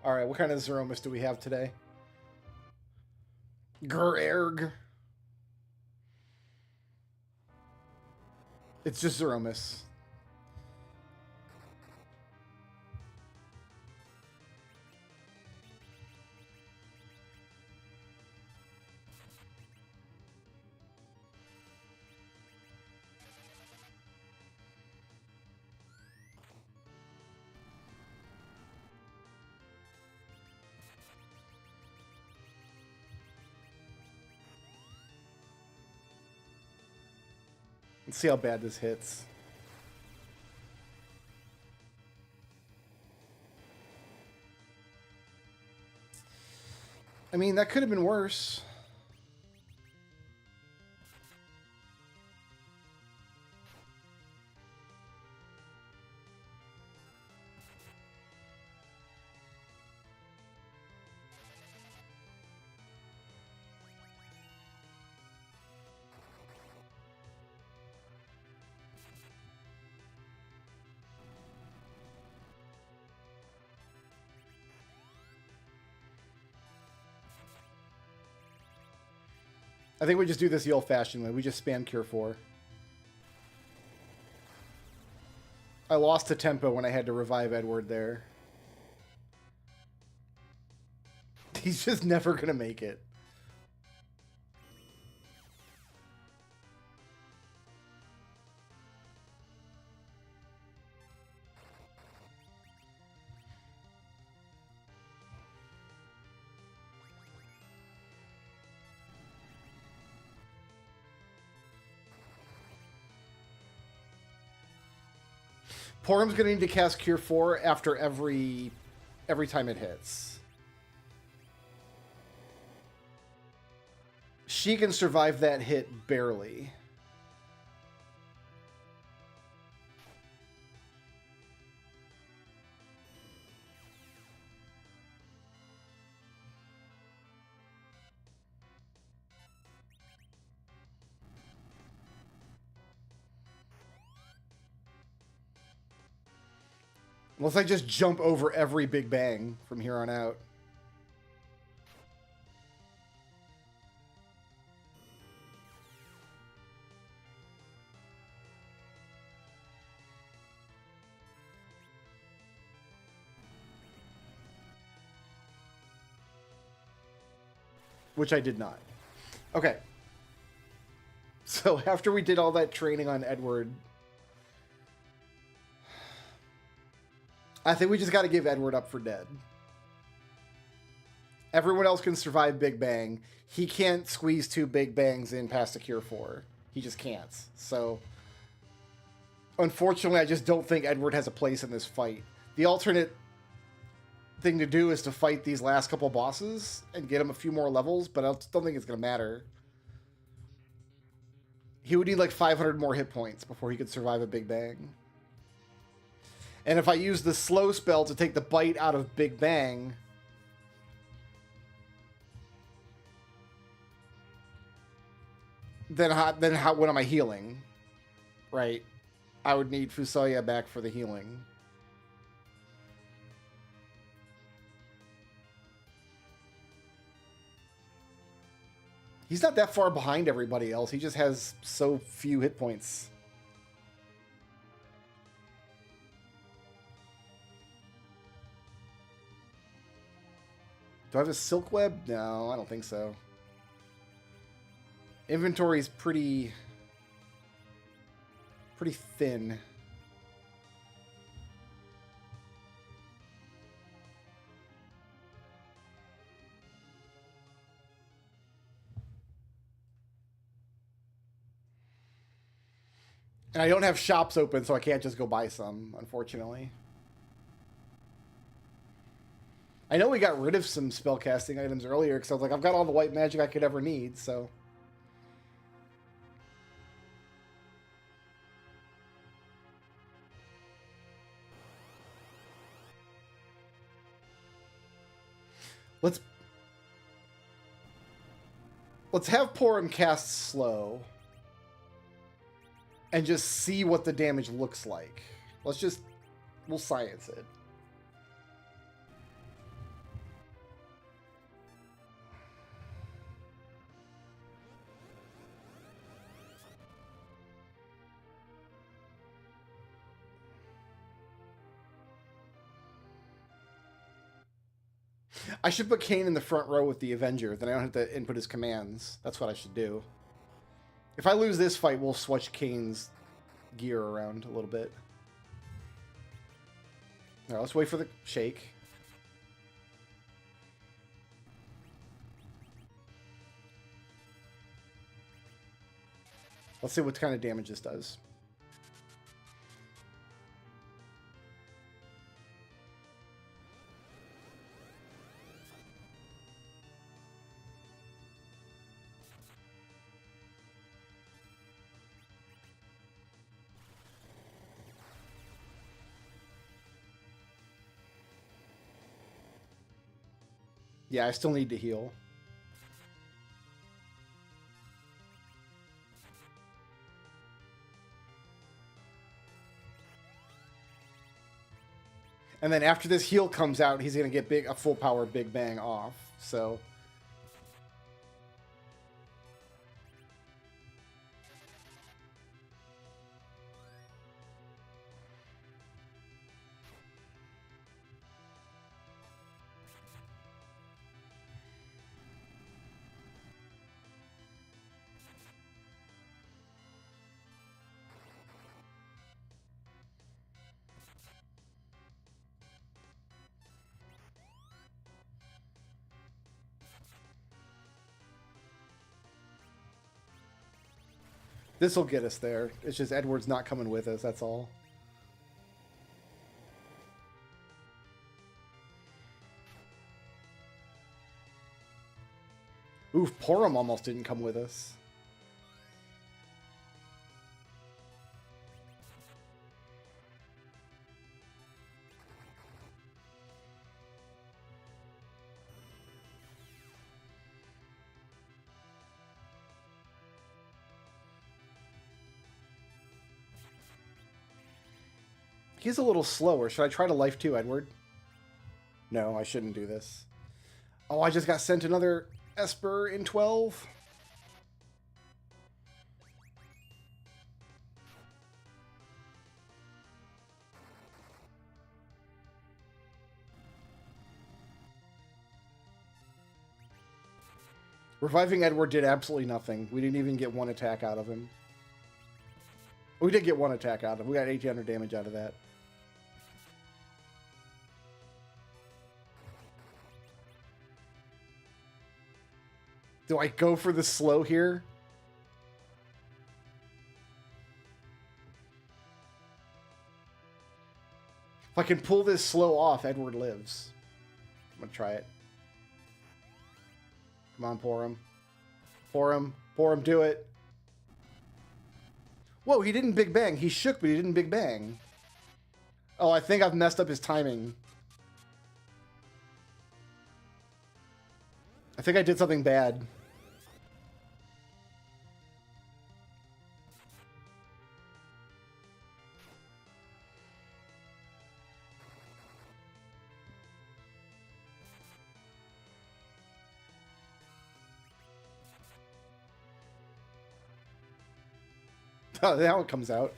Alright, what kind of Zeromus do we have today? Grerg. It's just Zeromus. Let's see how bad this hits. I mean, that could have been worse. I think we just do this the old-fashioned way. We just spam Cure 4. I lost to tempo when I had to revive Edward there. He's just never going to make it. Porum's going to need to cast Cure 4 after every time it hits. She can survive that hit barely. Unless I just jump over every Big Bang from here on out. Which I did not. Okay. So after we did all that training on Edward, I think we just got to give Edward up for dead. Everyone else can survive Big Bang. He can't squeeze 2 Big Bangs in past a Cure 4. He just can't. So, unfortunately, I just don't think Edward has a place in this fight. The alternate thing to do is to fight these last couple bosses and get him a few more levels, but I don't think it's going to matter. He would need like 500 more hit points before he could survive a Big Bang. And if I use the slow spell to take the bite out of Big Bang, then what am I healing? Right? I would need Fusoya back for the healing. He's not that far behind everybody else. He just has so few hit points. Do I have a silk web? No, I don't think so. Inventory's pretty thin. And I don't have shops open, so I can't just go buy some, unfortunately. I know we got rid of some spellcasting items earlier, because I was like, I've got all the white magic I could ever need, so... Let's have Porum cast slow. And just see what the damage looks like. We'll science it. I should put Kane in the front row with the Avenger, then I don't have to input his commands. That's what I should do. If I lose this fight, we'll switch Kane's gear around a little bit. All right, let's wait for the shake. Let's see what kind of damage this does. Yeah, I still need to heal. And then after this heal comes out, he's going to get a full power Big Bang off. So... this will get us there. It's just Edward's not coming with us, that's all. Oof, Porum almost didn't come with us. He's a little slower. Should I try to life too, Edward? No, I shouldn't do this. Oh, I just got sent another Esper in 12. Reviving Edward did absolutely nothing. We didn't even get one attack out of him. We did get one attack out of him. We got 1800 damage out of that. Do I go for the slow here? If I can pull this slow off, Edward lives. I'm gonna try it. Come on, Porum. Porum. Porum, do it. Whoa, he didn't Big Bang. He shook, but he didn't Big Bang. Oh, I think I've messed up his timing. I think I did something bad. Oh, now it comes out.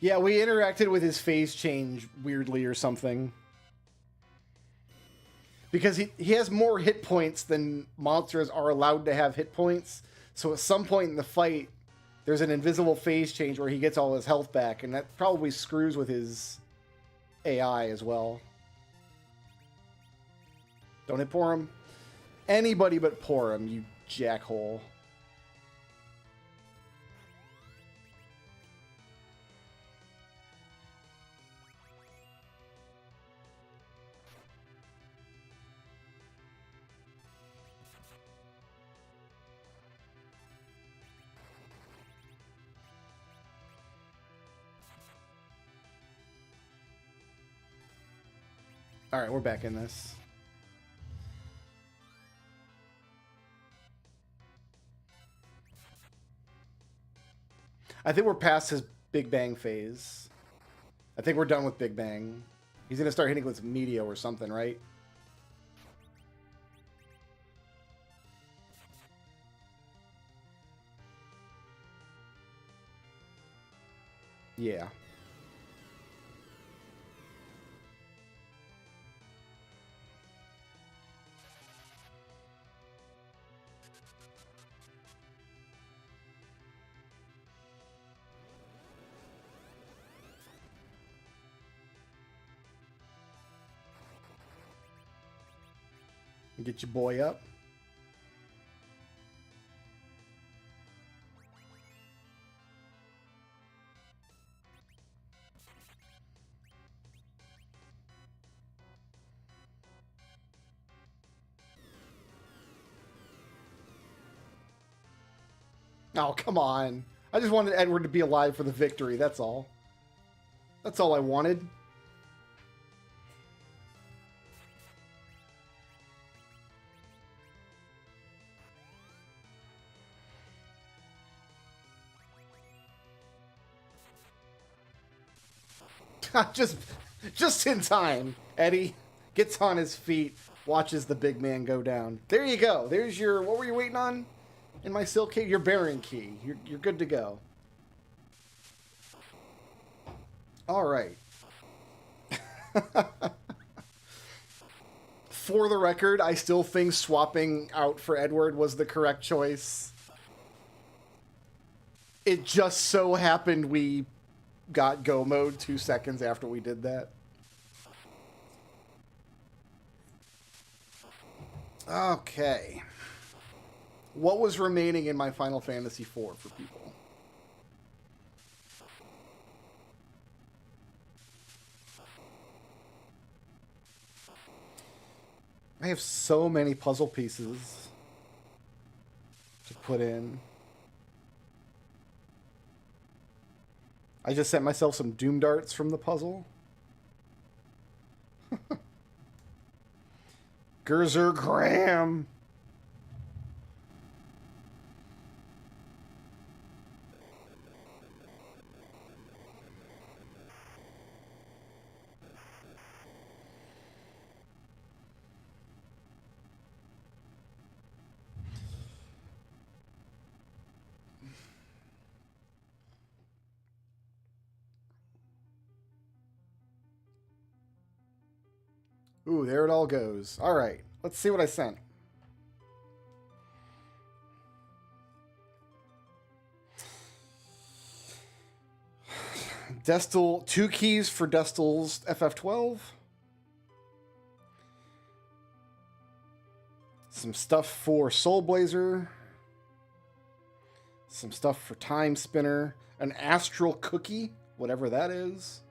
Yeah, we interacted with his phase change weirdly or something. Because he has more hit points than monsters are allowed to have hit points. So at some point in the fight, there's an invisible phase change where he gets all his health back, and that probably screws with his AI as well. Don't hit Porum. Anybody but Porum, you jackhole. All right, we're back in this. I think we're past his Big Bang phase. I think we're done with Big Bang. He's going to start hitting with Meteo or something, right? Yeah. Get your boy up. Oh, come on. I just wanted Edward to be alive for the victory, that's all. That's all I wanted. just in time. Eddie gets on his feet, watches the big man go down. There you go. There's your... What were you waiting on? In my silk key? Your bearing key. You're good to go. All right. For the record, I still think swapping out for Edward was the correct choice. It just so happened we got go mode 2 seconds after we did that. Okay. What was remaining in my Final Fantasy IV for people? I have so many puzzle pieces to put in. I just sent myself some Doom Darts from the puzzle. Gerzer Graham. Ooh, there it all goes. All right, let's see what I sent. Destal, 2 keys for Destal's FF12. Some stuff for Soul Blazer. Some stuff for Time Spinner. An Astral Cookie, whatever that is.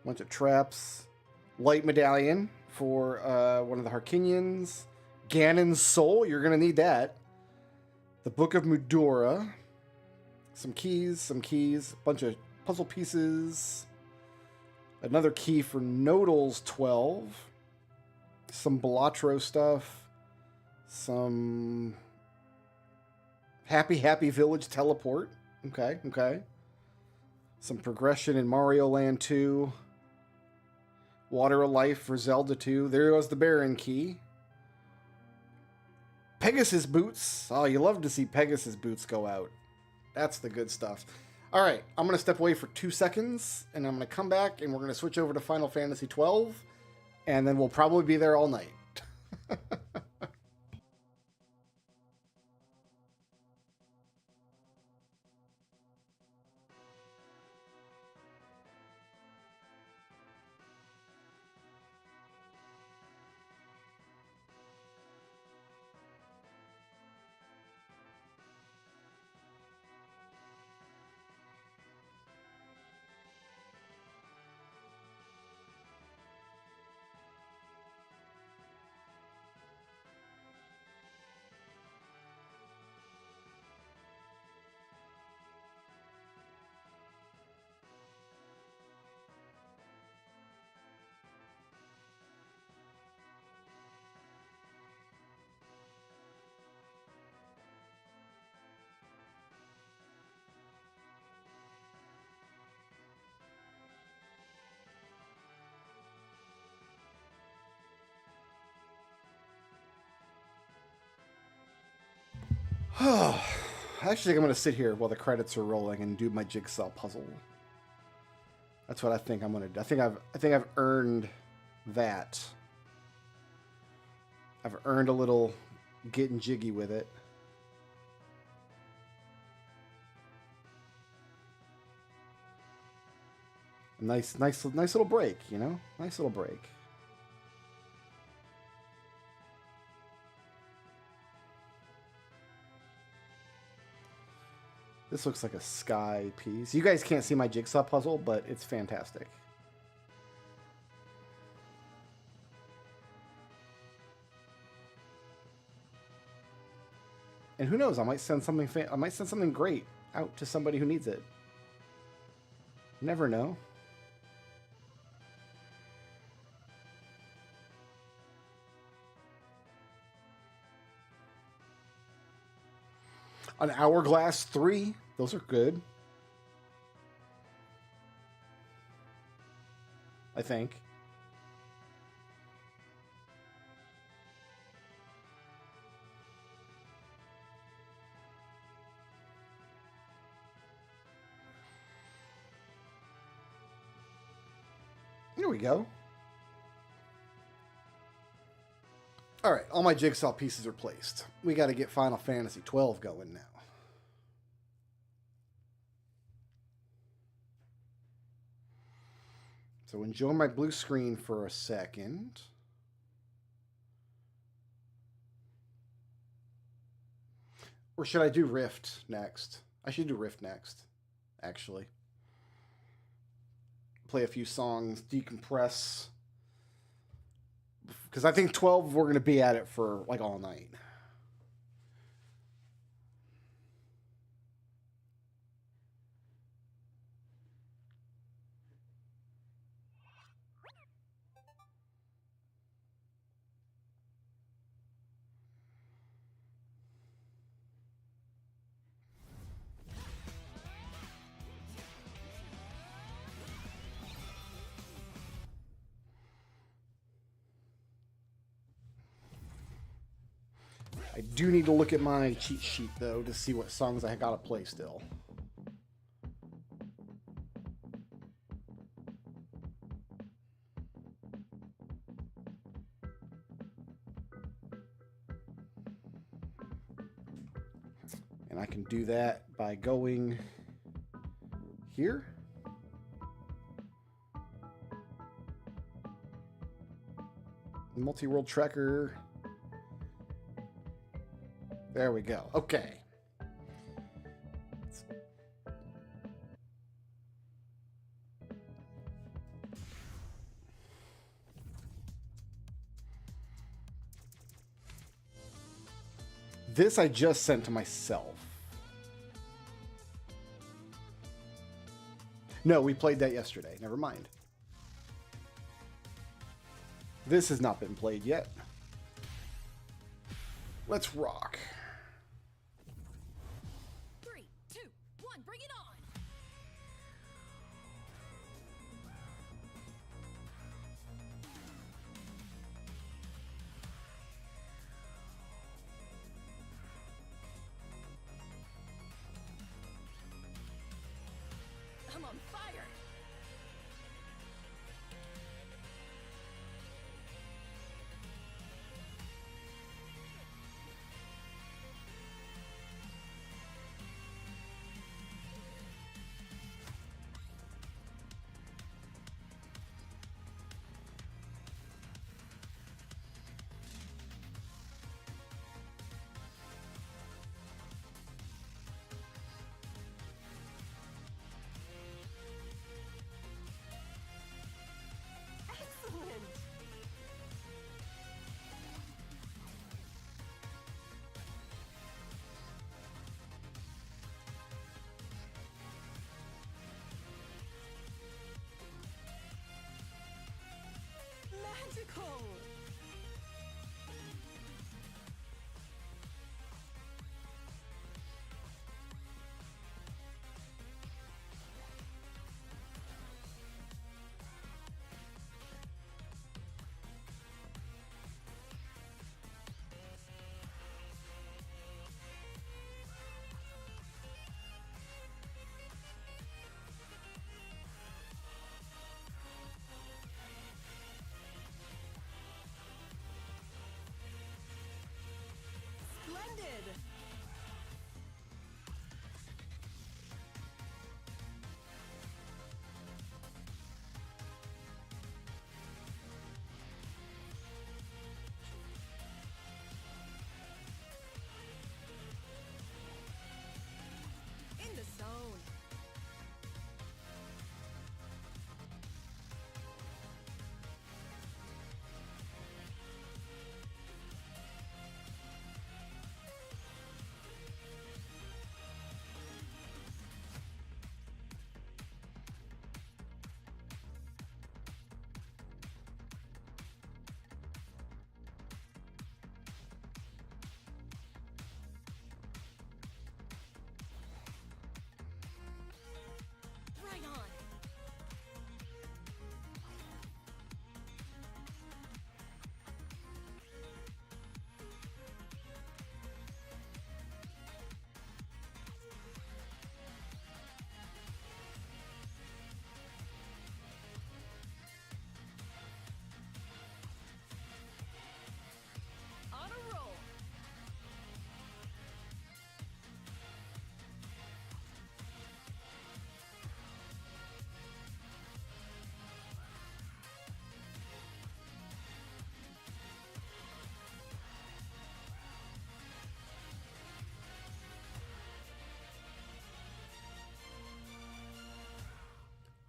Bunch of traps. Light medallion for one of the Harkinians. Ganon's soul, you're going to need that. The Book of Mudora. Some keys. Bunch of puzzle pieces. Another key for Nodal's 12. Some Balatro stuff. Some Happy Village teleport. Okay. Some progression in Mario Land 2. Water of Life for Zelda 2. There goes the Baron key. Pegasus boots. Oh, you love to see Pegasus boots go out. That's the good stuff. All right, I'm going to step away for 2 seconds, and I'm going to come back, and we're going to switch over to Final Fantasy 12, and then we'll probably be there all night. Actually, I'm going to sit here while the credits are rolling and do my jigsaw puzzle. That's what I think I'm going to do. I think I've earned that. I've earned a little getting jiggy with it. A nice little break, you know? Nice little break. This looks like a sky piece. You guys can't see my jigsaw puzzle, but it's fantastic. And who knows? I might send something great out to somebody who needs it. Never know. An Hourglass 3. Those are good. I think. Here we go. All right, all my jigsaw pieces are placed. We got to get Final Fantasy 12 going now. So enjoy my blue screen for a second. Or should I do Rift next? I should do Rift next, actually. Play a few songs, decompress. Because I think 12, we're going to be at it for like all night. I do need to look at my cheat sheet, though, to see what songs I got to play still. And I can do that by going here. Multi-world tracker. There we go. Okay. This I just sent to myself. No, we played that yesterday. Never mind. This has not been played yet. Let's rock. 3, 2, 1, bring it on! I'm on fire! Excellent! Magical! Splendid! In the zone. Right on. On a roll.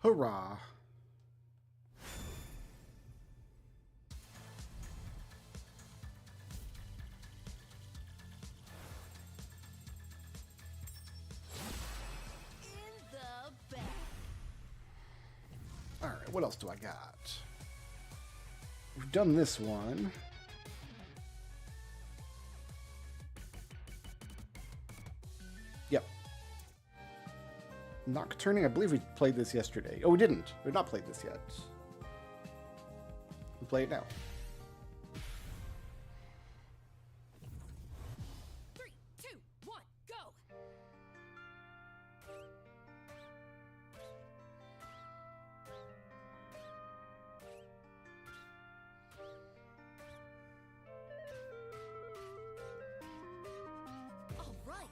Hurrah. In the bag. All right, what else do I got? We've done this one. Yep. Nocturning, I believe we played this yesterday. Oh, we didn't. We've not played this yet. We play it now. 3, 2, 1, go! All right.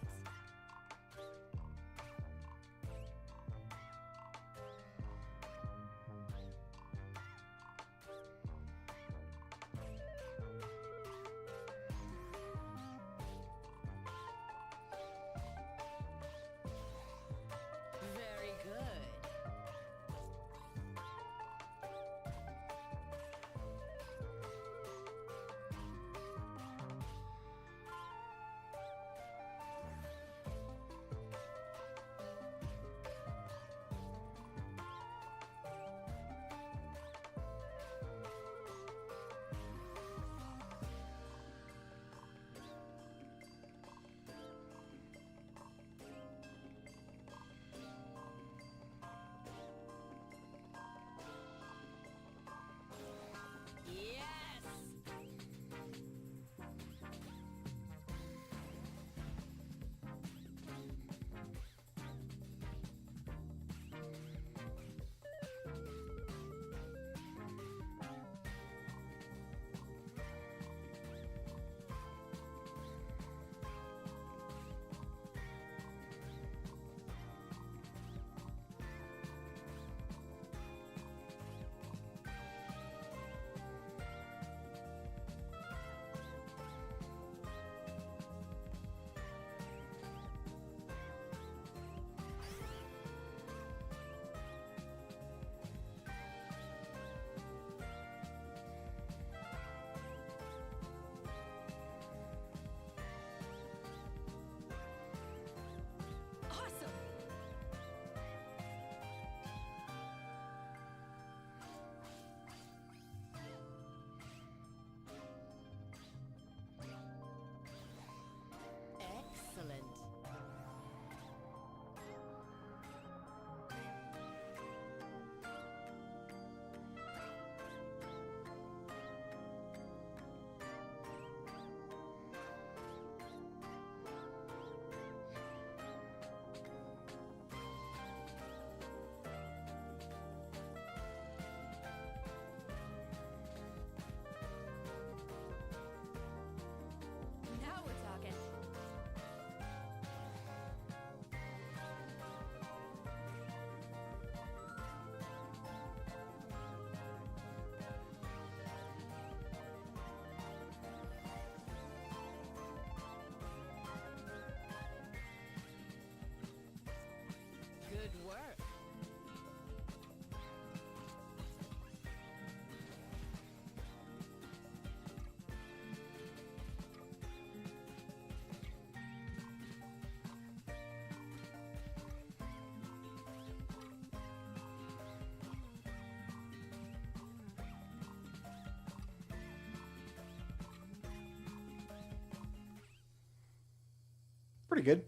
pretty good.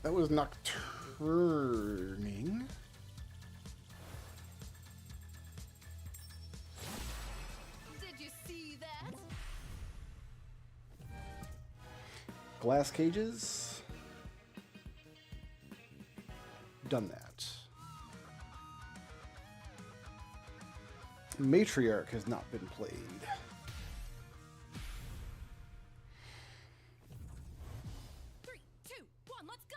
That was nocturning. Did you see that? Glass cages. Done that. Matriarch has not been played. Three, two, one, let's go.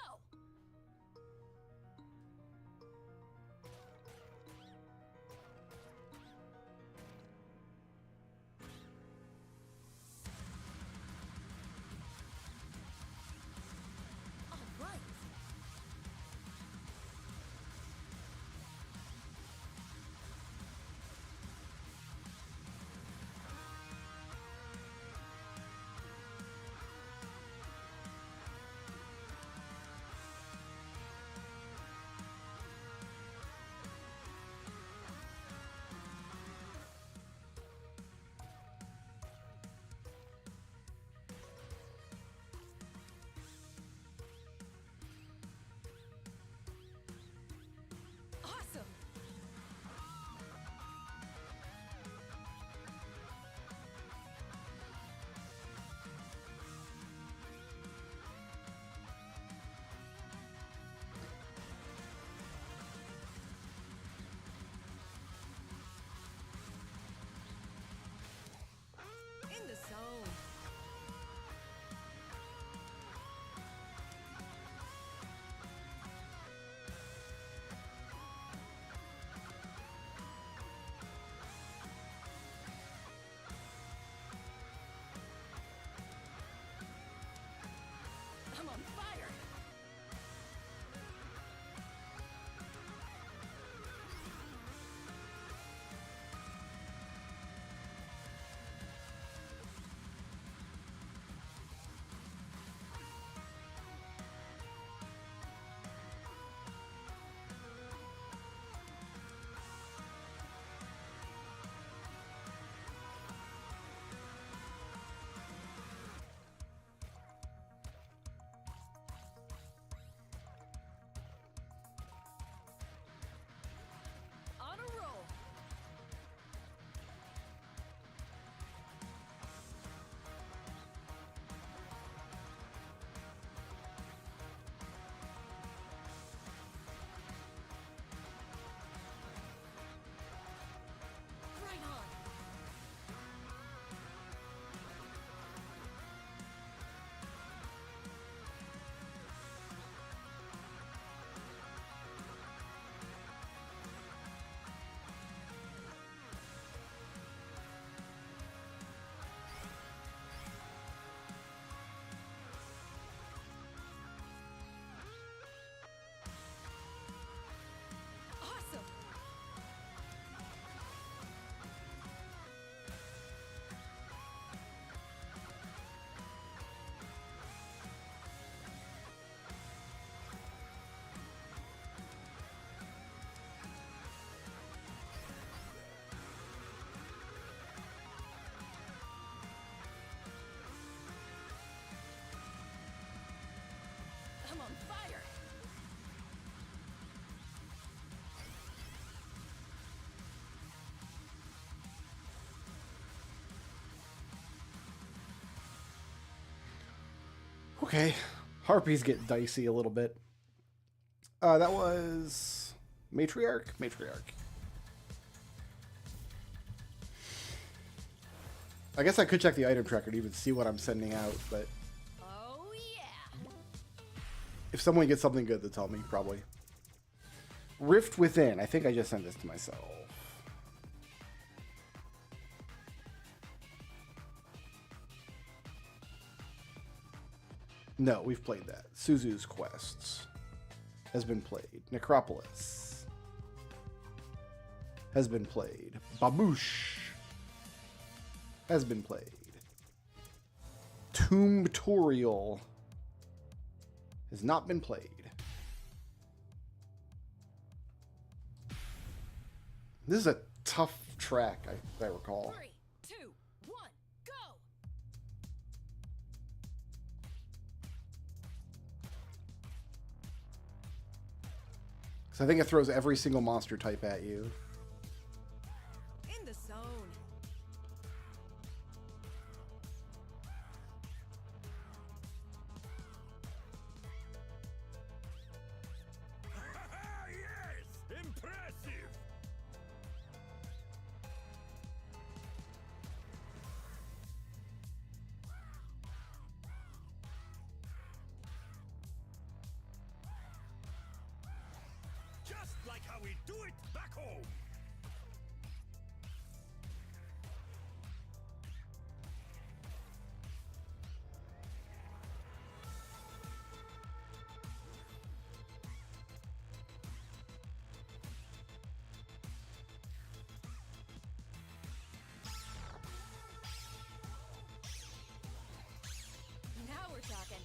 All right. Awesome. In the zone. I'm on fire. On a roll. Right on. Awesome. I'm on fire. Okay. Harpies get dicey a little bit. That was Matriarch? Matriarch. I guess I could check the item tracker to even see what I'm sending out, but Oh yeah. if someone gets something good, they'll tell me, probably. Rift Within. I think I just sent this to myself. No, we've played that. Suzu's Quests has been played. Necropolis has been played. Baboosh has been played. Tombtorial has not been played. This is a tough track, I recall. 3, 2, 1, go. So I think it throws every single monster type at you. In the zone. Yes! Impressive! Just like how we do it back home! Now we're talking.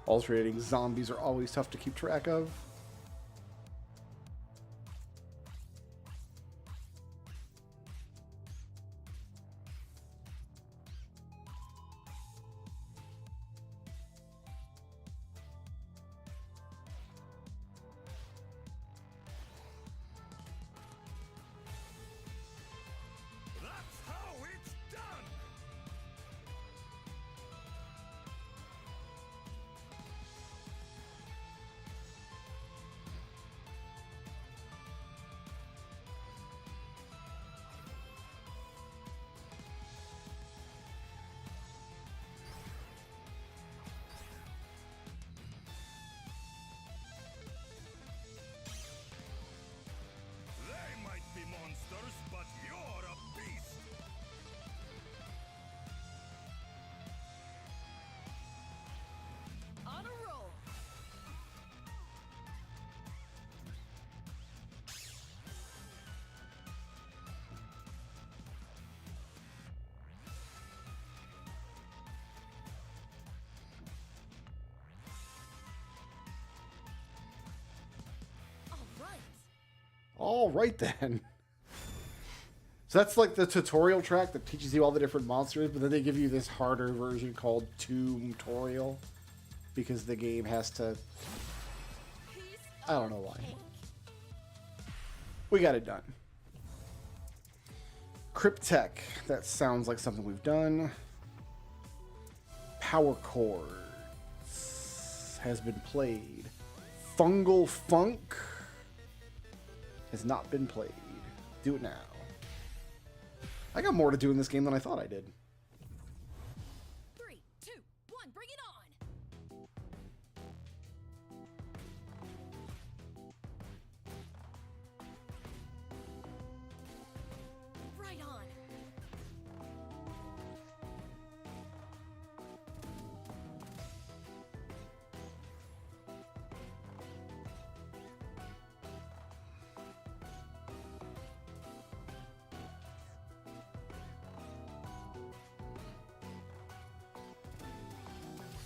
Alternating zombies are always tough to keep track of. That's how it's done! They might be monsters, but you're a beast! On a roll. All right. All right then. So that's like the tutorial track that teaches you all the different monsters, but then they give you this harder version called Tutorial because the game has to. Piece I don't know why. of cake. We got it done. Cryptech. That sounds like something we've done. Power chords has been played. Fungal Funk has not been played. Do it now. I got more to do in this game than I thought I did. 3, 2, 1, bring it on. Right on.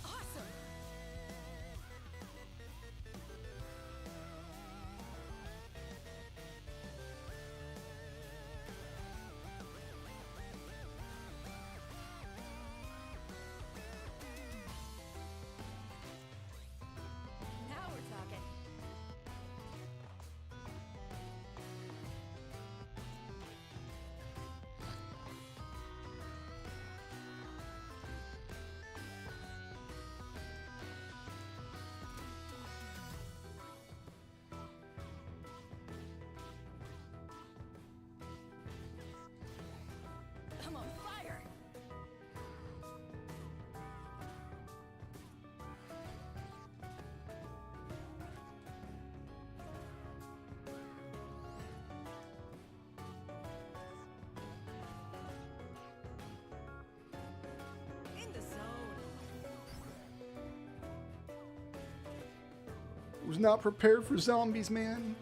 Awesome. Now we're talking. I'm on fire. In the zone. Was not prepared for zombies, man.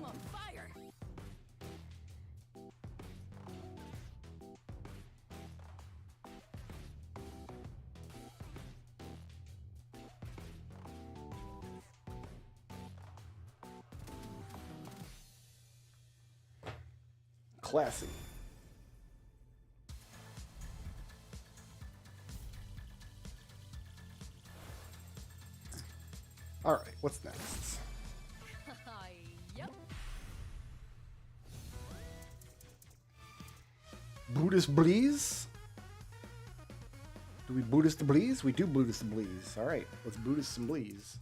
I'm on fire. Classy. All right, what's next? Yep. Buddhist Bleeze? Do we Buddhist the Bleeze? We do Buddhist the Bleeze. All right, let's Buddhist some Bleeze.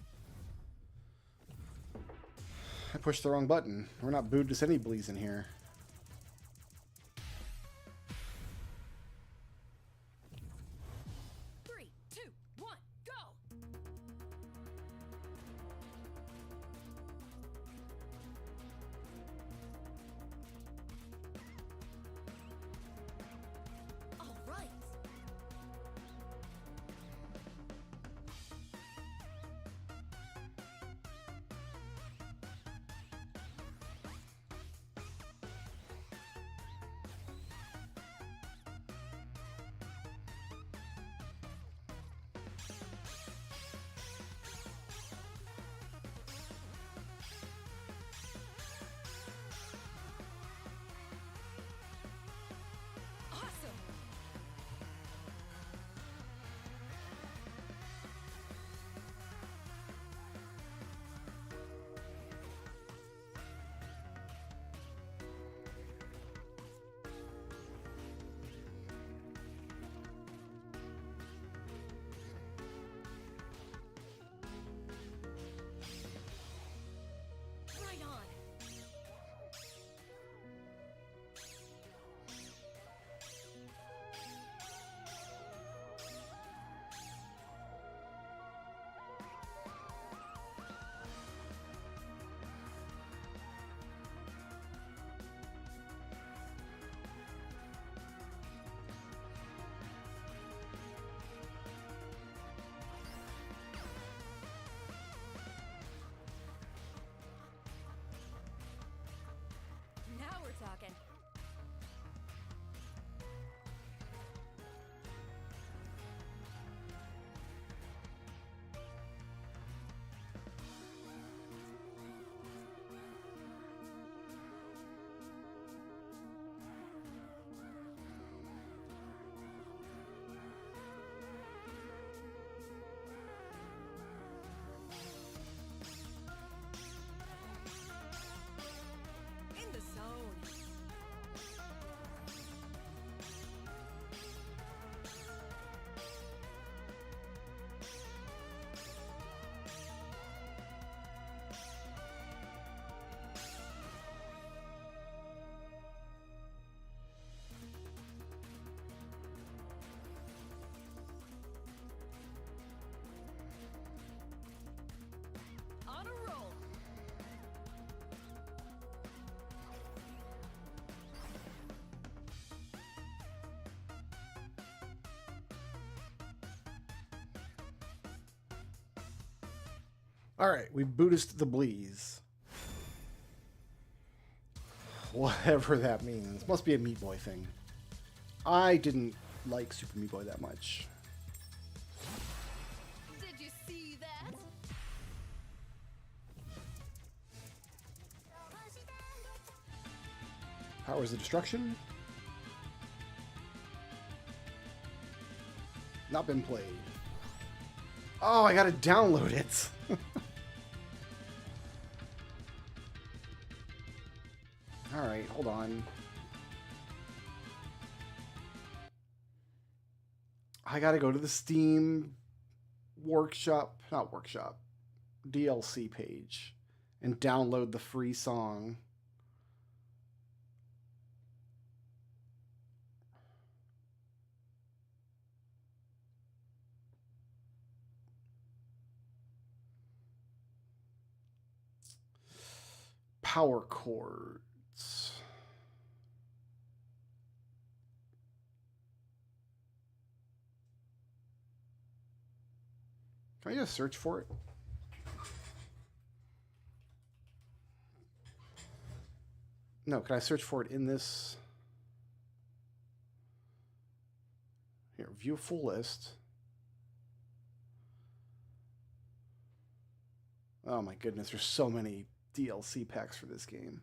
I pushed the wrong button. We're not Buddhist any Bleeze in here. Three, two, one, go. All right. Awesome. Right on. Now we're talking. In the zone. On a roll. All right, we Buddhist the Bleeze. Whatever that means. Must be a Meat Boy thing. I didn't like Super Meat Boy that much. Did you see that? Powers of Destruction. Not been played. Oh, I gotta download it. All right, hold on. I gotta go to the Steam workshop, not workshop, DLC page and download the free song. Power chords. Can I just search for it? No, can I search for it in this? Here, view full list. Oh my goodness, there's so many DLC packs for this game.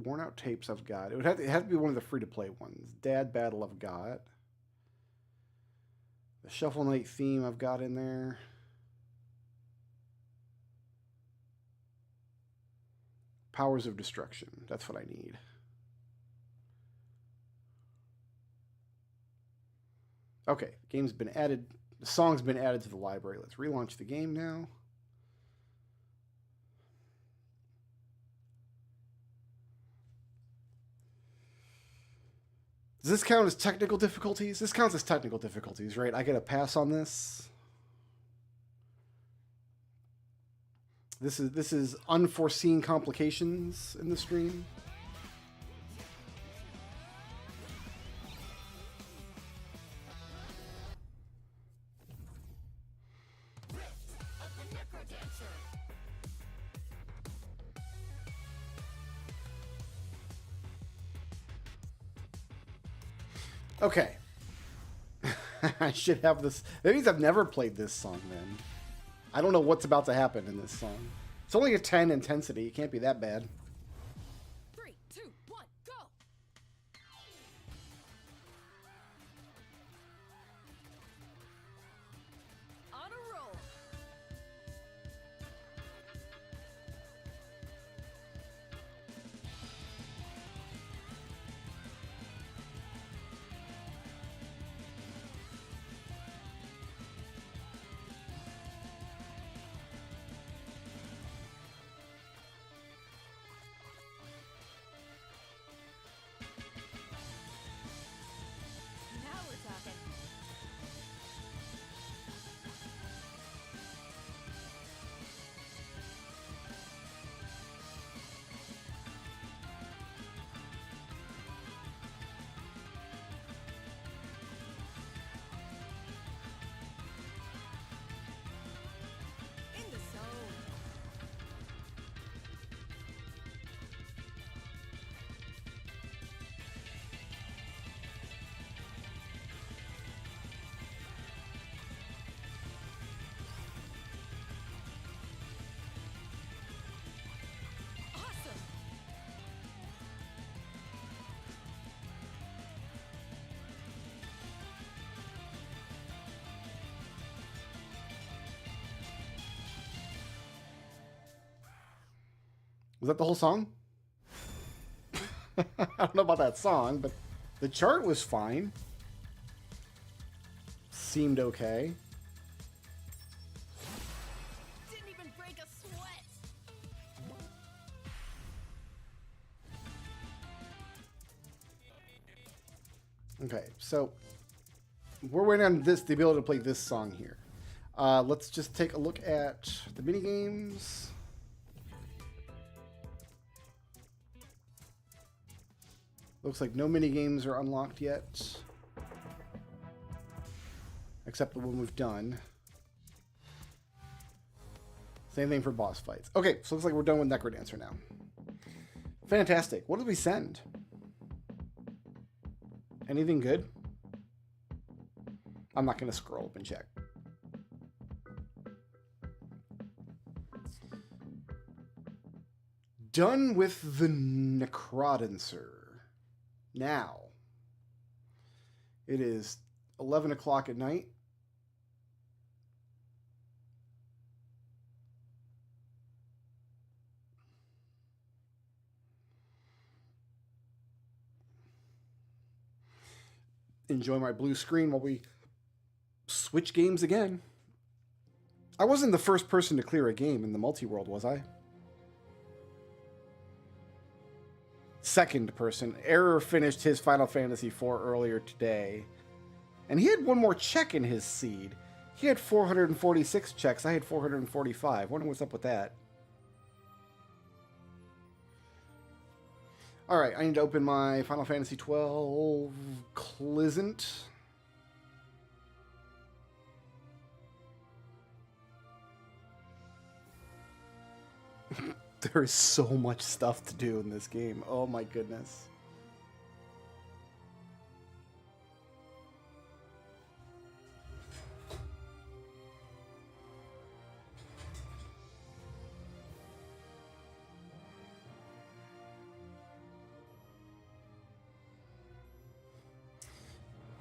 Worn out tapes I've got. It have to be one of the free-to-play ones. Dad Battle I've got. The Shuffle Night theme I've got in there. Powers of Destruction. That's what I need. Okay, game's been added. The song's been added to the library. Let's relaunch the game now. Does this count as technical difficulties? This counts as technical difficulties, right? I get a pass on this. This is unforeseen complications in the stream. Okay. I should have this. That means I've never played this song then. I don't know what's about to happen in this song. It's only a 10 intensity. It can't be that bad. 3, 2, 1, go! On a roll. Now we're talking. In the zone. Awesome. Was that the whole song? I don't know about that song, but the chart was fine. Seemed okay. Didn't even break a sweat. Okay, so we're waiting on this, the ability to play this song here. Let's just take a look at the mini games. Looks like no mini games are unlocked yet, except the one we've done. Same thing for boss fights. Okay, so looks like we're done with Necrodancer now. Fantastic. What did we send? Anything good? I'm not going to scroll up and check. Done with the Necrodancer. Now, it is 11 o'clock at night. Enjoy my blue screen while we switch games again. I wasn't the first person to clear a game in the multi-world, was I? Second person. Error finished his Final Fantasy IV earlier today. And he had one more check in his seed. He had 446 checks. I had 445. Wonder what's up with that. All right, I need to open my Final Fantasy 12 Clizzant. There is so much stuff to do in this game. Oh my goodness.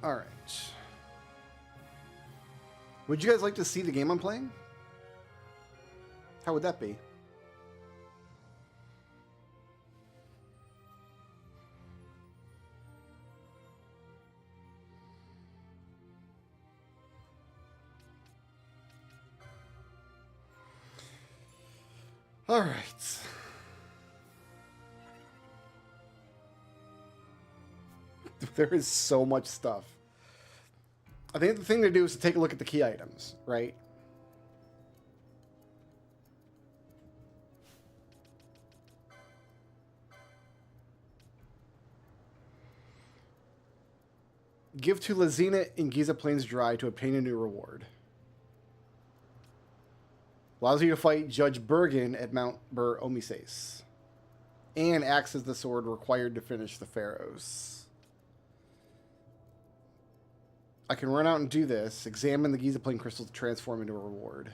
All right. Would you guys like to see the game I'm playing? How would that be? All right. There is so much stuff. I think the thing to do is to take a look at the key items, right? Give to Lazina in Giza Plains Dry to obtain a new reward. Allows you to fight Judge Bergen at Mount Bur Omises. And acts as the sword required to finish the Pharaohs. I can run out and do this. Examine the Giza Plain crystals to transform into a reward.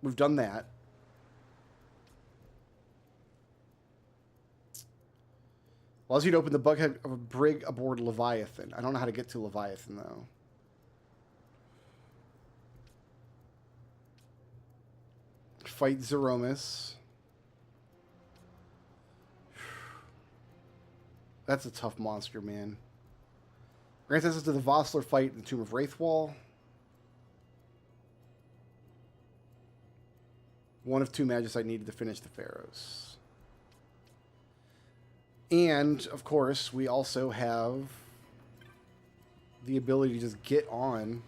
We've done that. Allows you to open the bulkhead of a brig aboard Leviathan. I don't know how to get to Leviathan, though. Fight Zeromus. That's a tough monster, man. Grants access to the Vossler fight in the Tomb of Wraithwall. One of two Magicite needed to finish the Pharaohs. And, of course, we also have the ability to just get on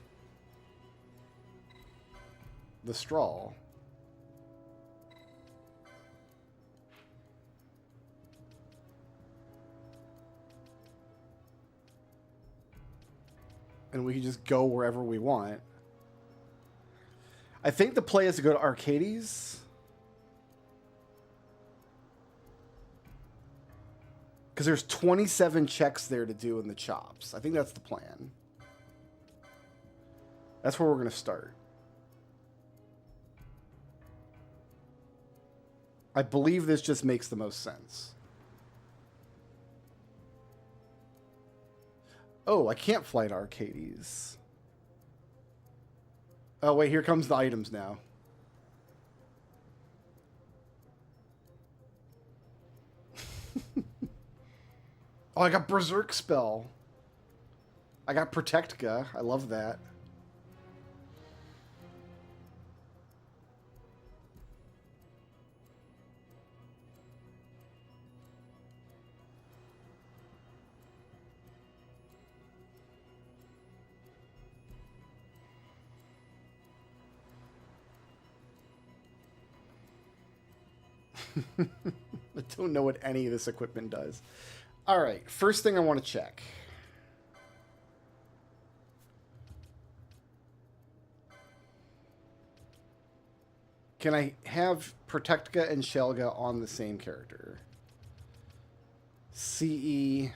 the straw. And we can just go wherever we want. I think the play is to go to Arcades. Because there's 27 checks there to do in the chops. I think that's the plan. That's where we're going to start. I believe this just makes the most sense. Oh, I can't fly to Arcades. Oh, wait, here comes the items now. Oh, I got Berserk Spell. I got Protectka. I love that. I don't know what any of this equipment does. All right, first thing I want to check. Can I have Protectka and Shelga on the same character? CE.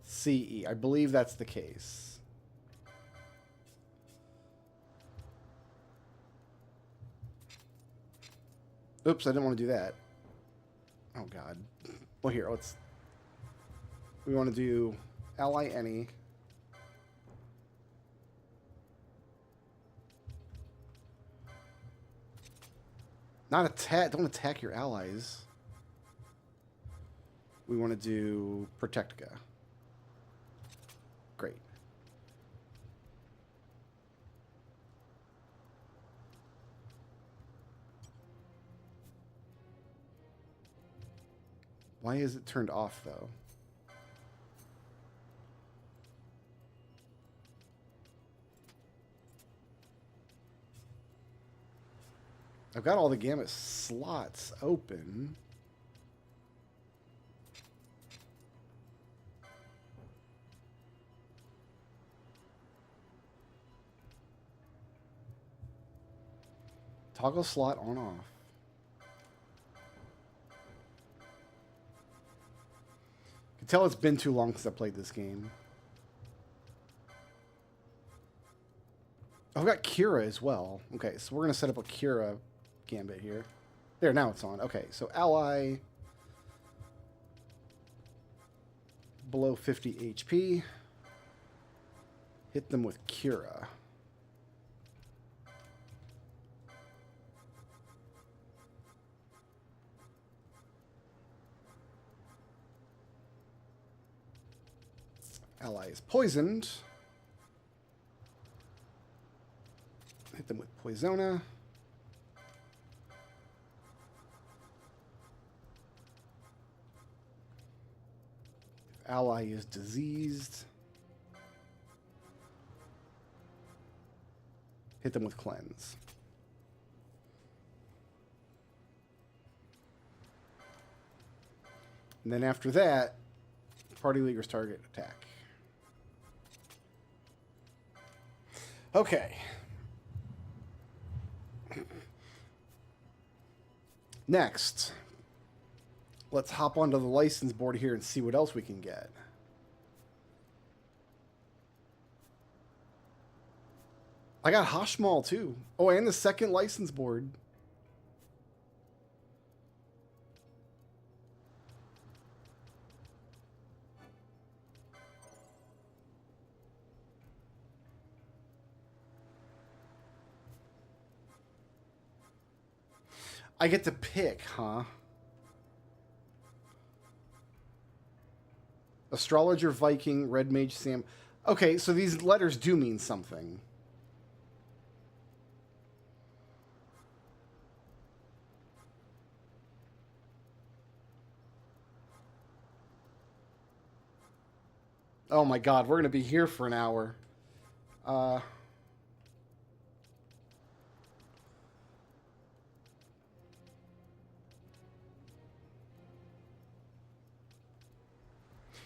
CE. I believe that's the case. Oops, I didn't want to do that. Oh, God. Well, here, let's... We want to do ally any. Not attack. Don't attack your allies. We want to do Protectka. Great. Why is it turned off, though? I've got all the gamut slots open. Toggle slot on off. I can tell it's been too long since I played this game. Oh, I've got Kira as well. Okay, so we're going to set up a Kira gambit here. There, now it's on. Okay, so ally below 50 HP. Hit them with Kira. Ally is poisoned. Hit them with Poisona. If ally is diseased, hit them with Cleanse. And then after that, party leader's target attack. Okay. Next, let's hop onto the license board here and see what else we can get. I got Hashmal too. Oh, and the second license board. I get to pick, huh? Astrologer, Viking, Red Mage, Sam. Okay, so these letters do mean something. Oh my god, we're going to be here for an hour.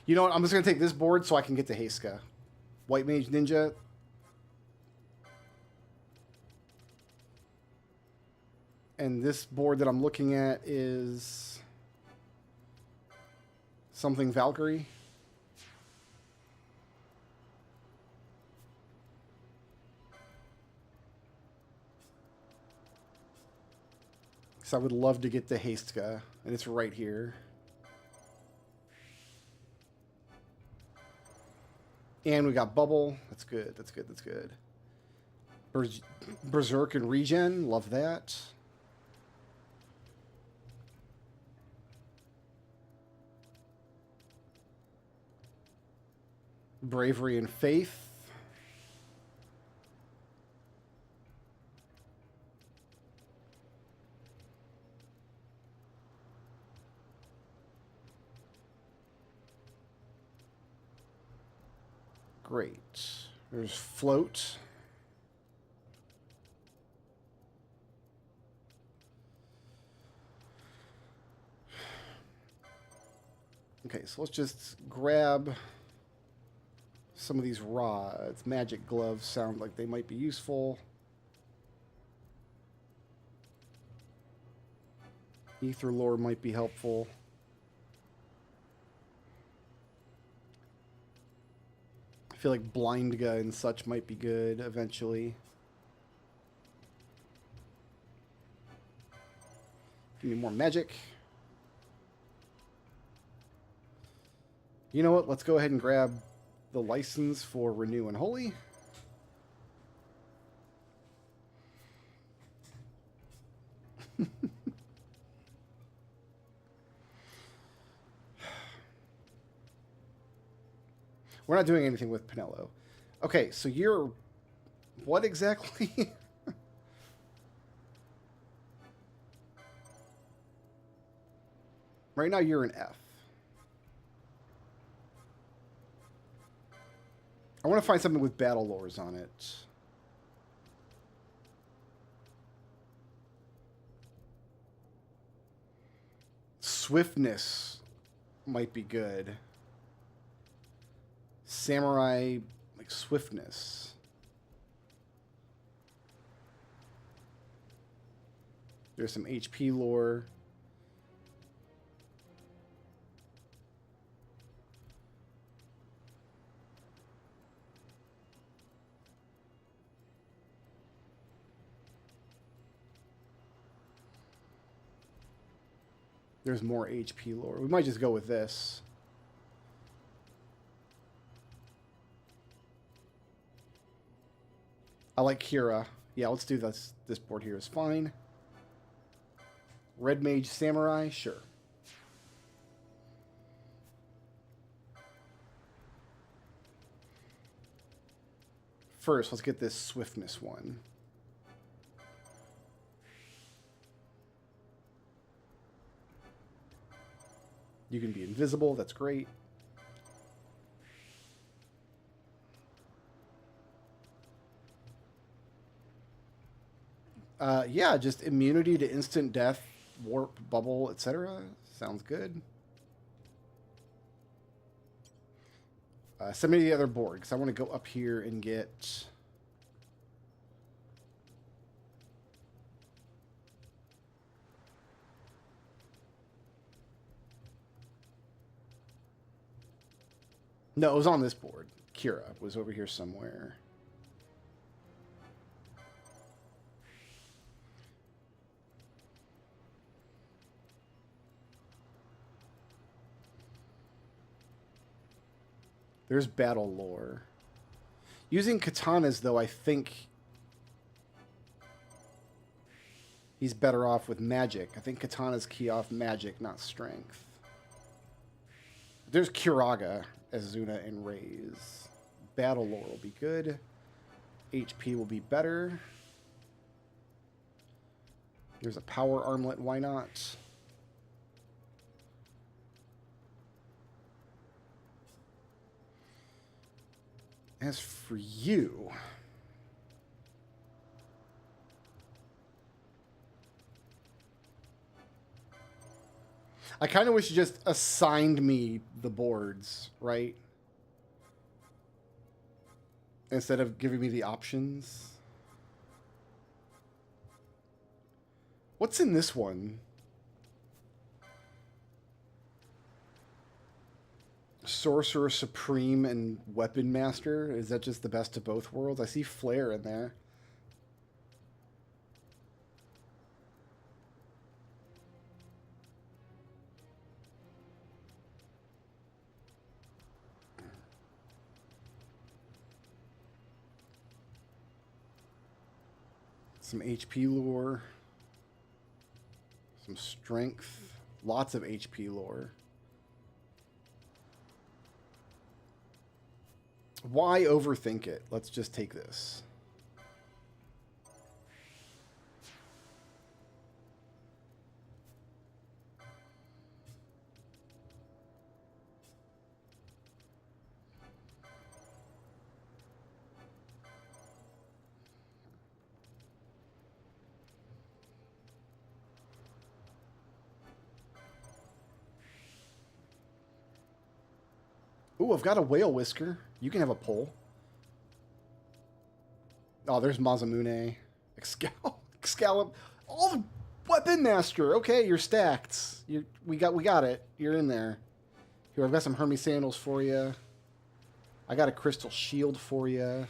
You know what? I'm just going to take this board so I can get to Heiska. White Mage Ninja. And this board that I'm looking at is something Valkyrie. So I would love to get to Heiska, and it's right here. And we got Bubble. That's good. That's good. That's good. Berserk and Regen. Love that. Bravery and Faith. Great. There's Float. Okay, so let's just grab some of these rods. Magic gloves sound like they might be useful. Ether lore might be helpful. I feel like Blindga and such might be good eventually. Give me more magic. You know what? Let's go ahead and grab the license for Renew and Holy. We're not doing anything with Pinello. Okay, so you're... What exactly? Right now you're an F. I want to find something with battle lores on it. Swiftness might be good. Samurai, like swiftness. There's some HP lore. There's more HP lore. We might just go with this. I like Kira. Yeah, let's do this. This board here is fine. Red Mage Samurai, sure. First, let's get this swiftness one. You can be invisible, that's great. Yeah, just immunity to instant death, warp, bubble, etc. Sounds good. Send me to the other board, because I want to go up here and get... No, it was on this board. Kira was over here somewhere. There's battle lore. Using katanas, though, I think he's better off with magic. I think katanas key off magic, not strength. There's Kiraga as Zuna and Raze. Battle lore will be good. HP will be better. There's a power armlet, why not? As for you, I kind of wish you just assigned me the boards, right? Instead of giving me the options. What's in this one? Sorcerer Supreme and Weapon Master. Is that just the best of both worlds? I see Flare in there. Some HP lore. Some strength. Lots of HP lore. Why overthink it? Let's just take this. Ooh, I've got a whale whisker. You can have a pole. Oh, there's Mazamune. Excalibur. All the Weapon Master. Okay, you're stacked. We got it. You're in there. Here, I've got some Hermes sandals for you. I got a crystal shield for you.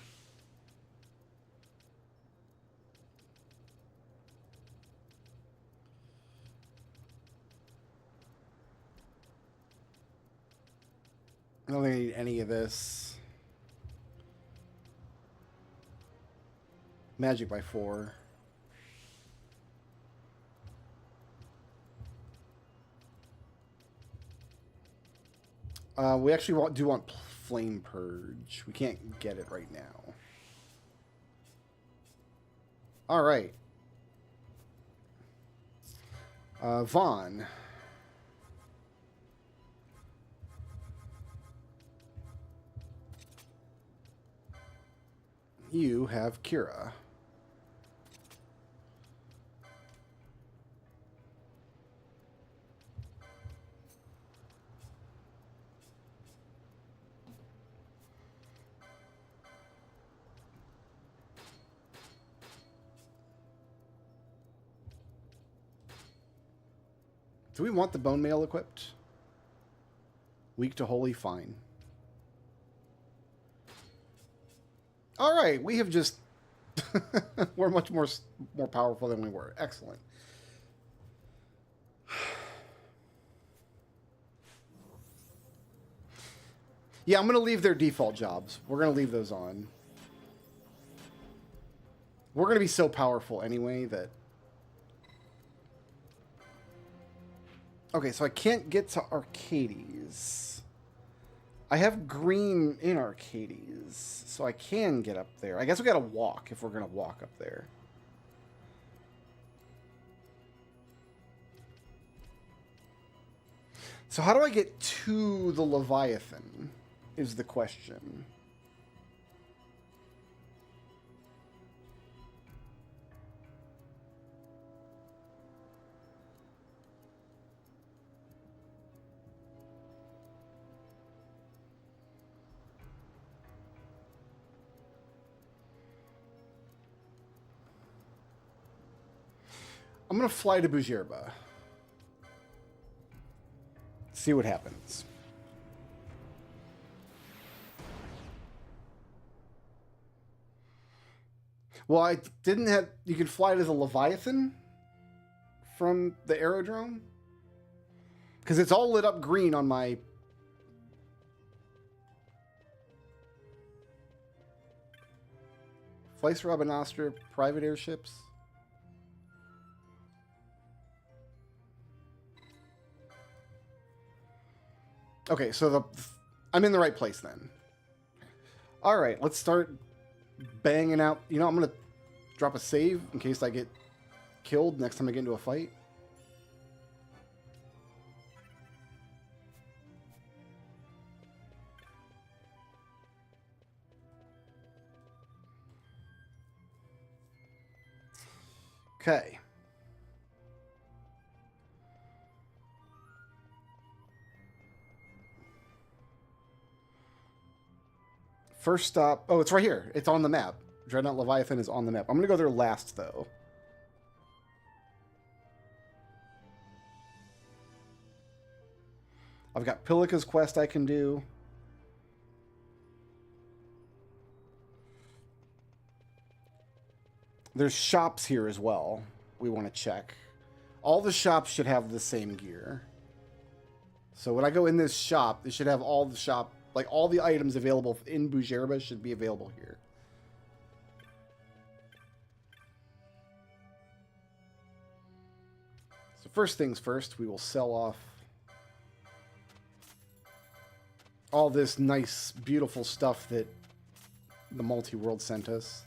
I don't think I need any of this. Magic by 4. We actually do want Flame Purge. We can't get it right now. All right. Vaughn. You have Kira. Do we want the bone mail equipped? Weak to holy, fine. All right, we have just... we're much more powerful than we were. Excellent. Yeah, I'm going to leave their default jobs. We're going to leave those on. We're going to be so powerful anyway that... Okay, so I can't get to Arcades. I have green in Arcades, so I can get up there. I guess we got to walk if we're going to walk up there. So how do I get to the Leviathan is the question. I'm going to fly to Bujerba. See what happens. Well, I didn't have... You can fly to the Leviathan from the aerodrome? Because it's all lit up green on my... Flights Robin Astra, private airships. Okay, so I'm in the right place then. All right, let's start banging out. You know, I'm going to drop a save in case I get killed next time I get into a fight. Okay. First stop... Oh, it's right here. It's on the map. Dreadnought Leviathan is on the map. I'm going to go there last, though. I've got Pilika's quest I can do. There's shops here as well we want to check. All the shops should have the same gear. So when I go in this shop, they should have all the shop... Like, all the items available in Bujerba should be available here. So first things first, we will sell off all this nice, beautiful stuff that the multi-world sent us.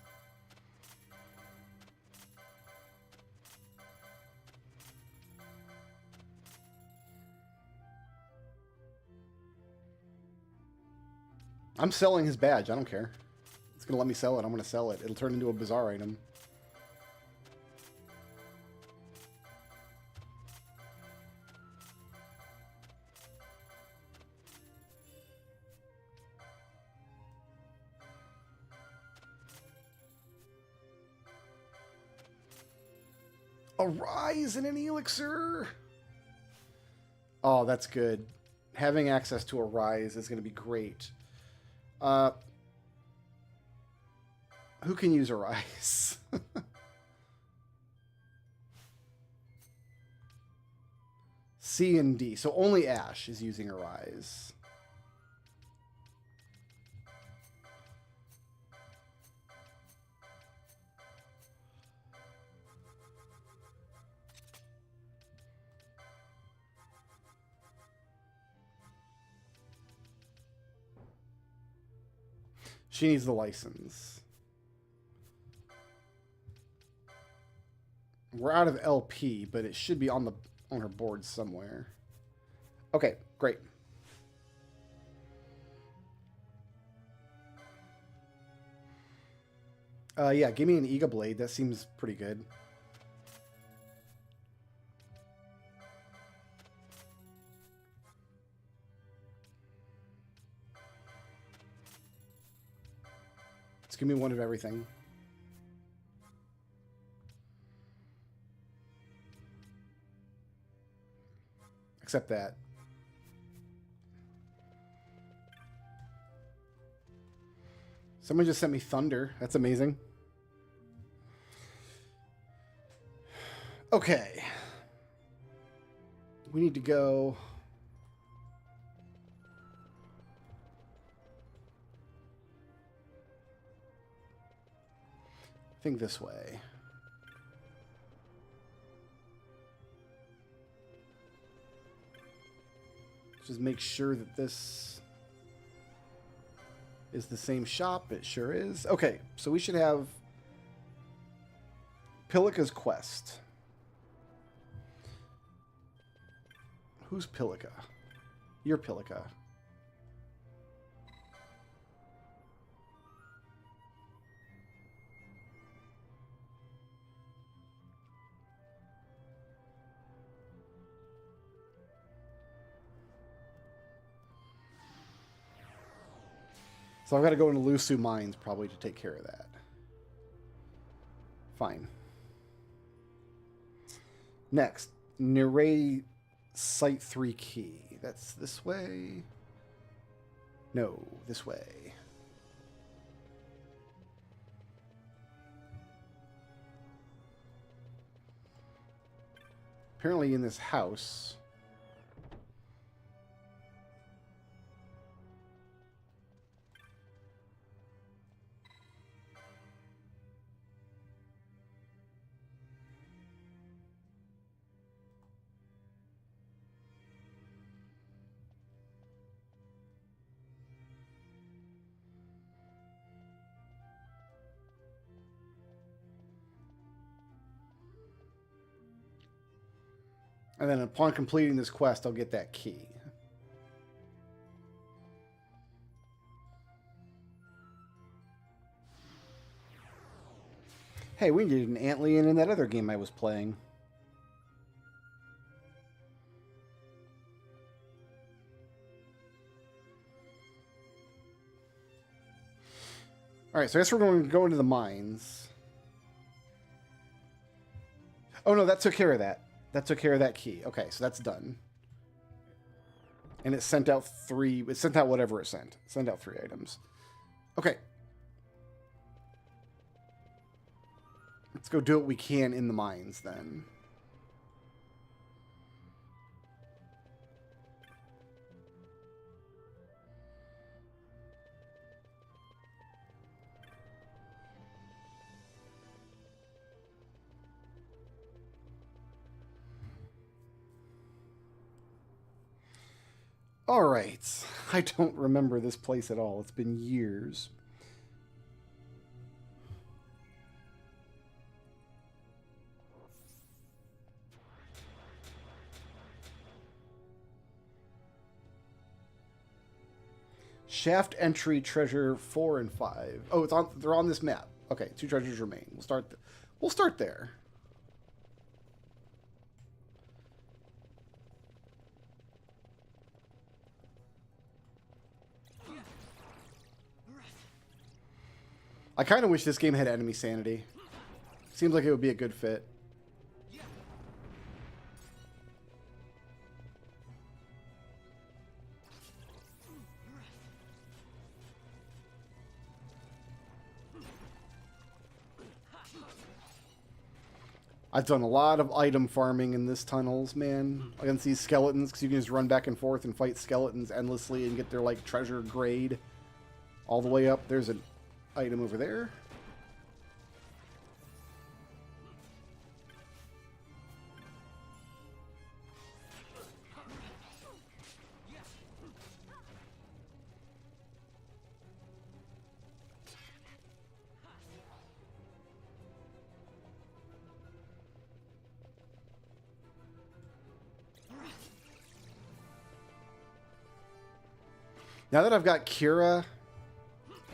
I'm selling his badge. I don't care. It's going to let me sell it. I'm going to sell it. It'll turn into a bizarre item. A rise in an elixir. Oh, that's good. Having access to a rise is going to be great. Who can use a rise? C and D. So only Ash is using a rise. She needs the license. We're out of LP, but it should be on her board somewhere. Okay, great. Yeah, give me an Ega Blade. That seems pretty good. Just give me one of everything. accept that. Someone just sent me thunder. That's amazing. Okay. We need to go... I think this way. Just make sure that this is the same shop. It sure is. Okay, so we should have Pilika's quest. Who's Pilika? You're Pilika. So I've got to go into Lusu Mines probably to take care of that. Fine. Next, Nirei Site 3 key. That's this way. No, this way. Apparently in this house... And then upon completing this quest, I'll get that key. Hey, we needed an antlion in that other game I was playing. Alright, so I guess we're going to go into the mines. Oh no, that took care of that. That took care of that key. Okay, so that's done. And it sent out it sent out whatever it sent. It sent out 3 items. Okay. Let's go do what we can in the mines then. All right. I don't remember this place at all. It's been years. Shaft entry treasure 4 and 5. Oh, it's on. They're on this map. Okay, 2 treasures remain. We'll start. We'll start there. I kind of wish this game had enemy sanity. Seems like it would be a good fit. I've done a lot of item farming in this tunnels, man, against these skeletons, because you can just run back and forth and fight skeletons endlessly and get their, like, treasure grade all the way up. There's an item over there. Now that I've got Kira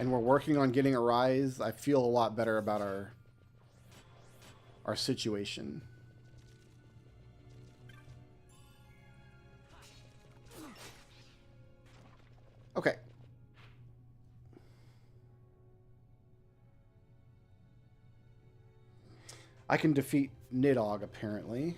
and we're working on getting a rise, I feel a lot better about our situation. Okay. I can defeat Nidhogg, apparently.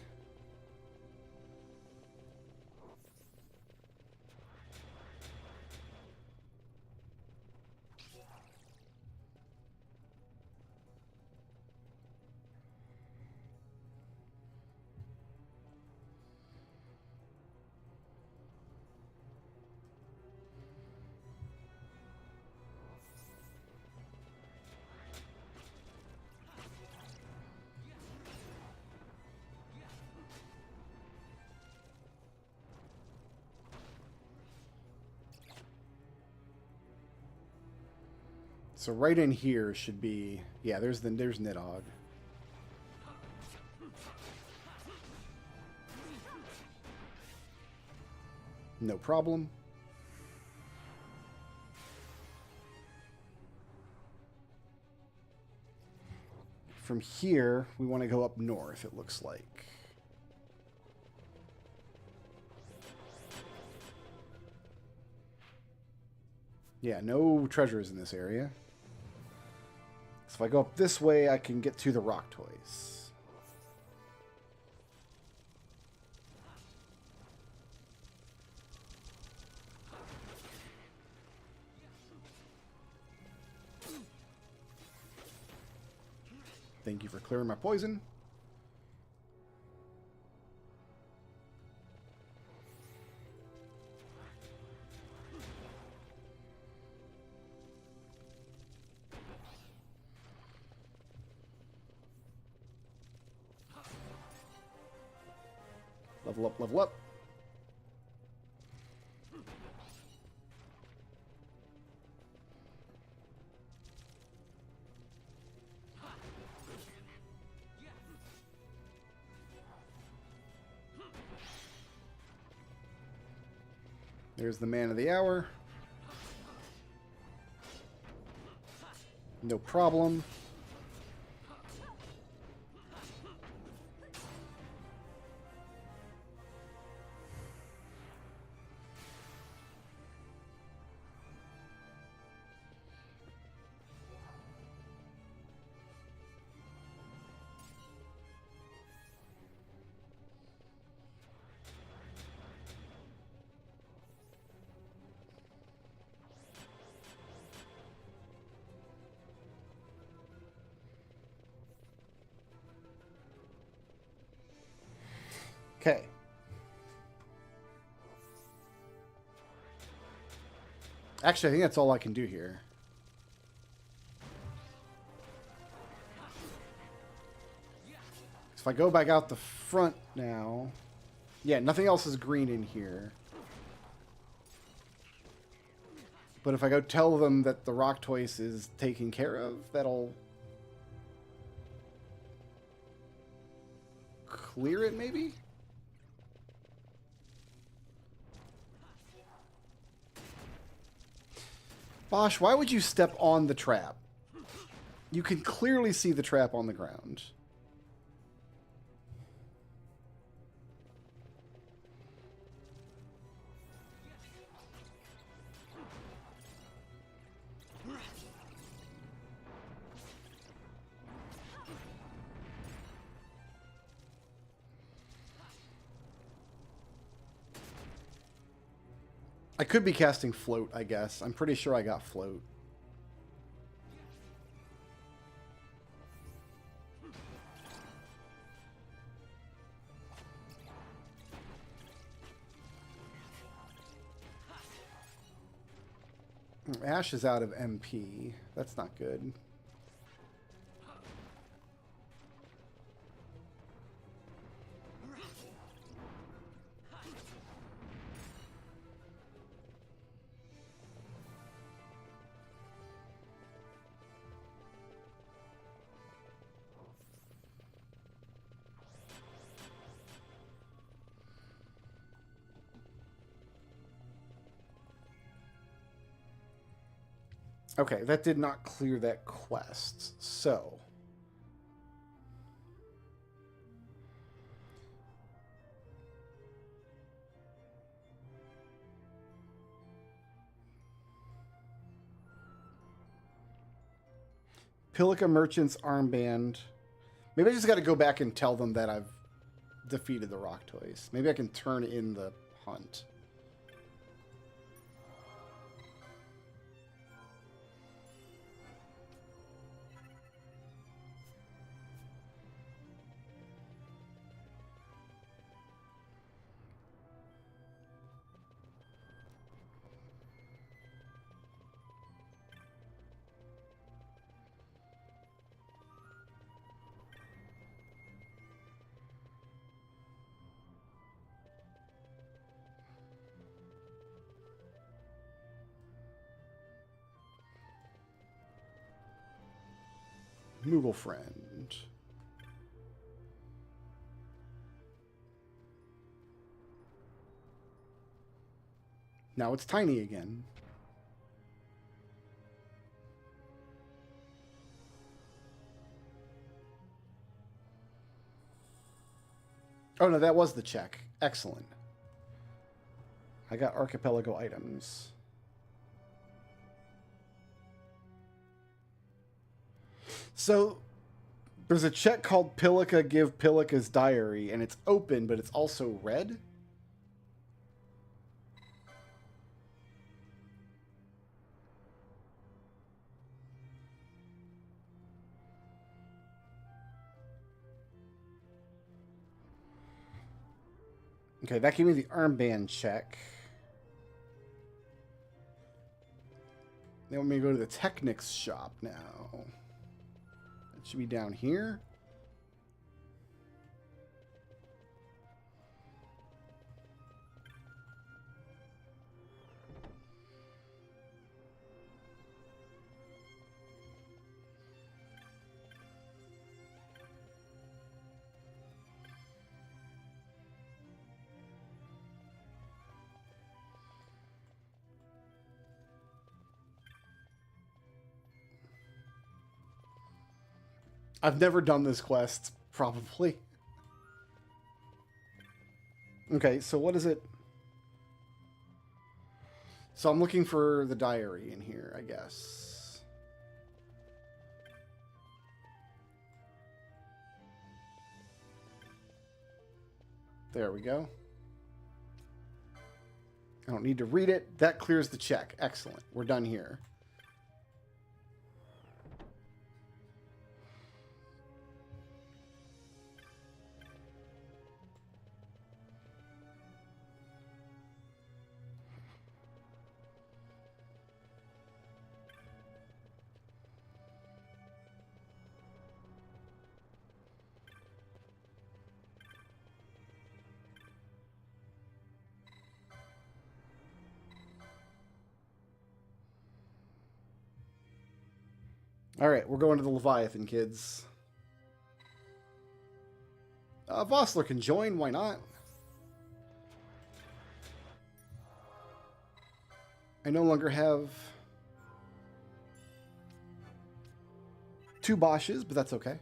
So right in here should be... Yeah, there's Nidhogg. No problem. From here, we want to go up north, it looks like. Yeah, no treasures in this area. So if I go up this way, I can get to the rock toys. Thank you for clearing my poison. Level up, level up. There's the man of the hour. No problem. Okay. Actually, I think that's all I can do here. If I go back out the front now... Yeah, nothing else is green in here. But if I go tell them that the rock toys is taken care of, that'll... clear it, maybe? Bosch, why would you step on the trap? You can clearly see the trap on the ground. I could be casting float, I guess. I'm pretty sure I got float. Ash is out of MP. That's not good. Okay, that did not clear that quest. So... Pilica Merchant's armband. Maybe I just got to go back and tell them that I've defeated the rock toys. Maybe I can turn in the hunt. Moogle friend. Now it's tiny again. Oh no, that was the check. Excellent. I got Archipelago items. So, there's a check called Pilica Give Pilica's Diary, and it's open, but it's also red? Okay, that gave me the armband check. They want me to go to the Technics shop now. It should be down here. I've never done this quest, probably. Okay, so what is it? So I'm looking for the diary in here, I guess. There we go. I don't need to read it. That clears the check. Excellent. We're done here. All right, we're going to the Leviathan, kids. Vossler can join. Why not? I no longer have 2 Bosches, but that's okay.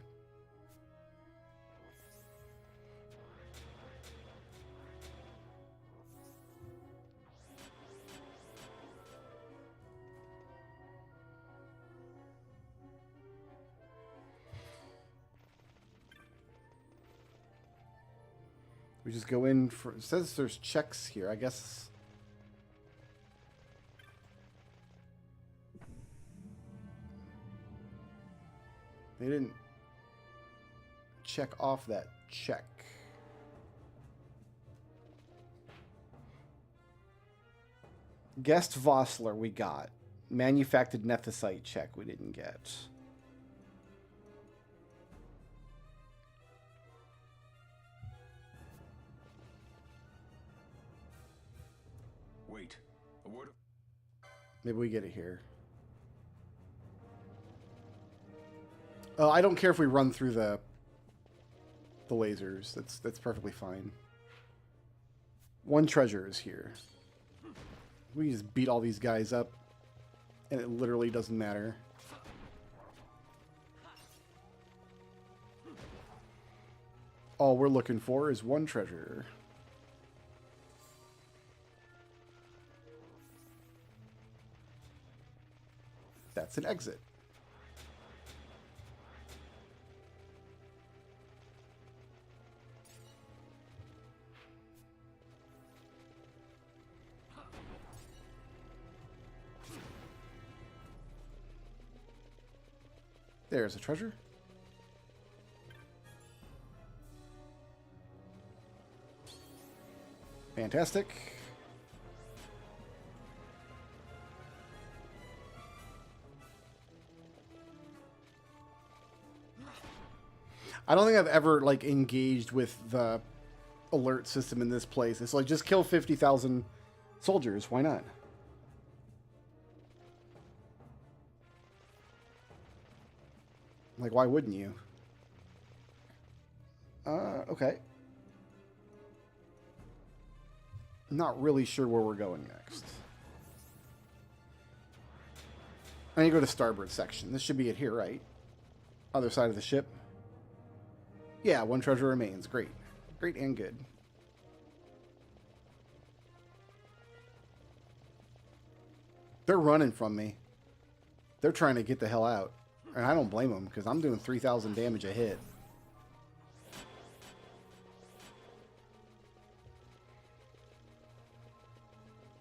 We just go in for... It says there's checks here. I guess... They didn't check off that check. Guest Vossler we got. Manufactured Nethicite check we didn't get. Wait, a word of... Maybe we get it here. I don't care if we run through the lasers. That's perfectly fine. 1 treasure is here. We can just beat all these guys up, and it literally doesn't matter. All we're looking for is 1 treasure. That's an exit. There's a treasure. Fantastic. I don't think I've ever like engaged with the alert system in this place. It's like just kill 50,000 soldiers. Why not? Like, why wouldn't you? Okay. Not really sure where we're going next. I need to go to starboard section. This should be it here, right? Other side of the ship. Yeah, one treasure remains. Great. Great and good. They're running from me. They're trying to get the hell out. And I don't blame them, because I'm doing 3,000 damage a hit.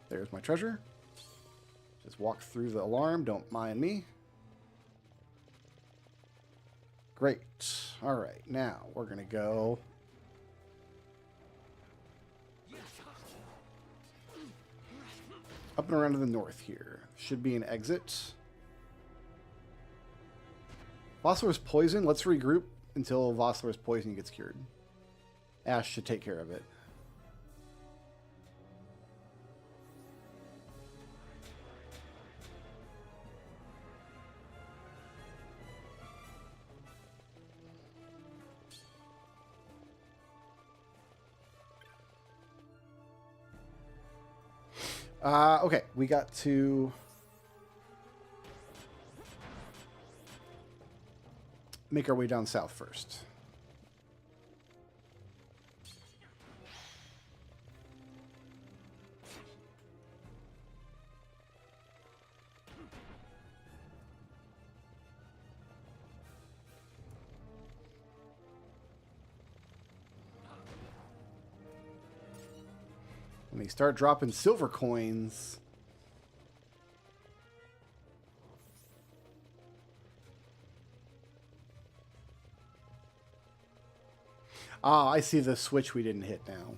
There's my treasure. Just walk through the alarm. Don't mind me. Great. All right. Now we're going to go... up and around to the north here. Should be an exit. Vossler's poison. Let's regroup until Vossler's poison gets cured. Ash should take care of it. Okay, we got to make our way down south first. When they start dropping silver coins. Ah, I see the switch we didn't hit now.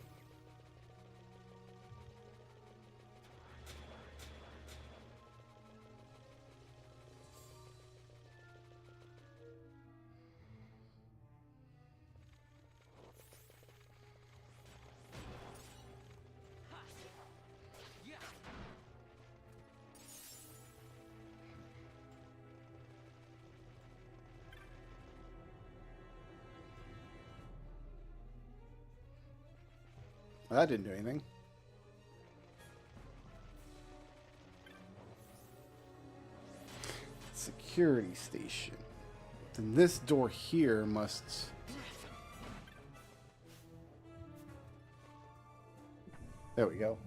Well, that didn't do anything. Security station. Then this door here must... There we go.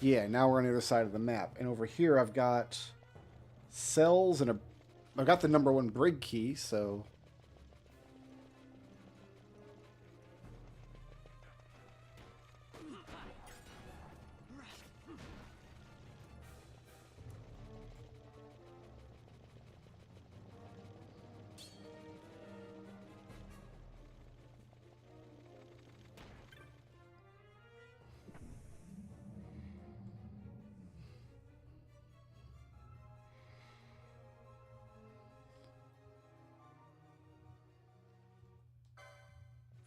Yeah, now we're on the other side of the map. And over here I've got... cells and a... I've got the #1 brig key, so...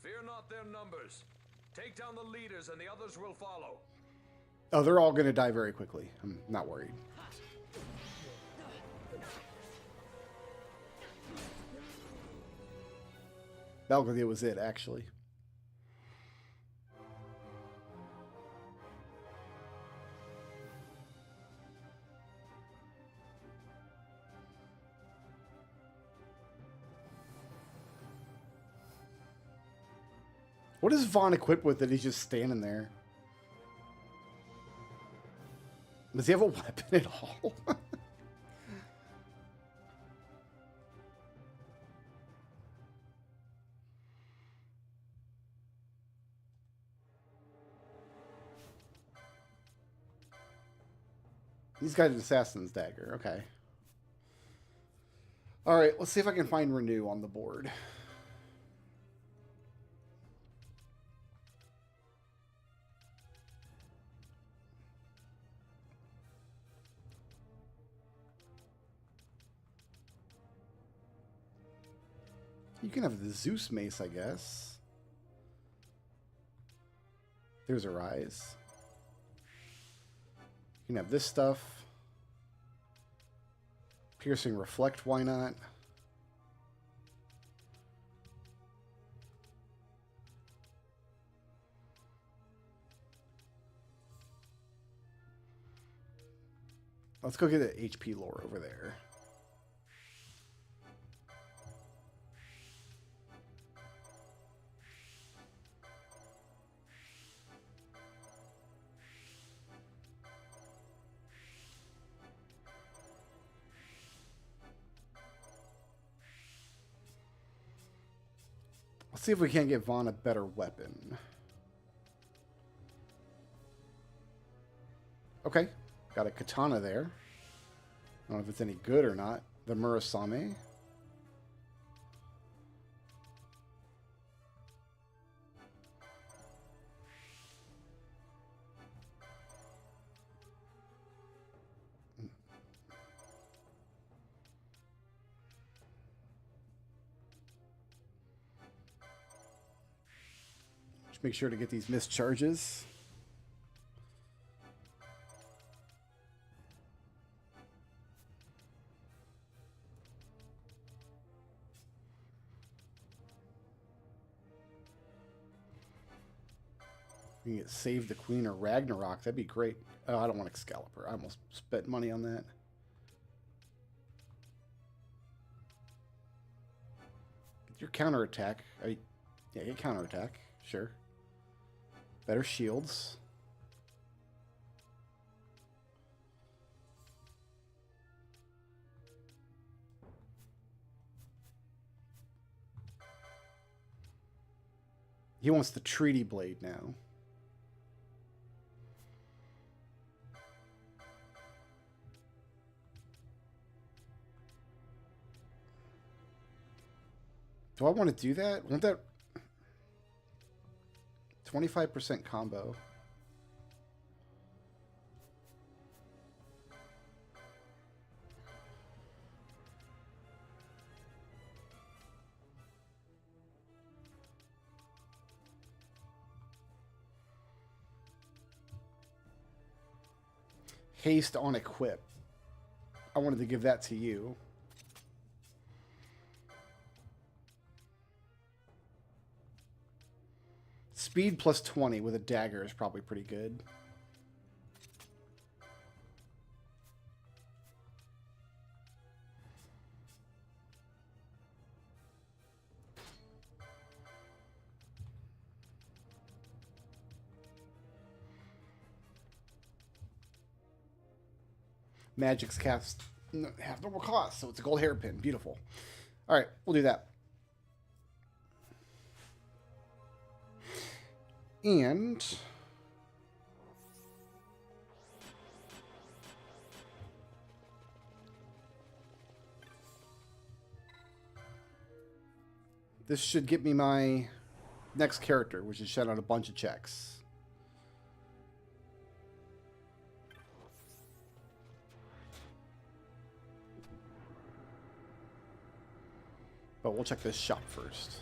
Fear not their numbers. Take down the leaders and the others will follow. Oh, they're all going to die very quickly. I'm not worried. Belgravia was it, actually. What is Vaughn equipped with that he's just standing there? Does he have a weapon at all? He's got an assassin's dagger. Okay. All right, let's see if I can find Renew on the board. You can have the Zeus mace, I guess. There's a rise. You can have this stuff. Piercing reflect, why not? Let's go get the HP lore over there. Let's see if we can't get Vaughn a better weapon. Okay, got a katana there. I don't know if it's any good or not. The Murasame. Just make sure to get these missed charges. You can get Save the Queen or Ragnarok. That'd be great. Oh, I don't want Excalibur. I almost spent money on that. Get your counterattack. Yeah, get counterattack. Sure. Better shields. He wants the Treaty Blade now. Do I want to do that? Want that 25% combo? Haste on equip. I wanted to give that to you. Speed plus 20 with a dagger is probably pretty good. Magic's cast half normal cost, so it's a gold hairpin. Beautiful. All right, we'll do that. And this should get me my next character, which is shed out a bunch of checks. But we'll check this shop first.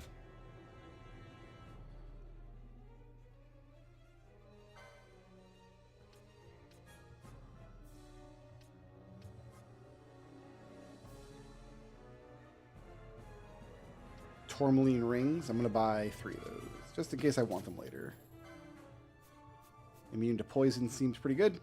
Tourmaline rings. I'm going to buy 3 of those, just in case I want them later. Immune to poison seems pretty good.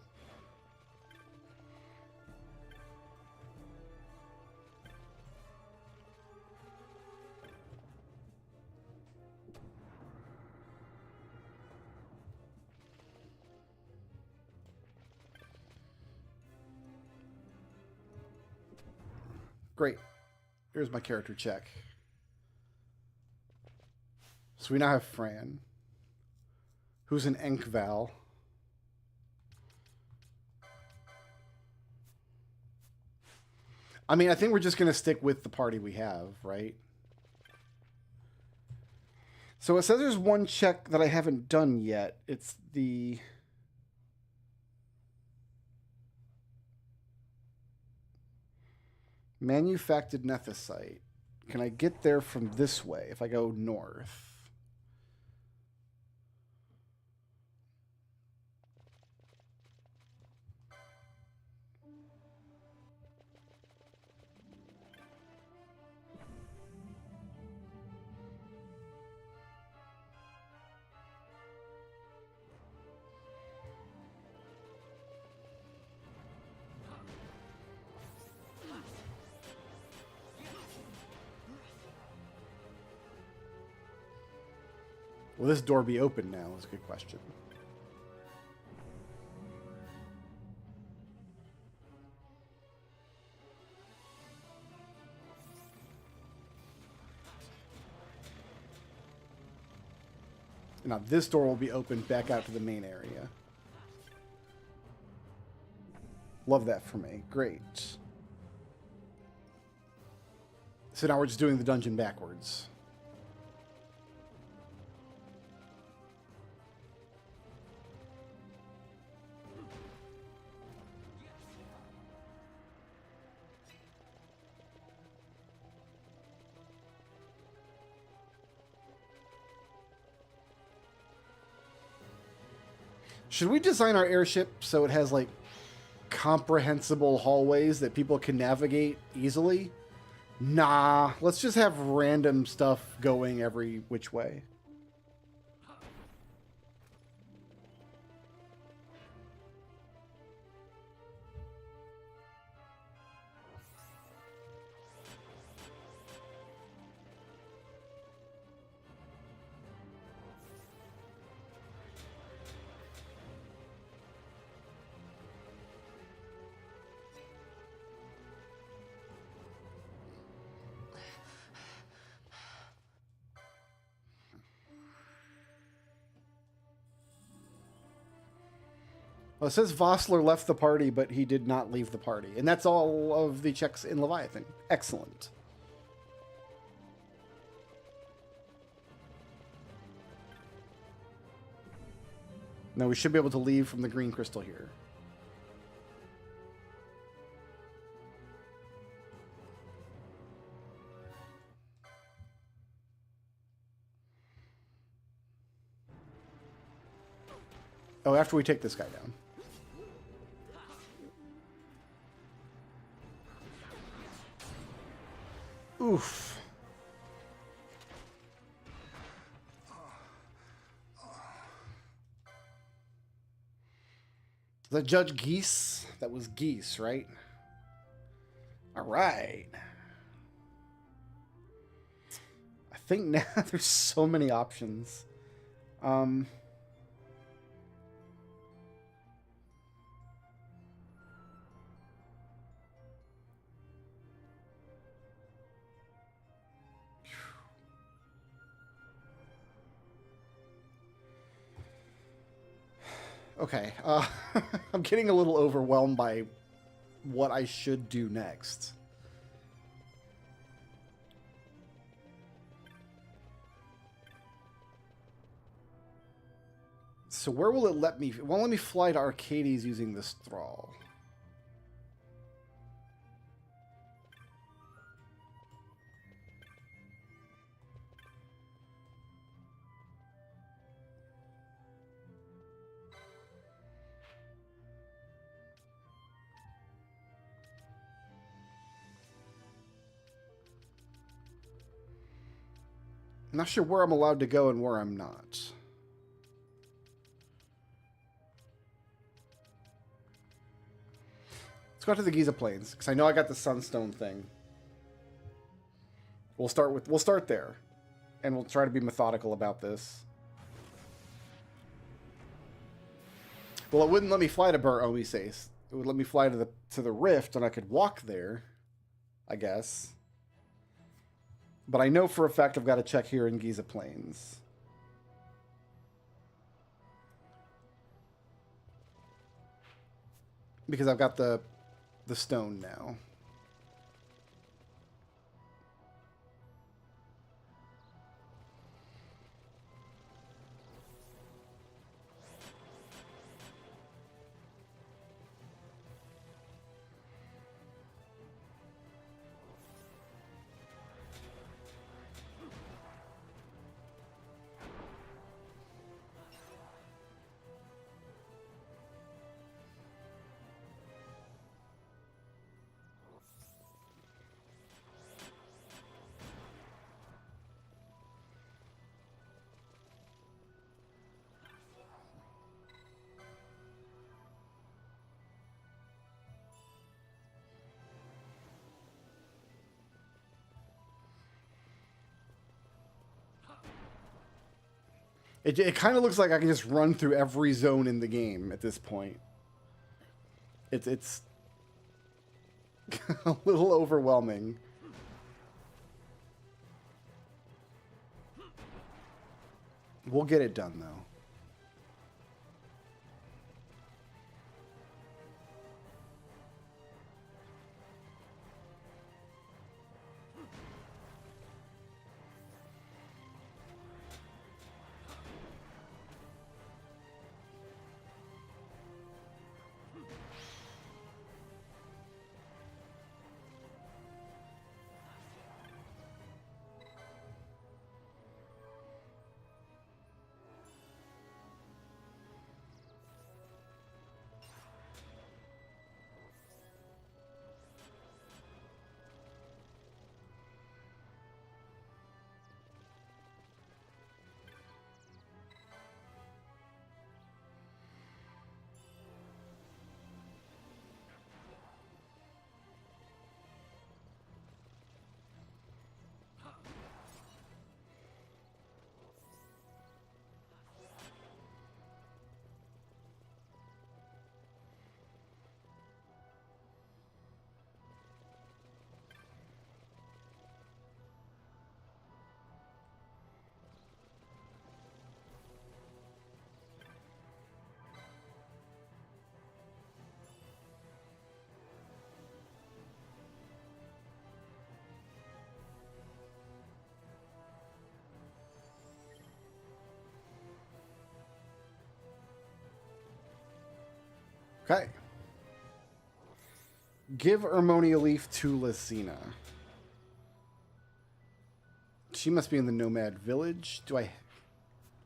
Great. Here's my character check. So we now have Fran, who's an Enkval. I mean, I think we're just going to stick with the party we have, right? So it says there's one check that I haven't done yet. It's the... Manufactured Nethicite. Can I get there from this way if I go north? Will this door be open now is a good question. Now this door will be opened back out to the main area. Love that for me. Great. So now we're just doing the dungeon backwards. Should we design our airship so it has, like, comprehensible hallways that people can navigate easily? Nah, let's just have random stuff going every which way. Well, it says Vossler left the party, but he did not leave the party. And that's all of the checks in Leviathan. Excellent. Now we should be able to leave from the green crystal here. Oh, after we take this guy down. Oof. Is that Judge Geese? That was Geese, right? All right. I think now there's so many options. Okay, I'm getting a little overwhelmed by what I should do next. So where will it let me... It won't let me fly to Arcades using this thrall. I'm not sure where I'm allowed to go and where I'm not. Let's go out to the Giza Plains, because I know I got the Sunstone thing. We'll start there. And we'll try to be methodical about this. Well, it wouldn't let me fly to Bur Omises. It would let me fly to the Rift, and I could walk there, I guess. But I know for a fact I've got to check here in Giza Plains. Because I've got the stone now. It kind of looks like I can just run through every zone in the game at this point. It's a little overwhelming. We'll get it done, though. Okay. Give Ermonia Leaf to Lucina. She must be in the Nomad Village. I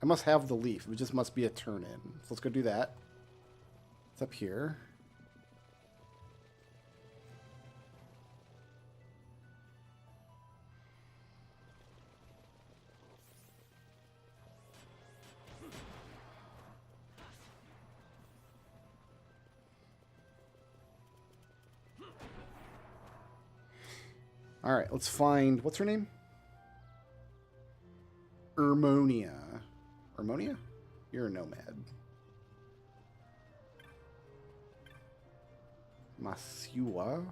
must have the leaf. It just must be a turn-in. So let's go do that. It's up here. All right, let's find... What's her name? Ermonia. Ermonia? You're a nomad. Masiwa.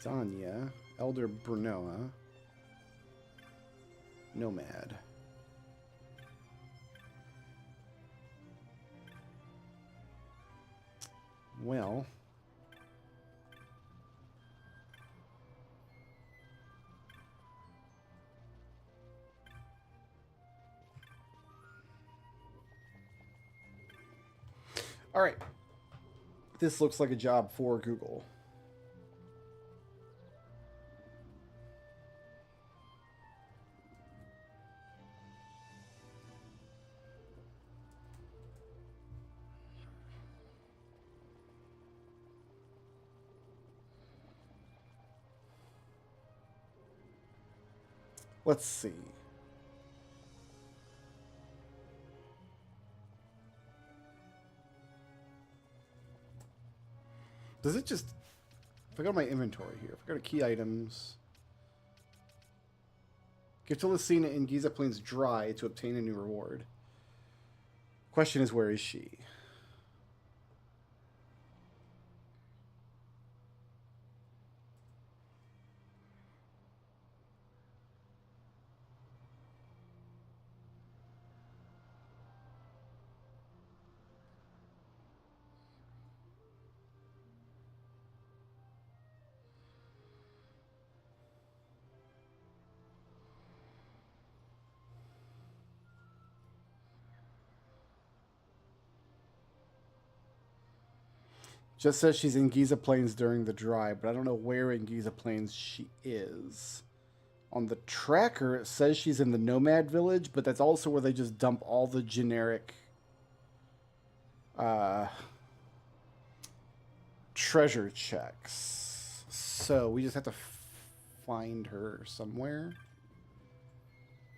Danya. Elder Brunoa. Nomad. Well... All right. This looks like a job for Google. Let's see. Does it just... If I go to my inventory here, if I go to key items... Give to Lucina in Giza Plains dry to obtain a new reward. Question is, where is she? Just says she's in Giza Plains during the dry, but I don't know where in Giza Plains she is. On the tracker, it says she's in the Nomad Village, but that's also where they just dump all the generic treasure checks. So we just have to find her somewhere.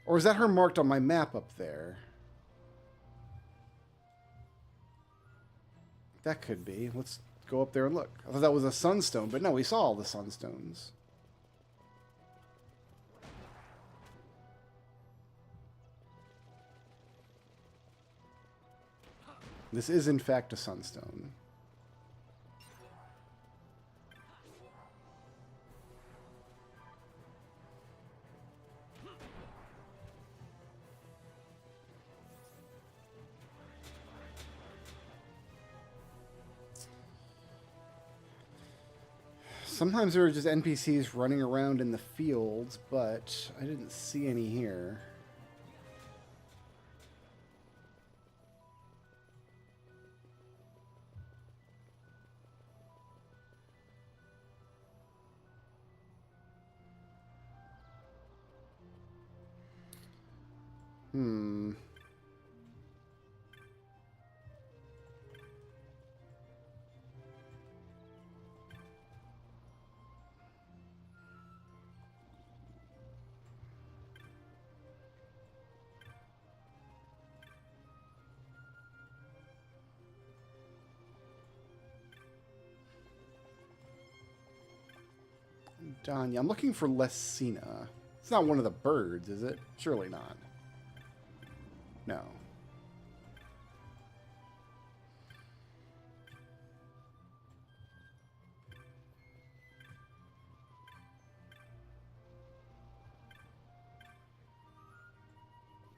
Or is that her marked on my map up there? That could be. Let's go up there and look. I thought that was a sunstone, but no, we saw all the sunstones. This is, in fact, a sunstone. Sometimes there are just NPCs running around in the fields, but I didn't see any here. Danya. I'm looking for Lesina. It's not one of the birds, is it? Surely not. No.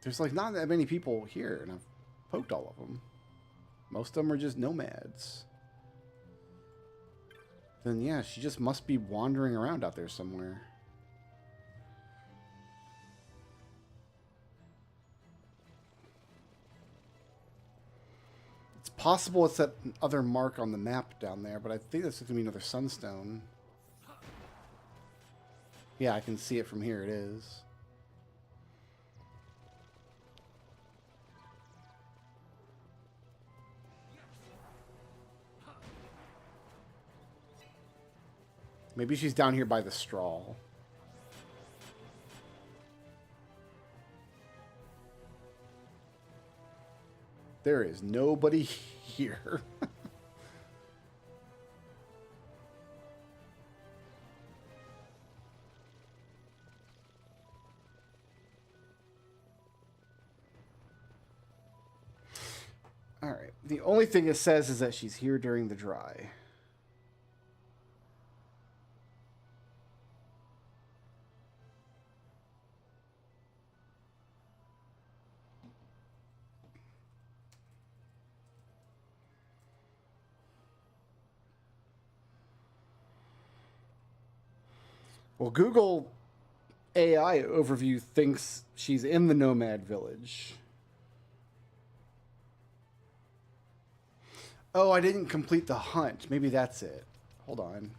There's like not that many people here, and I've poked all of them. Most of them are just nomads. Then yeah, she just must be wandering around out there somewhere. It's possible it's that other mark on the map down there, but I think that's going to be another sunstone. Yeah, I can see it from here. It is. Maybe she's down here by the straw. There is nobody here. All right. The only thing it says is that she's here during the dry. Well, Google AI overview thinks she's in the nomad village. Oh, I didn't complete the hunt. Maybe that's it. Hold on.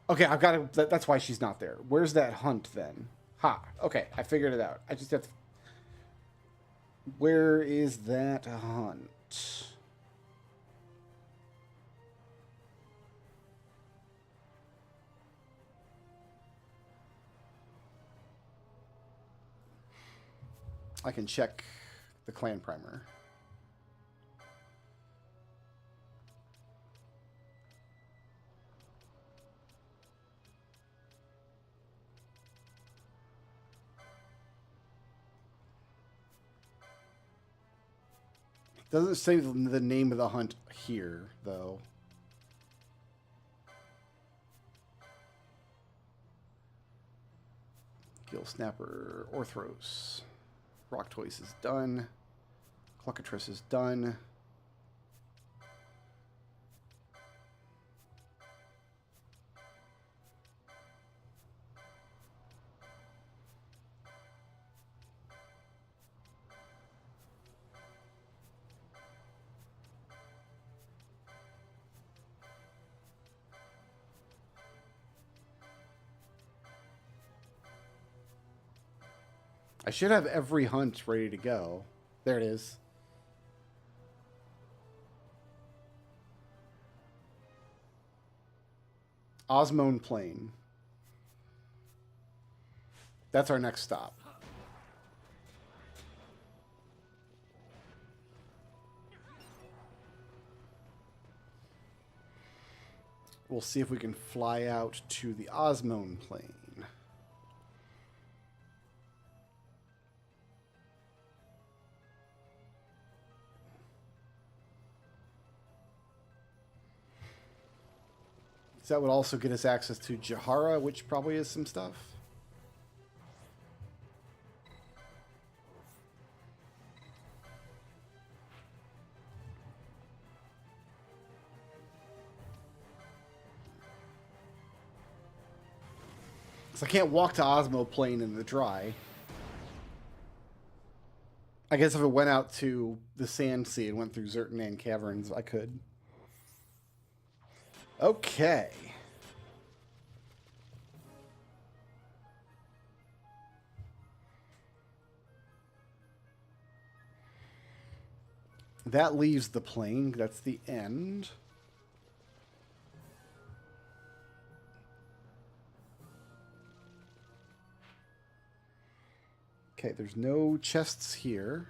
Okay, I've got to... That's why she's not there. Where's that hunt then? Ha. Okay, I figured it out. I just have to... Where is that hunt? I can check the clan primer. Doesn't say the name of the hunt here, though. Gill Snapper, Orthros. Rocktoise is done. Cluckatrice is done. I should have every hunt ready to go. There it is. Osmone Plain. That's our next stop. we'll see if we can fly out to the Osmone plane. That would also get us access to Jahara, which probably is some stuff. So I can't walk to Osmo Plane in the dry. I guess if it went out to the Sand Sea and went through Zertanan Caverns, I could. Okay. That leaves the plane. That's the end. Okay, there's no chests here.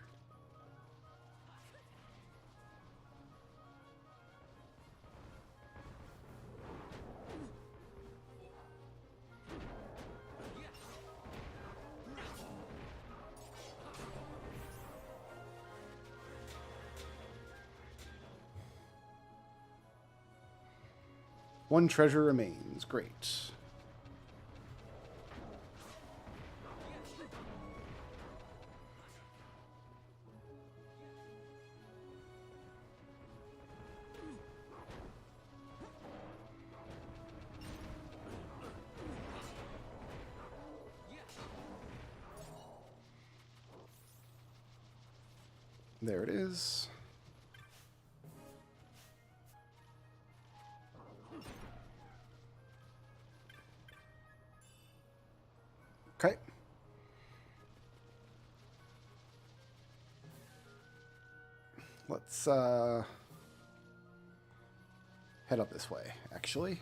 One treasure remains. Great. There it is. Okay. Let's head up this way, actually.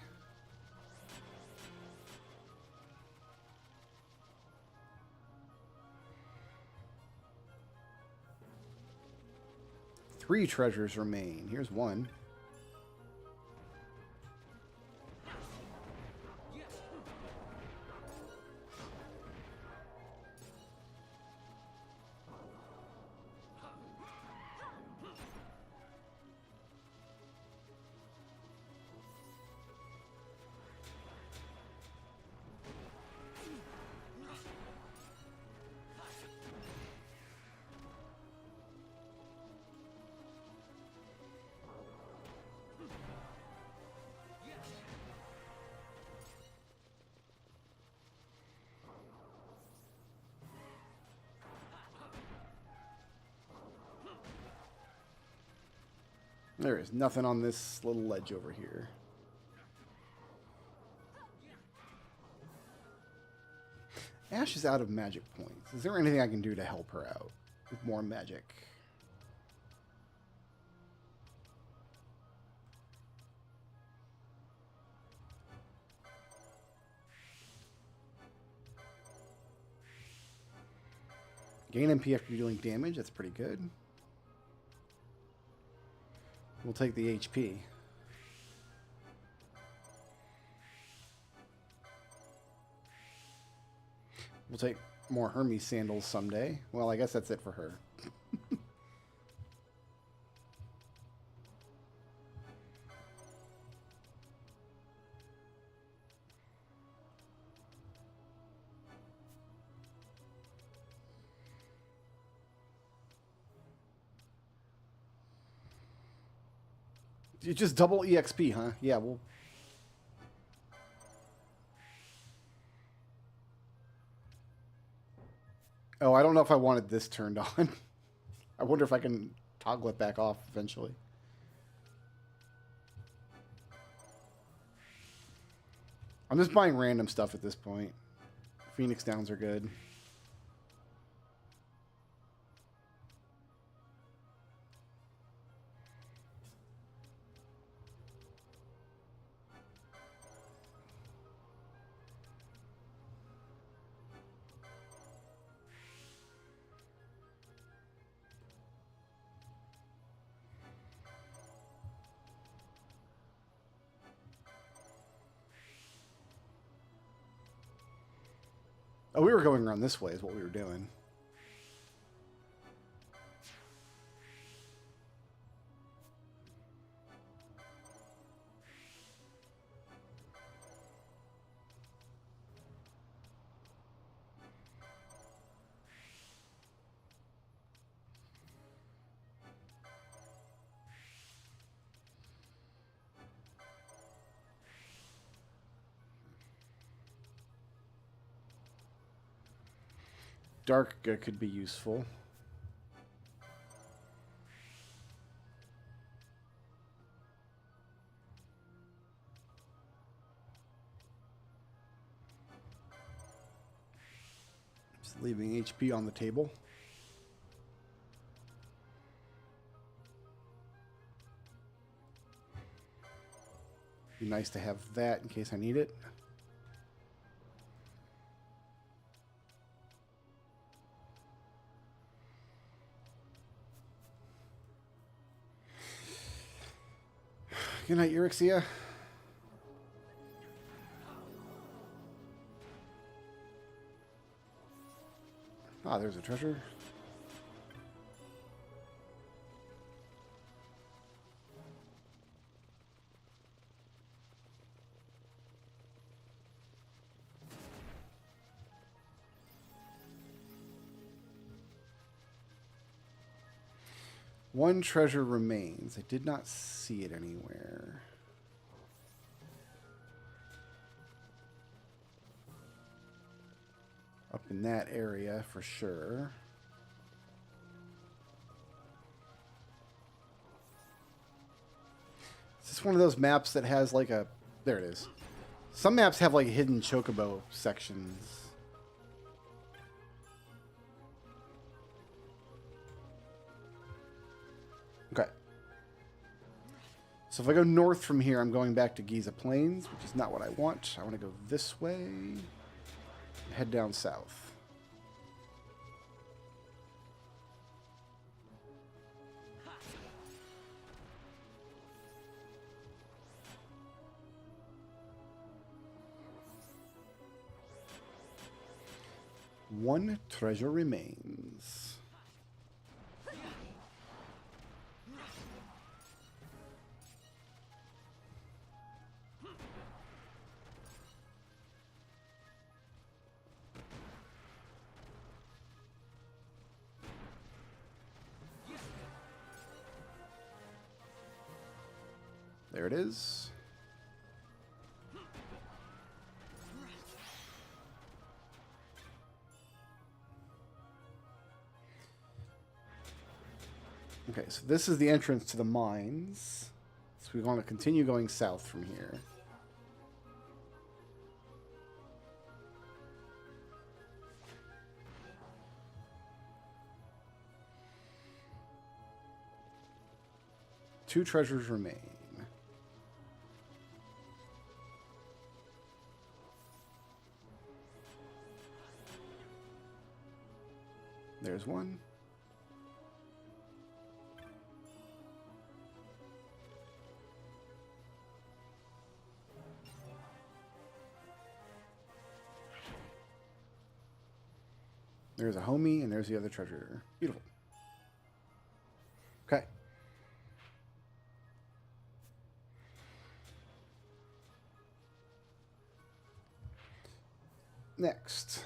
Three treasures remain. Here's one. There is nothing on this little ledge over here. Ash is out of magic points. Is there anything I can do to help her out with more magic? Gain MP after dealing damage. That's pretty good. We'll take the HP. We'll take more Hermes sandals someday. Well, I guess that's it for her. You just double EXP, huh? Yeah, well. Oh, I don't know if I wanted this turned on. I wonder if I can toggle it back off eventually. I'm just buying random stuff at this point. Phoenix Downs are good. Oh, we were going around this way is what we were doing. Dark could be useful. Just leaving HP on the table. Be nice to have that in case I need it. Good night, Euryxia. Ah, there's a treasure. One treasure remains. I did not see it anywhere. Up in that area for sure. Is this one of those maps that has like a... There it is. Some maps have like hidden chocobo sections. Okay. So if I go north from here, I'm going back to Giza Plains, which is not what I want. I want to go this way. Head down south. One treasure remains. There it is. Okay, so this is the entrance to the mines. So we want to continue going south from here. Two treasures remain. There's one. There's a homie, and there's the other treasure. Beautiful. Okay. Next.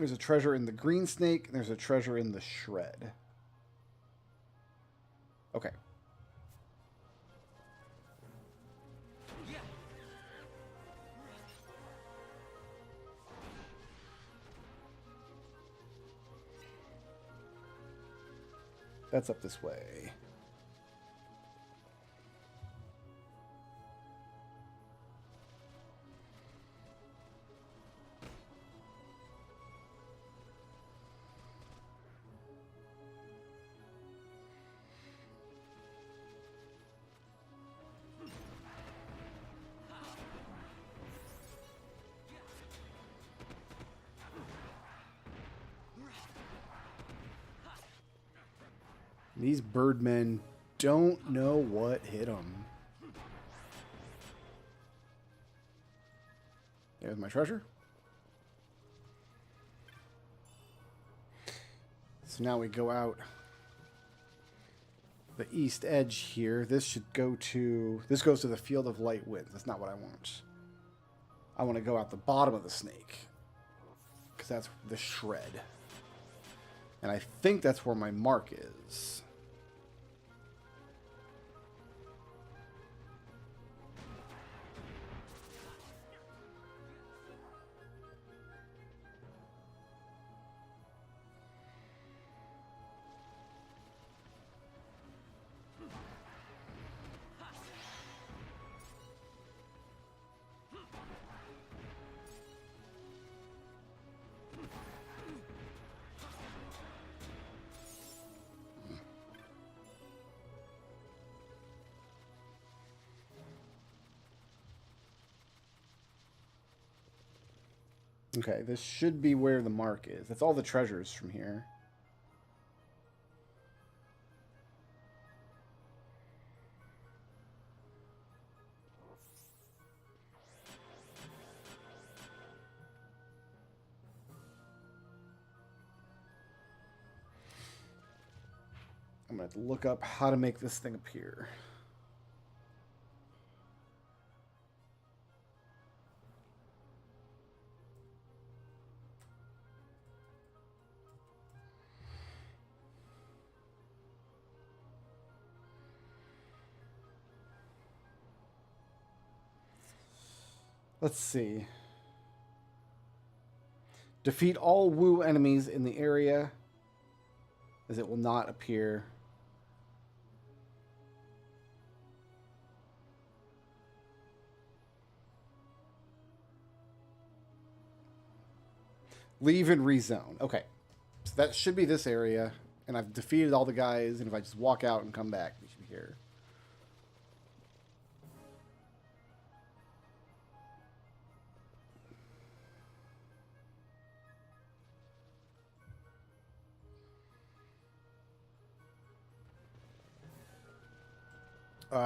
There's a treasure in the green snake, and there's a treasure in the shred. Okay. That's up this way. These birdmen don't know what hit them. There's my treasure. So now we go out the east edge here. This should go to... This goes to the Field of Light Winds. That's not what I want. I want to go out the bottom of the snake. Because that's the shred. And I think that's where my mark is. Okay, this should be where the mark is. That's all the treasures from here. I'm going to have to look up how to make this thing appear. Let's see. Defeat all Wu enemies in the area, as it will not appear. Leave and rezone. Okay. So that should be this area. And I've defeated all the guys. And if I just walk out and come back, we should be here.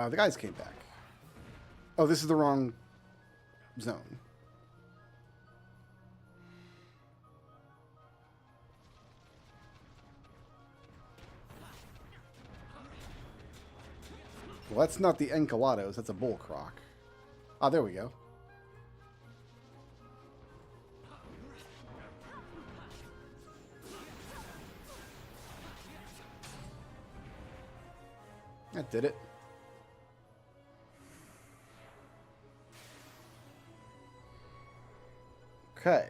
The guys came back. Oh, this is the wrong zone. Well, that's not the Encalados. That's a Bullcroc. Ah, there we go. That did it. Okay.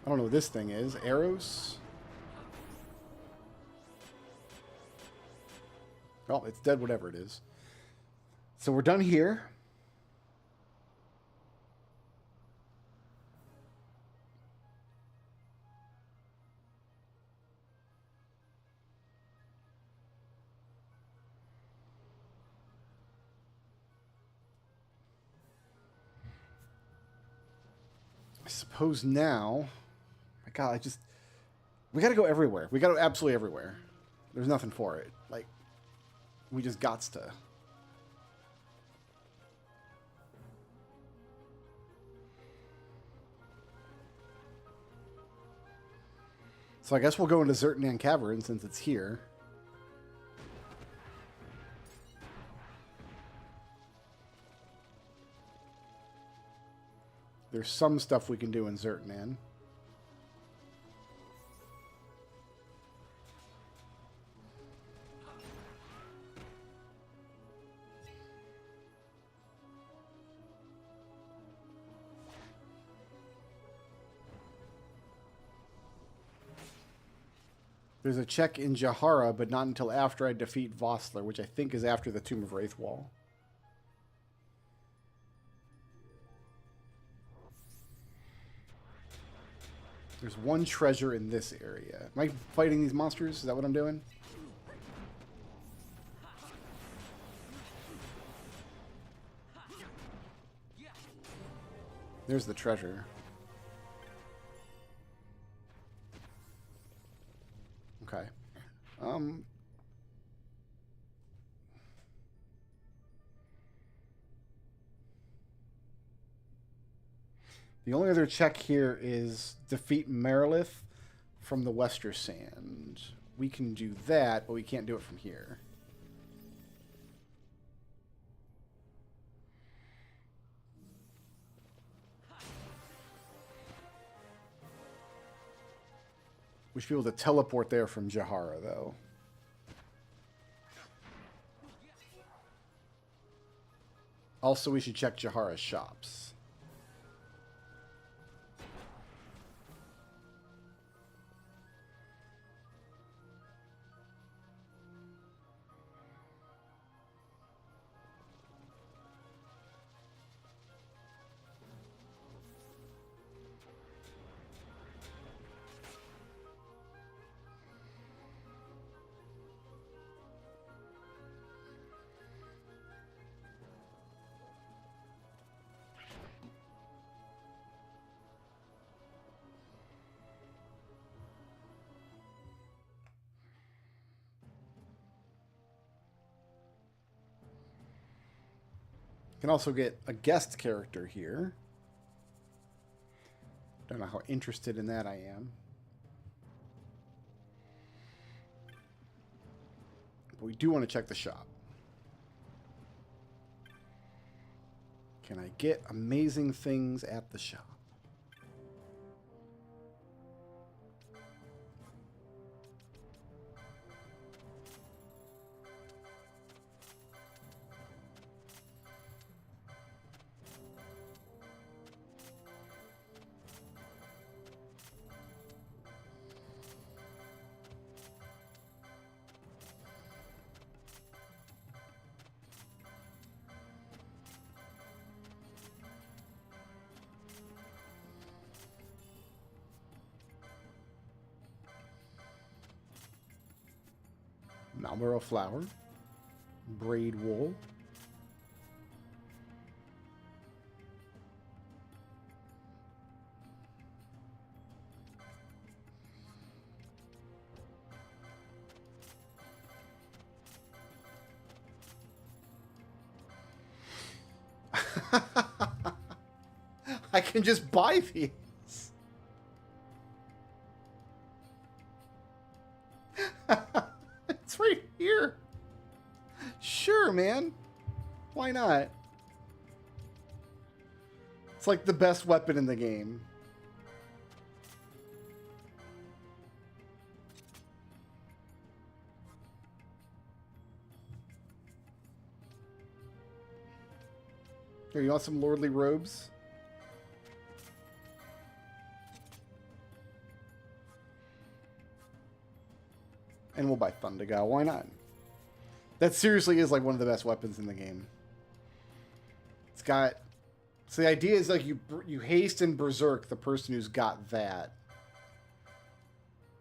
I don't know what this thing is. Arrows? Oh, it's dead, whatever it is. So we're done here. I suppose now... My God, we gotta go everywhere. We gotta go absolutely everywhere. There's nothing for it. Like... We just gots to. So I guess we'll go into Zertinan Cavern since it's here. There's some stuff we can do in Zertinan. There's a check in Jahara, but not until after I defeat Vossler, which I think is after the Tomb of Wraithwall. There's one treasure in this area. Am I fighting these monsters? Is that what I'm doing? There's the treasure. Okay. The only other check here is defeat Merilith from the Wester Sand. We can do that, but we can't do it from here. We should be able to teleport there from Jahara, though. Also, we should check Jahara's shops. Can also get a guest character here. Don't know how interested in that I am. But we do want to check the shop. Can I get amazing things at the shop? Marlboro flour, braid wool, I can just buy these. It's right here. Sure, man. Why not? It's like the best weapon in the game. Here, you want some lordly robes? And we'll buy Thundergal. Why not? That seriously is like one of the best weapons in the game. It's got... So the idea is like you haste and berserk the person who's got that.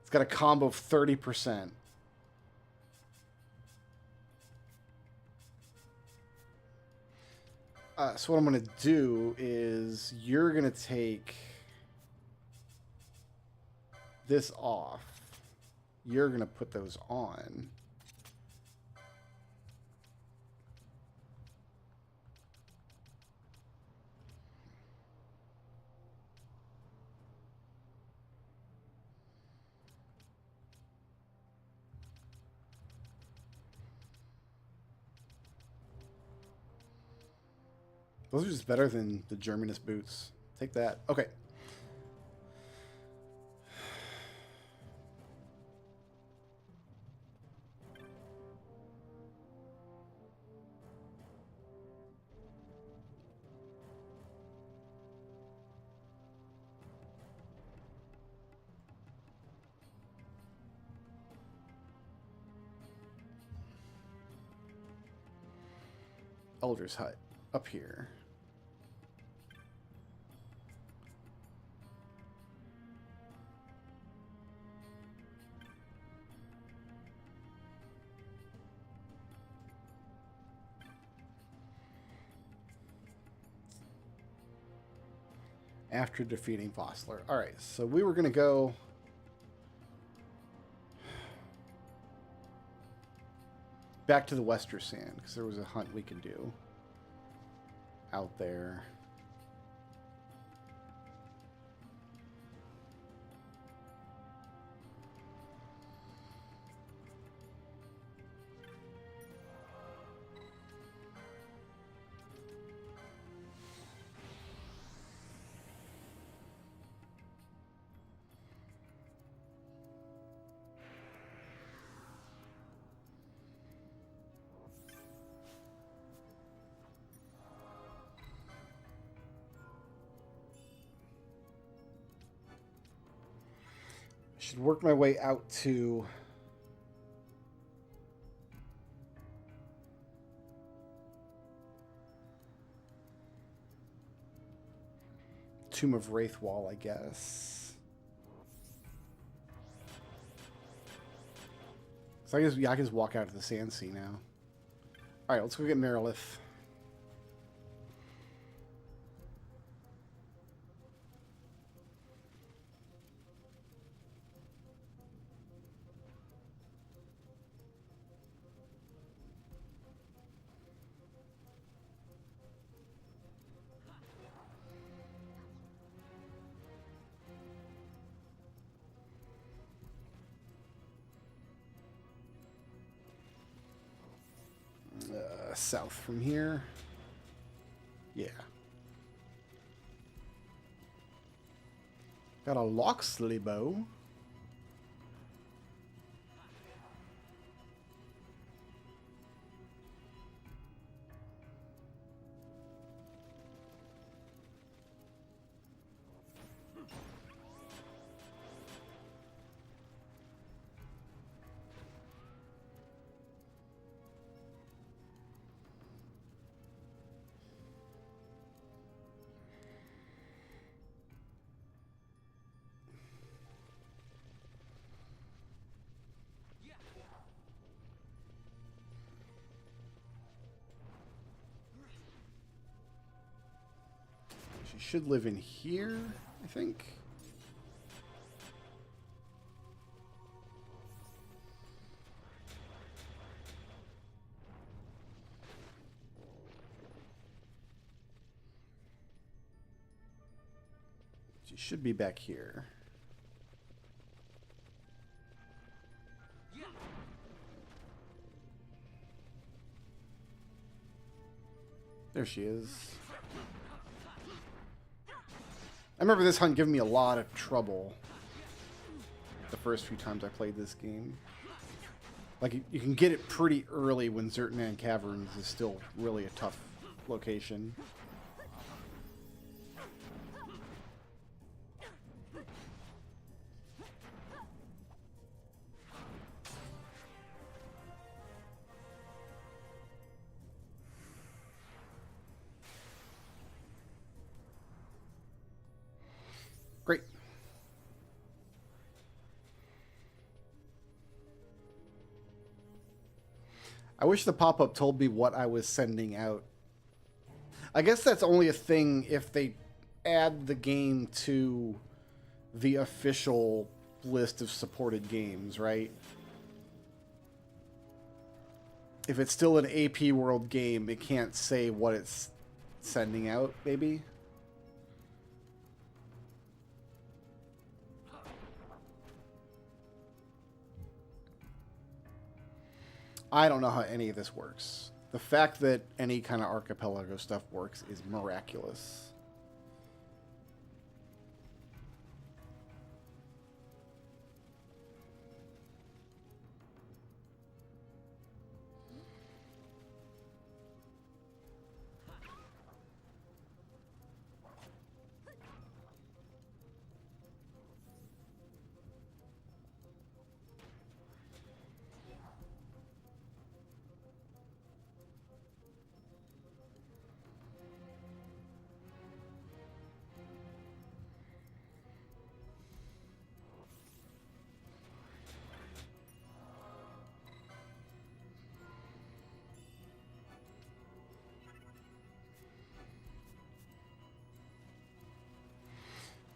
It's got a combo of 30%. So what I'm going to do is you're going to take this off. You're going to put those on. Those are just better than the Germanist boots. Take that. Okay. Elder's Hut up here. After defeating Vossler. Alright, so we were going to go... back to the Wester Sand, because there was a hunt we could do out there. should work my way out to Tomb of Wraithwall, I guess. So I guess, yeah, I can just walk out to the Sand Sea now. Alright, let's go get Marilith. South from here. Yeah. Got a Loxley bow. She should live in here, I think. She should be back here. There she is. I remember this hunt giving me a lot of trouble the first few times I played this game. Like, you can get it pretty early when Zertnan Caverns is still really a tough location. Great. I wish the pop-up told me what I was sending out. I guess that's only a thing if they add the game to the official list of supported games, right? If it's still an AP World game, it can't say what it's sending out, maybe? I don't know how any of this works. The fact that any kind of Archipelago stuff works is miraculous.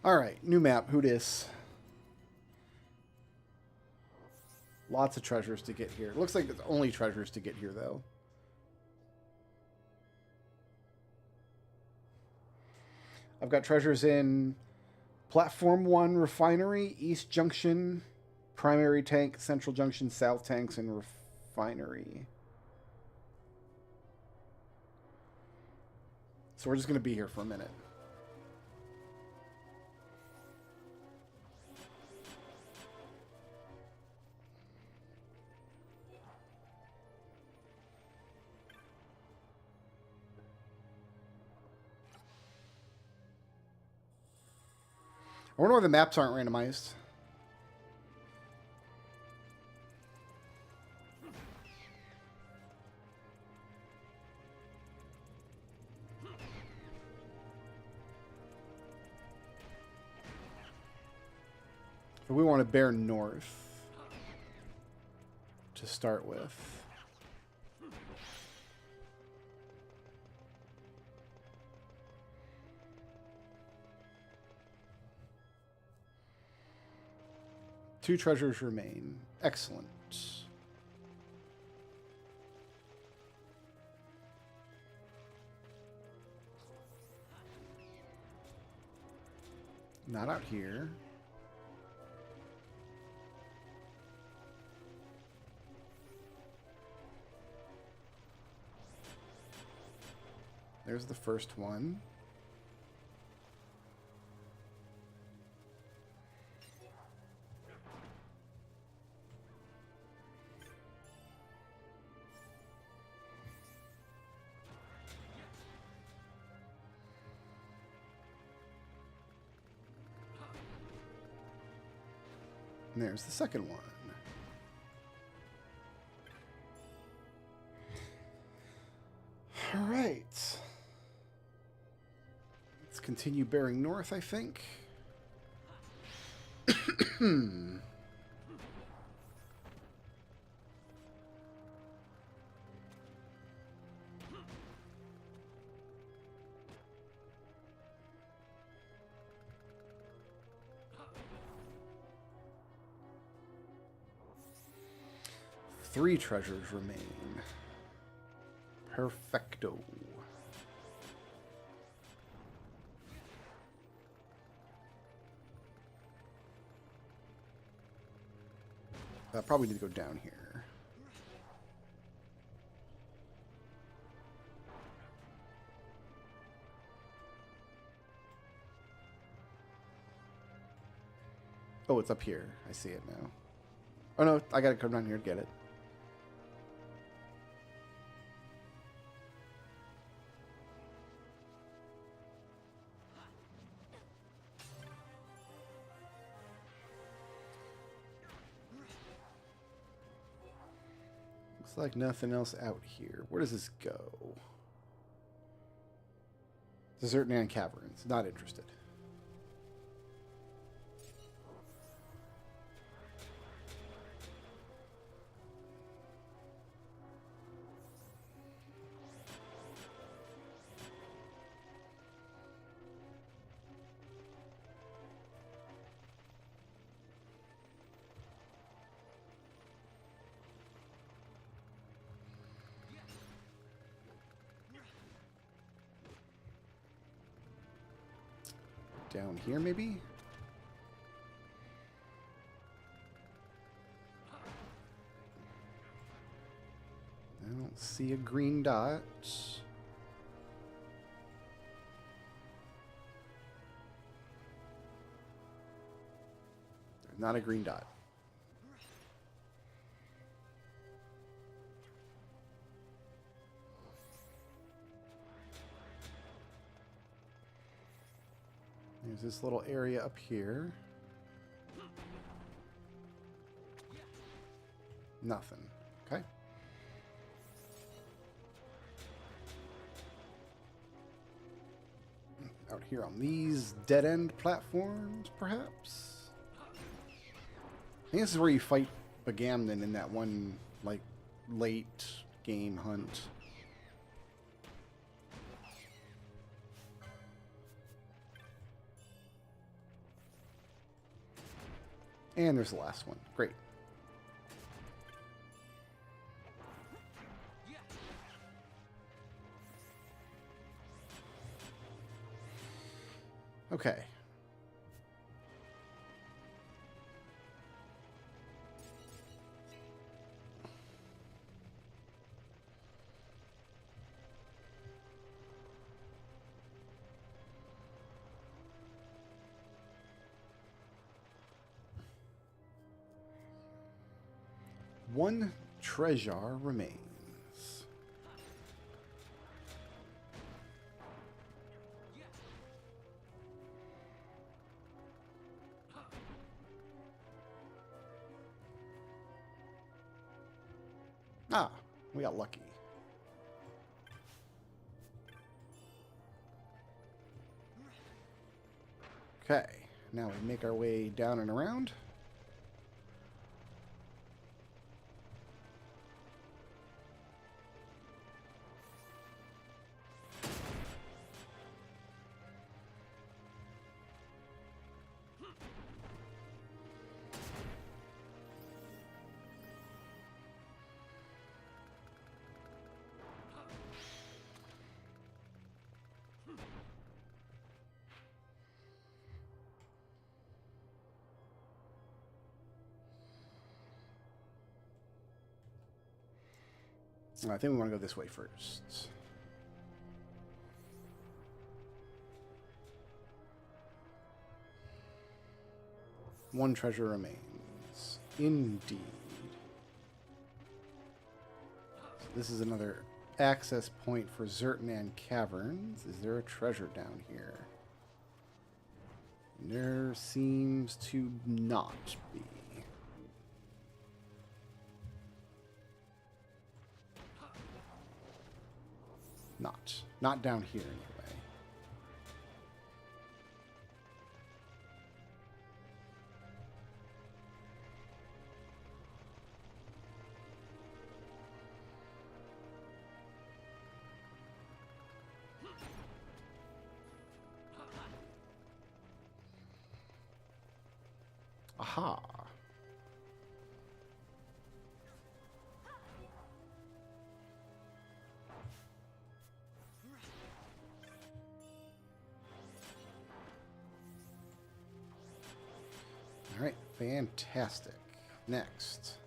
Alright, new map. Who dis? Lots of treasures to get here. Looks like there's only treasures to get here, though. I've got treasures in Platform 1 Refinery, East Junction, Primary Tank, Central Junction, South Tanks, and Refinery. So we're just going to be here for a minute. I wonder why the maps aren't randomized. So we want to bear north to start with. Two treasures remain. Excellent. Not out here. There's the first one. And there's the second one. All right. Let's continue bearing north, I think. Three treasures remain. Perfecto. I probably need to go down here. Oh, it's up here. I see it now. Oh no, I gotta come down here to get it. Looks like nothing else out here. Where does this go? Desert Man Caverns. Not interested. Down here, maybe? I don't see a green dot. There's not a green dot. There's this little area up here. Nothing. Okay. Out here on these dead-end platforms, perhaps? I think this is where you fight Bagamnon in that one, like, late game hunt. And there's the last one. Great. Okay. One treasure remains. Ah, we got lucky. Okay, now we make our way down and around. I think we want to go this way first. One treasure remains. Indeed. So this is another access point for Zertanan Caverns. Is there a treasure down here? There seems to not be. Not down here anyway. Aha. All right, fantastic. Next.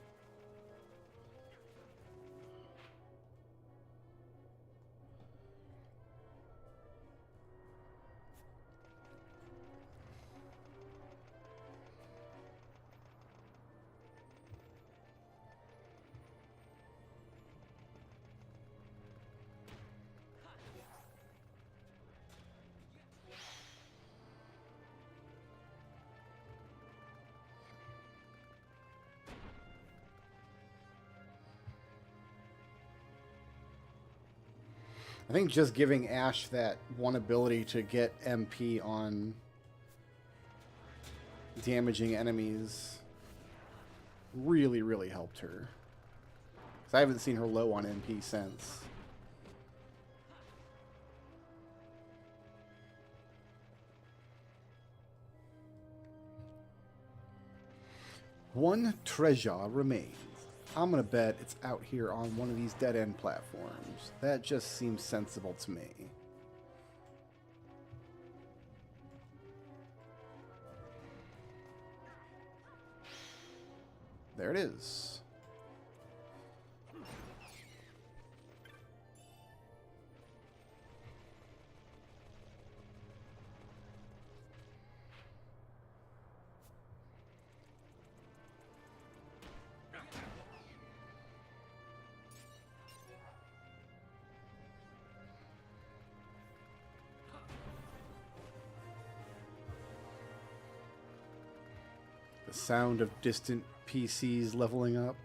I think just giving Ash that one ability to get MP on damaging enemies really, really helped her. 'Cause I haven't seen her low on MP since. One treasure remains. I'm going to bet it's out here on one of these dead-end platforms. That just seems sensible to me. There it is. The sound of distant PCs leveling up.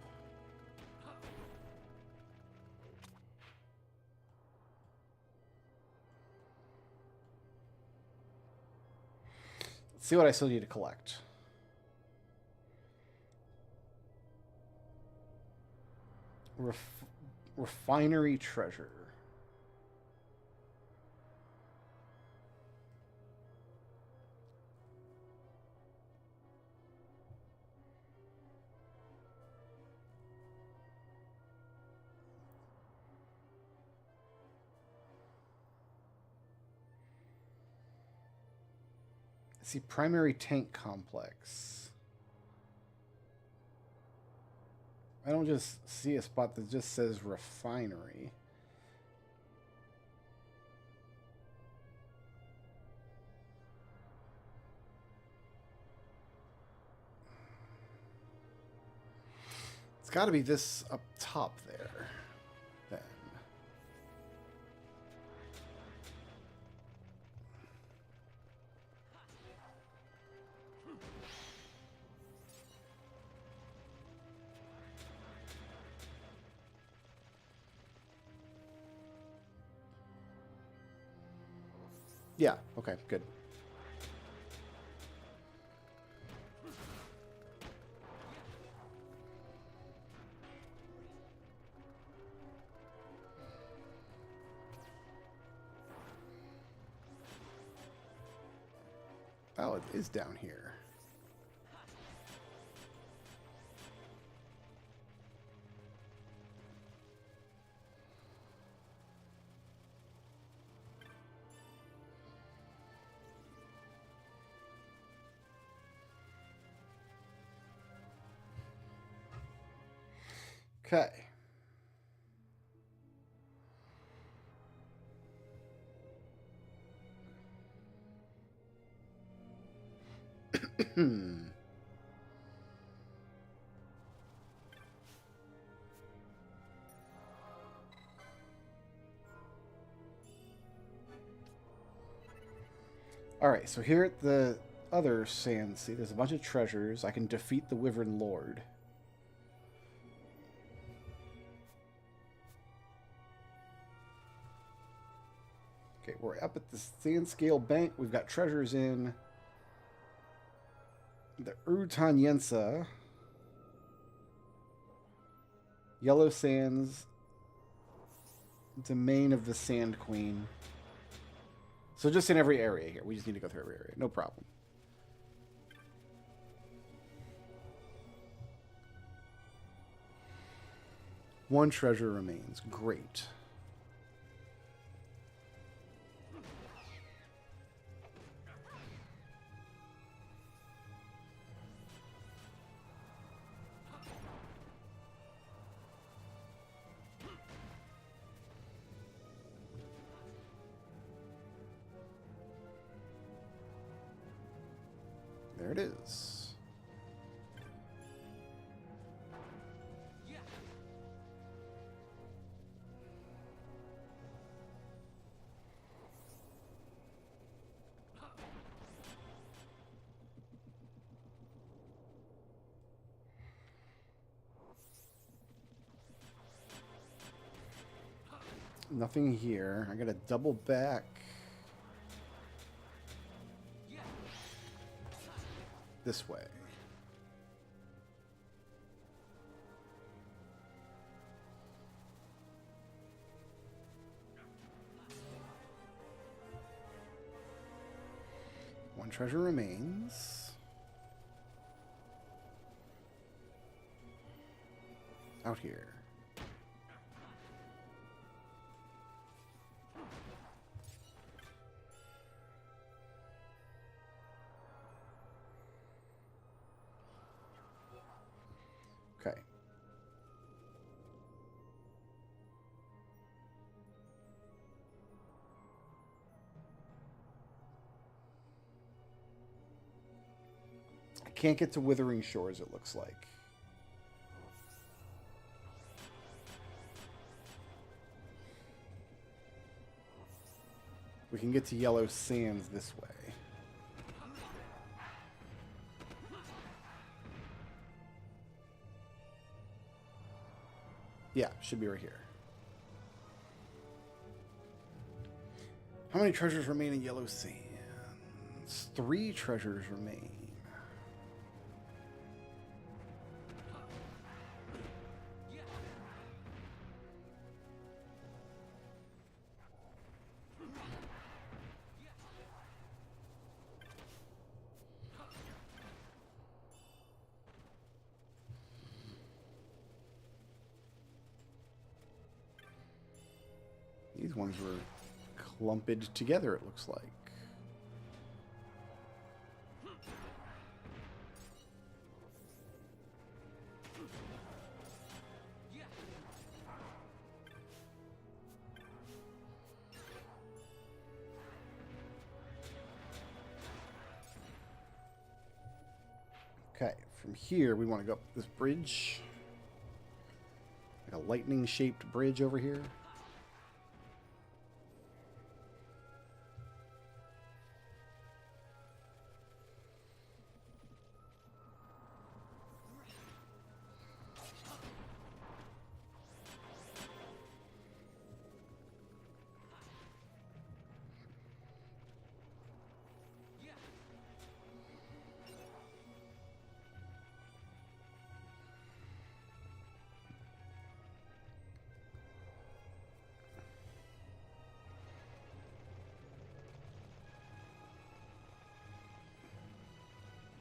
Let's see what I still need to collect. Refinery treasure. See, primary tank complex. I don't just see a spot that just says refinery. It's got to be this up top there, then. Yeah, okay, good. Oh, it is down here. Okay. Alright, so here at the other sand sea, there's a bunch of treasures. I can defeat the Wyvern Lord. Okay, we're up at the Sand Scale Bank. We've got treasures in the Utanyensa, Yellow Sands, Domain of the Sand Queen. So just in every area here. We just need to go through every area. No problem. One treasure remains. Great. There it is. Nothing here. I gotta double back. This way. One treasure remains. Out here. Okay. I can't get to Withering Shores, it looks like. We can get to Yellow Sands this way. Yeah, should be right here. How many treasures remain in Yellow Sands? 3 treasures remain. These ones were clumped together, it looks like. Okay, from here we want to go up this bridge. Like a lightning-shaped bridge over here.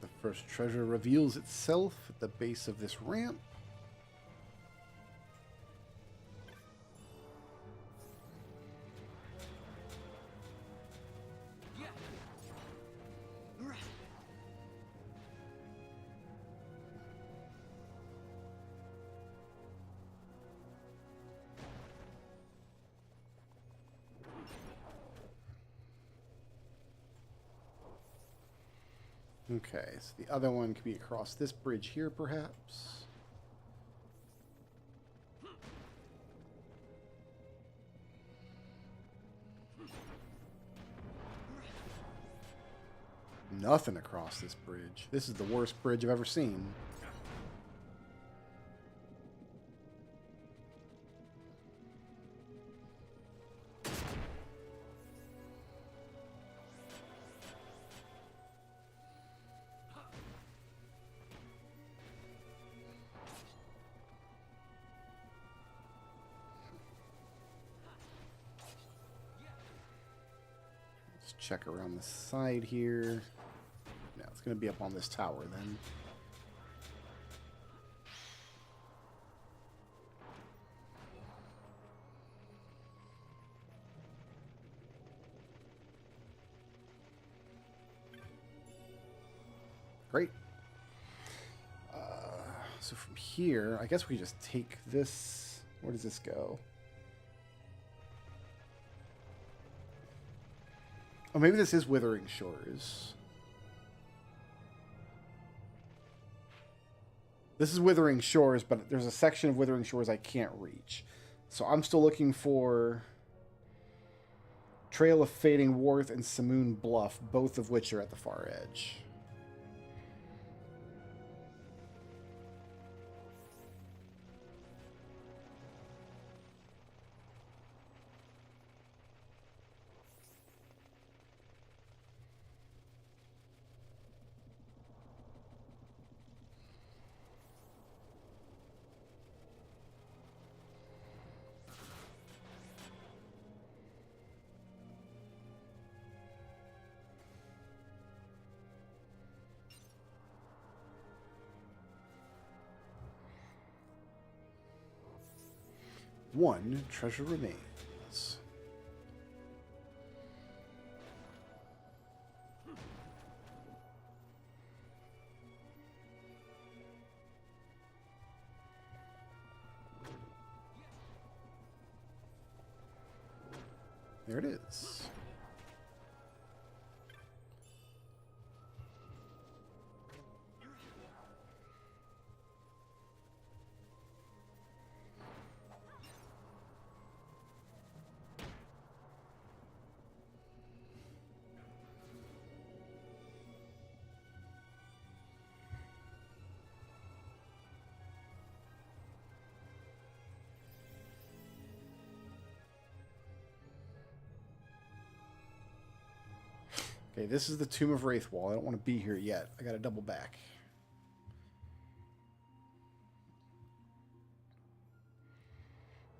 The first treasure reveals itself at the base of this ramp. Okay, so the other one could be across this bridge here, perhaps. Nothing across this bridge. This is the worst bridge I've ever seen. Let's check around the side here. No, it's going to be up on this tower then. Great. So from here, I guess we just take this. Where does this go? Oh, maybe this is Withering Shores. This is Withering Shores, but there's a section of Withering Shores I can't reach. So I'm still looking for Trail of Fading Wharf and Simoon Bluff, both of which are at the far edge. One treasure remains. There it is. Okay, this is the Tomb of Wraithwall. I don't want to be here yet. I gotta double back.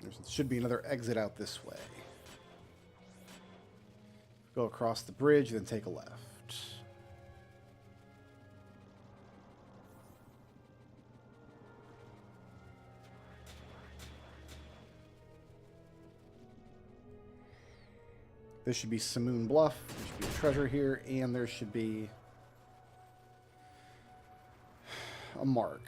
There should be another exit out this way. Go across the bridge, then take a left. There should be Simoon Bluff. There should be a treasure here, and there should be a mark.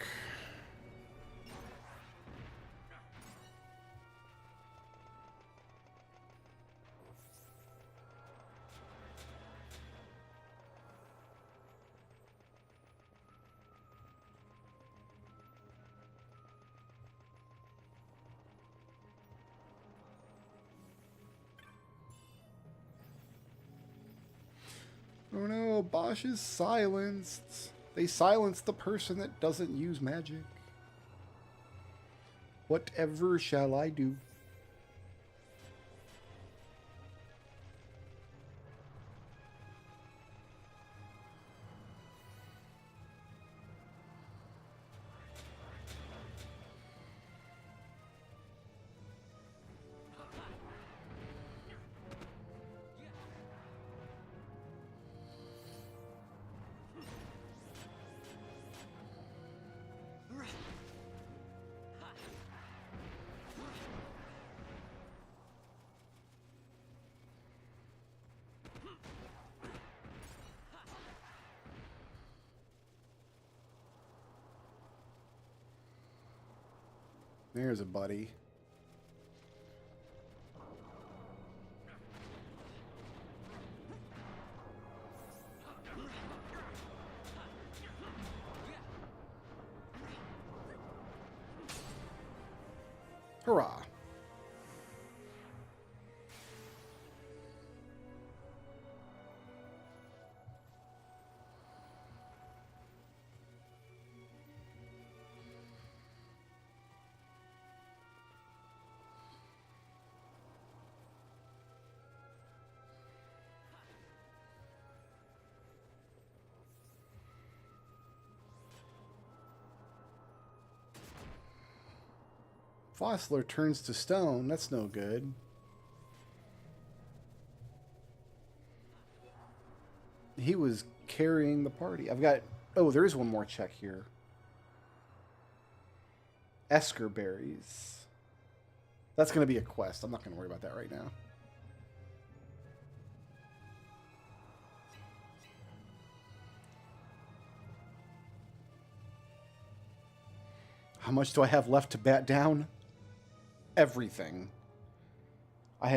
Oh no, Bosch is silenced. They silenced the person that doesn't use magic. Whatever shall I do? There's a buddy. Hurrah. Vossler turns to stone. That's no good. He was carrying the party. I've got... Oh, there is one more check here. Esker berries. That's going to be a quest. I'm not going to worry about that right now. How much do I have left to bat down? Everything.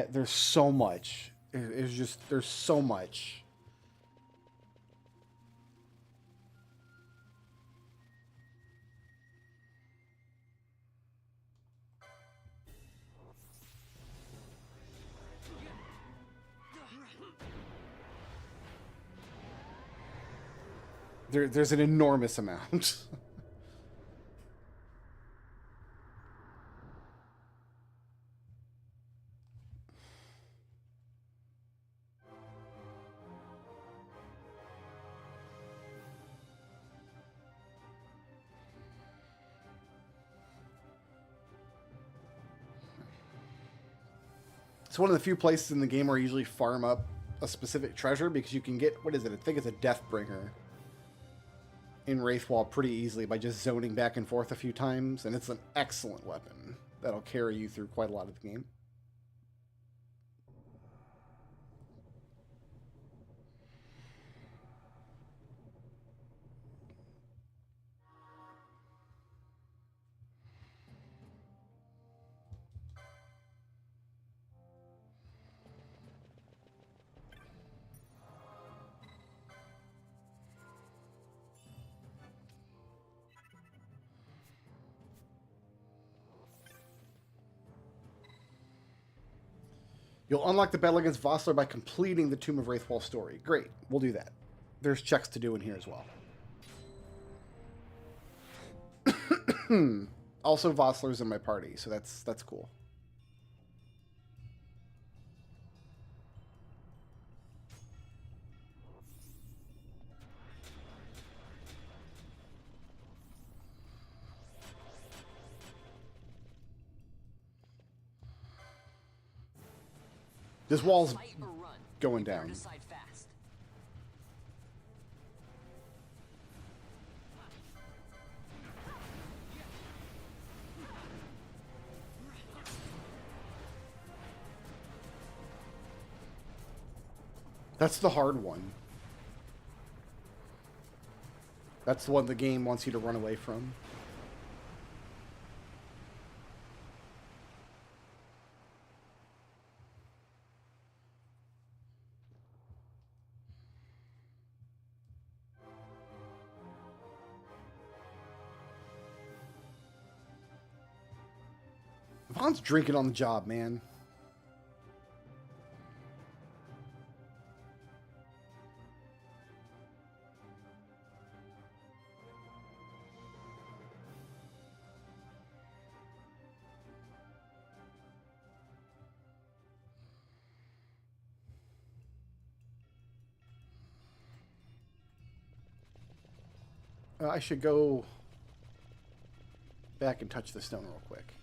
There's so much. It's just, there's so much. There's an enormous amount. It's one of the few places in the game where I usually farm up a specific treasure because you can get, what is it? I think it's a Deathbringer in Wraithwall pretty easily by just zoning back and forth a few times, and it's an excellent weapon that'll carry you through quite a lot of the game. You'll unlock the battle against Vossler by completing the Tomb of Wraithwall story. Great, we'll do that. There's checks to do in here as well. Also, Vossler's in my party, so that's cool. This wall's going down. That's the hard one. That's the one the game wants you to run away from. Vaughn's drinking on the job, man. I should go back and touch the stone real quick.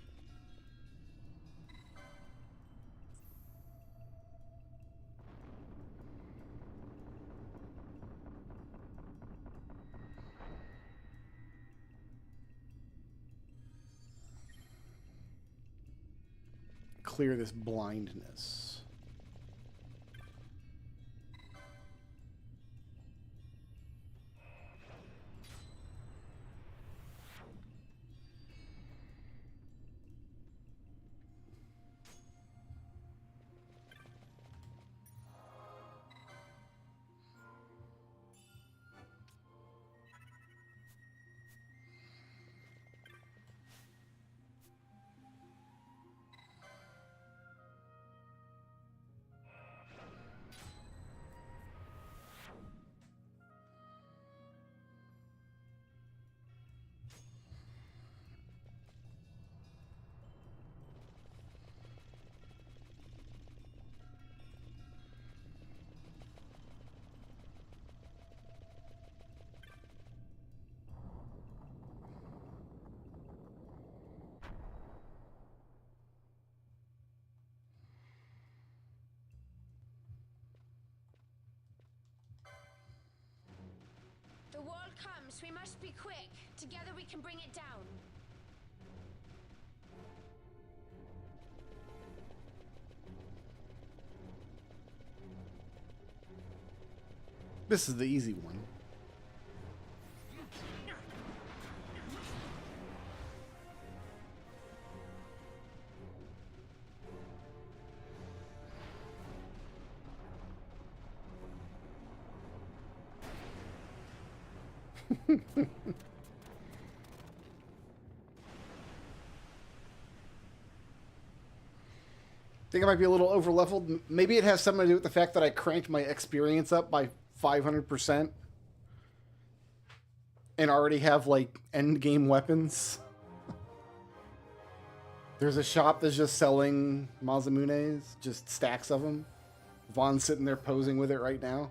Clear this blindness. comes. We must be quick. Together we can bring it down. This is the easy one. Think I might be a little over leveled. Maybe it has something to do with the fact that I cranked my experience up by 500% and already have like end game weapons. There's a shop that's just selling Masamunes, just stacks of them. Vaughn's sitting there posing with it right now.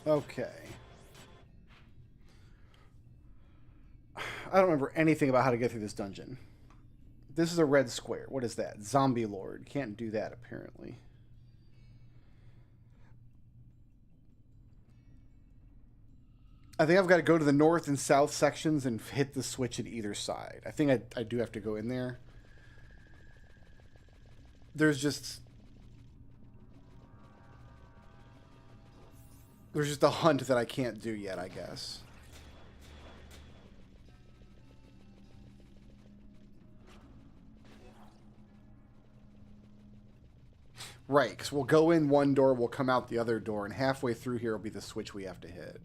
Okay. I don't remember anything about how to get through this dungeon. This is a red square. What is that? Zombie Lord. Can't do that, apparently. I think I've got to go to the north and south sections and hit the switch at either side. I think I do have to go in there. There's just a hunt that I can't do yet, I guess. Right, because we'll go in one door, we'll come out the other door, and halfway through here will be the switch we have to hit.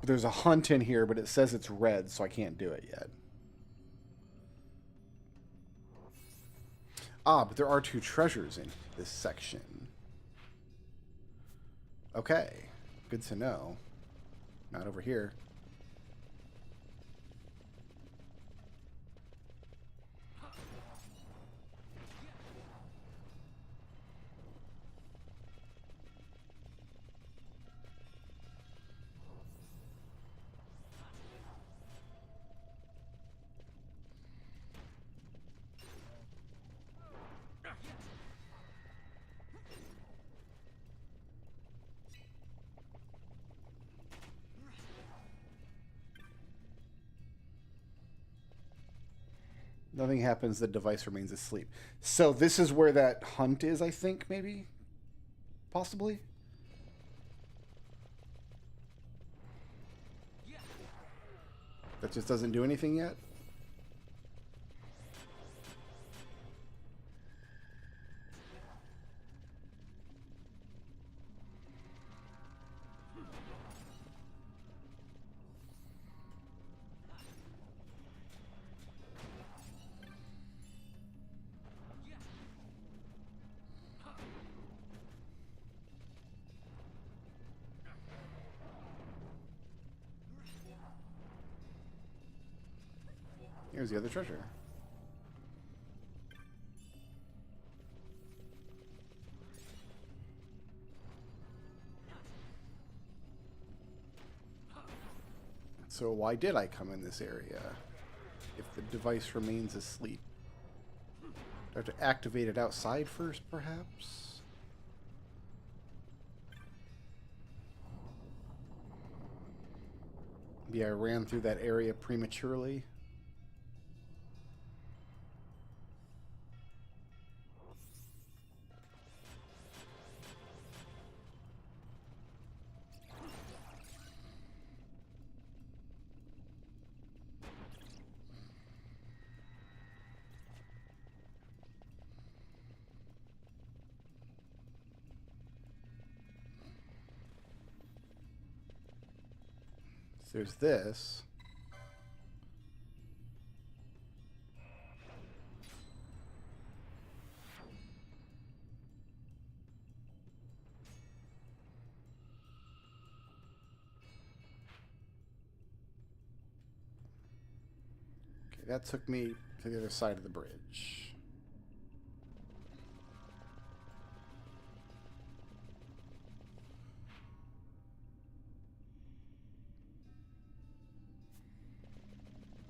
There's a hunt in here, but it says it's red, so I can't do it yet. Ah, but there are 2 treasures in this section. Okay. Good to know. Not over here. Nothing happens, the device remains asleep. So this is where that hunt is, I think, maybe? Possibly? That just doesn't do anything yet? Here's the other treasure. So why did I come in this area if the device remains asleep? Do I have to activate it outside first, perhaps? Maybe I ran through that area prematurely. there's this. Okay, that took me to the other side of the bridge.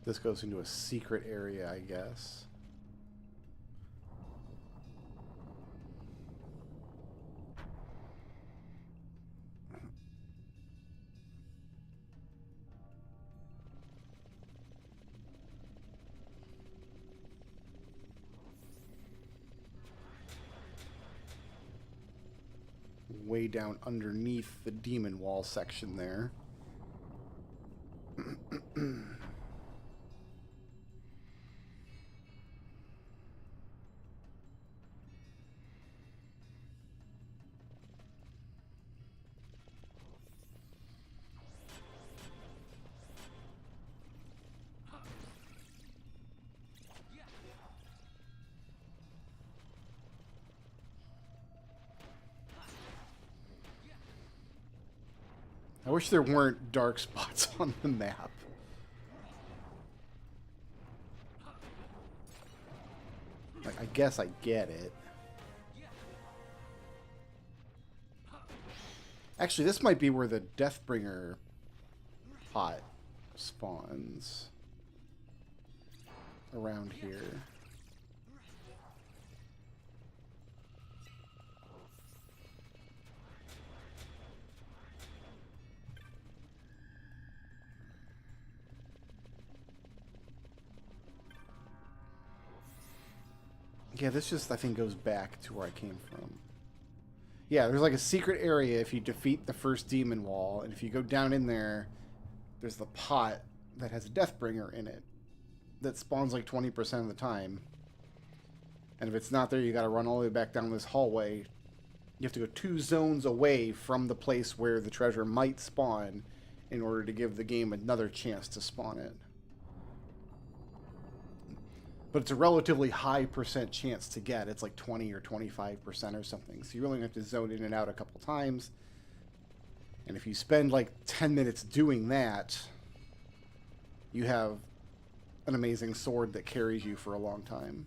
This goes into a secret area, I guess. Way down underneath the demon wall section there. I wish there weren't dark spots on the map. Like, I guess I get it. Actually, this might be where the Deathbringer pot spawns. Around here. Yeah, this just, I think, goes back to where I came from. Yeah, there's like a secret area if you defeat the first demon wall, and if you go down in there, there's the pot that has a Deathbringer in it that spawns like 20% of the time. And if it's not there, you gotta run all the way back down this hallway. You have to go 2 zones away from the place where the treasure might spawn in order to give the game another chance to spawn it. But it's a relatively high percent chance to get. It's like 20 or 25% or something. So you only have to zone in and out a couple times. And if you spend like 10 minutes doing that, you have an amazing sword that carries you for a long time.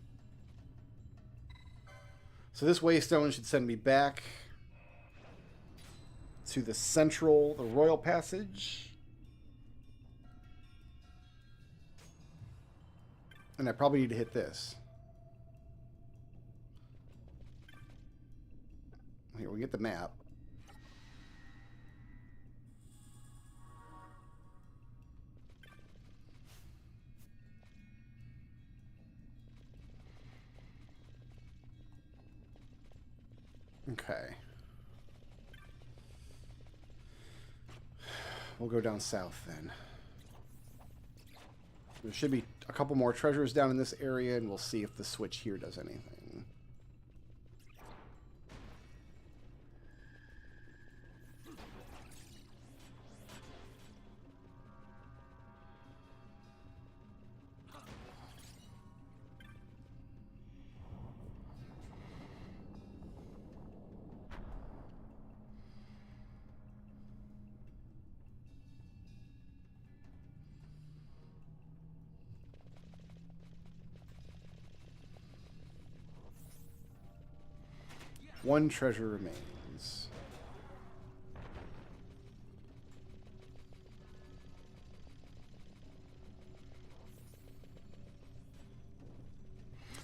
So this waystone should send me back to the royal passage. And I probably need to hit this. Here, we get the map. Okay. We'll go down south then. There should be a couple more treasures down in this area, and we'll see if the switch here does anything. One treasure remains.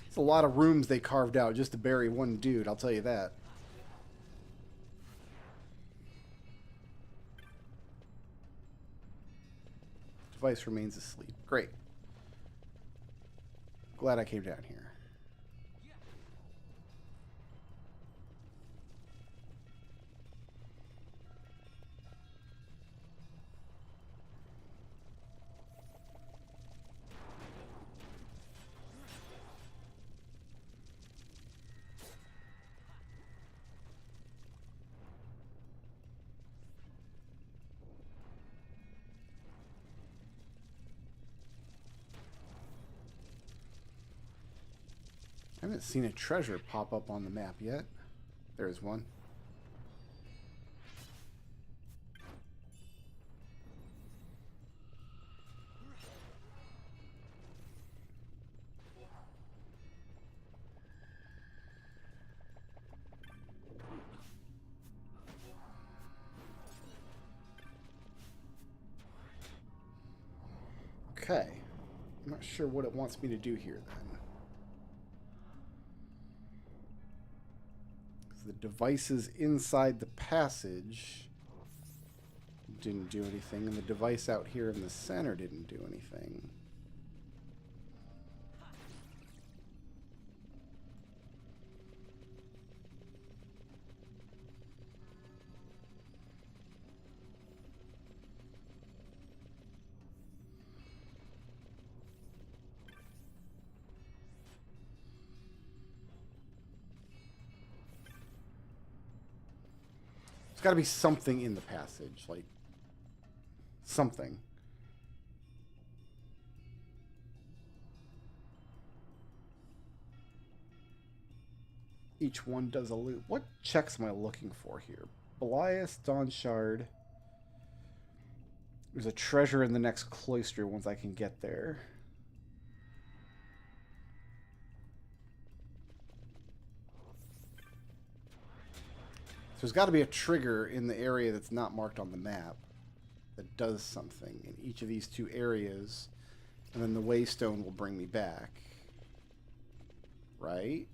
It's a lot of rooms they carved out just to bury one dude, I'll tell you that. Device remains asleep. Great. Glad I came down here. I haven't seen a treasure pop up on the map yet. There's one. Okay. I'm not sure what it wants me to do here then. The devices inside the passage didn't do anything, and the device out here in the center didn't do anything. There's got to be something in the passage, like something. Each one does a loop. What checks am I looking for here? Belias, Dawn Shard. There's a treasure in the next cloister once I can get there. So there's got to be a trigger in the area that's not marked on the map that does something in each of these two areas, and then the waystone will bring me back. Right?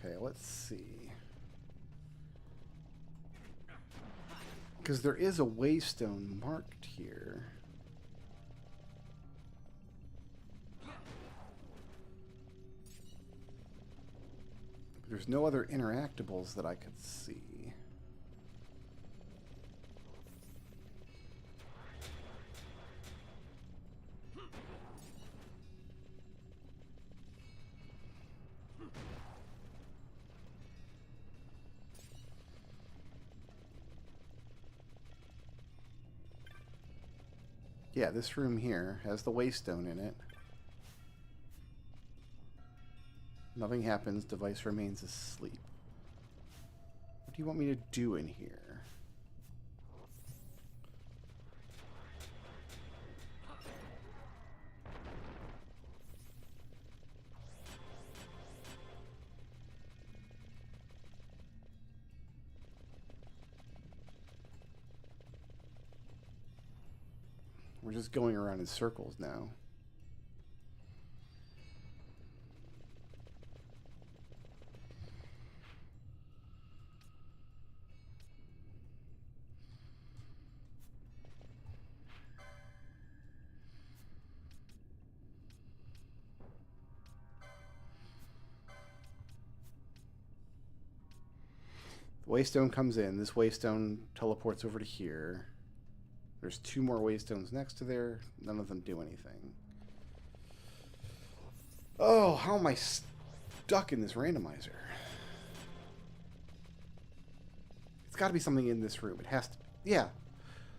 Okay, let's see. Because there is a waystone marked here. There's no other interactables that I could see. Yeah, this room here has the waystone in it. Nothing happens, device remains asleep. What do you want me to do in here? We're just going around in circles now. The waystone comes in. This waystone teleports over to here. There's two more waystones next to there. None of them do anything. Oh, how am I stuck in this randomizer? It's got to be something in this room. It has to. Yeah.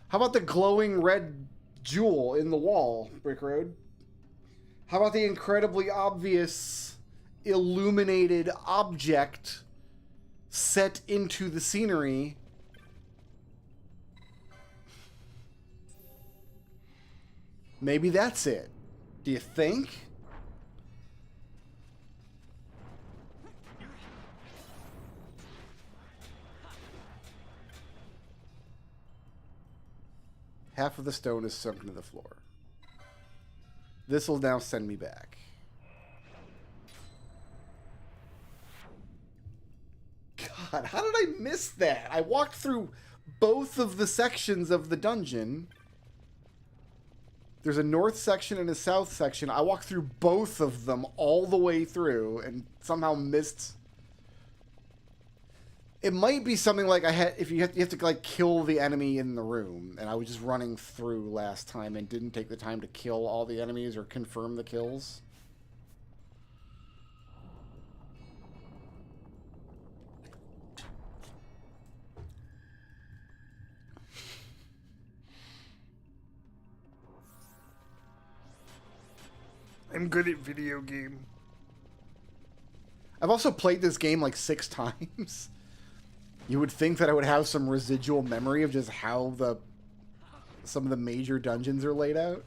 How about the glowing red jewel in the wall, Brickroad? How about the incredibly obvious illuminated object set into the scenery? Maybe that's it. Do you think? Half of the stone is sunk into the floor. This will now send me back. God, how did I miss that? I walked through both of the sections of the dungeon. There's a north section and a south section. I walked through both of them all the way through and somehow missed It might be something like if you have to like kill the enemy in the room, and I was just running through last time and didn't take the time to kill all the enemies or confirm the kills. I'm good at video game. I've also played this game like 6 times. You would think that I would have some residual memory of just how some of the major dungeons are laid out.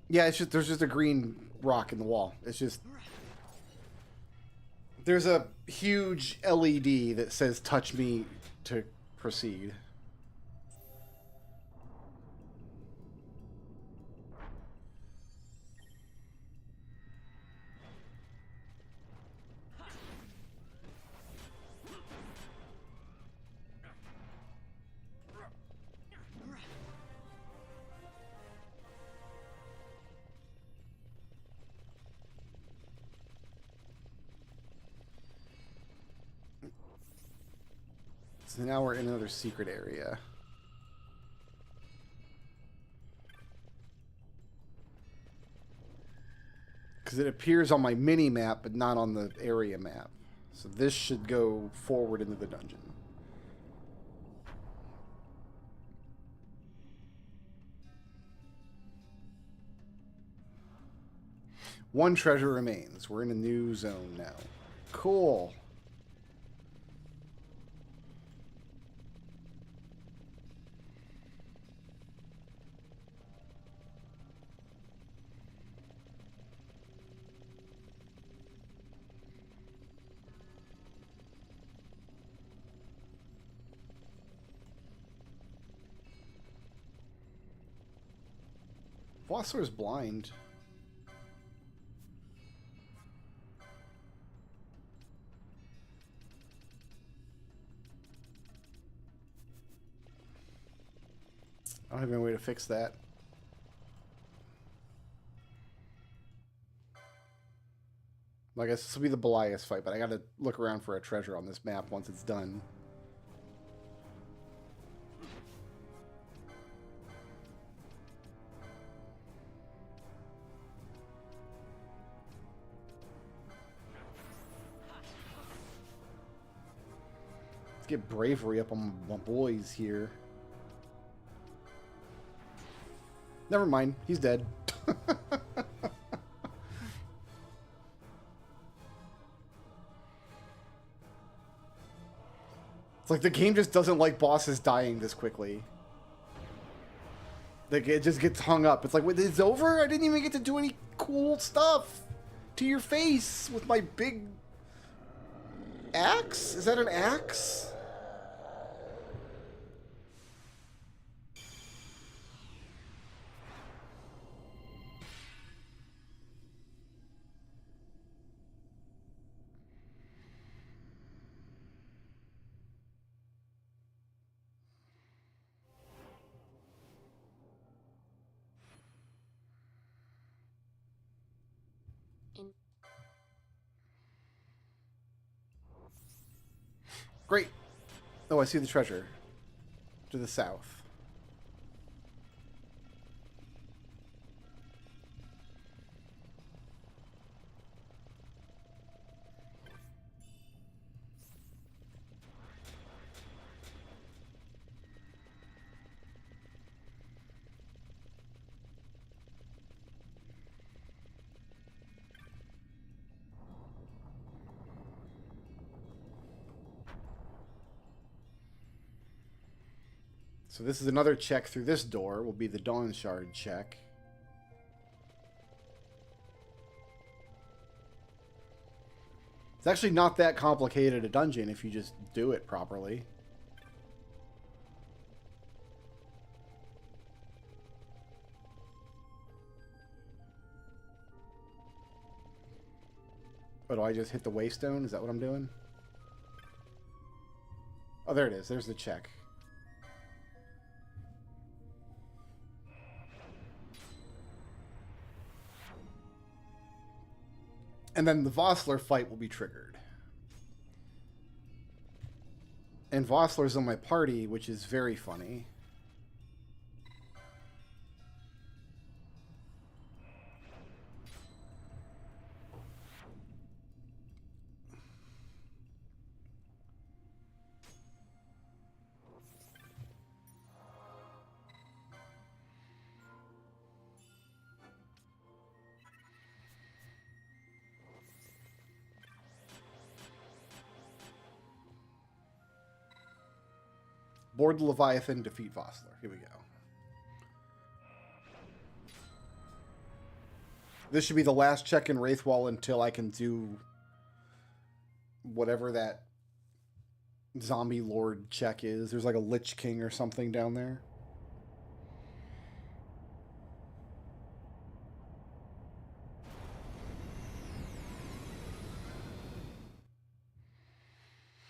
Yeah, it's just there's just a green rock in the wall. It's just there's a huge LED that says "Touch me to proceed." So now we're in another secret area. Because it appears on my mini map, but not on the area map. So this should go forward into the dungeon. One treasure remains. We're in a new zone now. Cool. Vossler's blind. I don't have any way to fix that. Well, I guess this will be the Belias fight, but I gotta look around for a treasure on this map once it's done. Let's get bravery up on my boys here. Never mind, he's dead. It's like the game just doesn't like bosses dying this quickly. Like it just gets hung up. It's like, wait, it's over? I didn't even get to do any cool stuff to your face with my big axe? Is that an axe? Great. Oh, I see the treasure. To the south. So this is another check through this door. Will be the Dawn Shard check. It's actually not that complicated a dungeon if you just do it properly. Oh, do I just hit the waystone? Is that what I'm doing? Oh, there it is. There's the check. And then the Vossler fight will be triggered. And Vossler's on my party, which is very funny. Board the Leviathan, defeat Vossler. Here we go. This should be the last check in Wraithwall until I can do whatever that zombie lord check is. There's like a Lich King or something down there.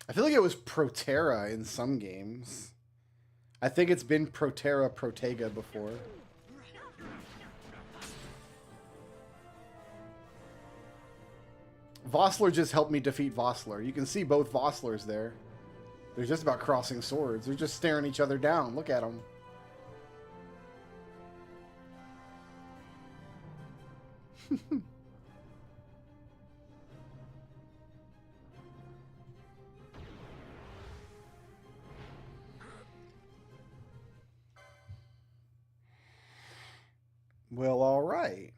I feel like it was Protera in some games. I think it's been Protera Protega before. Vossler just helped me defeat Vossler. You can see both Vosslers there. They're just about crossing swords. They're just staring each other down. Look at them. Well, all right.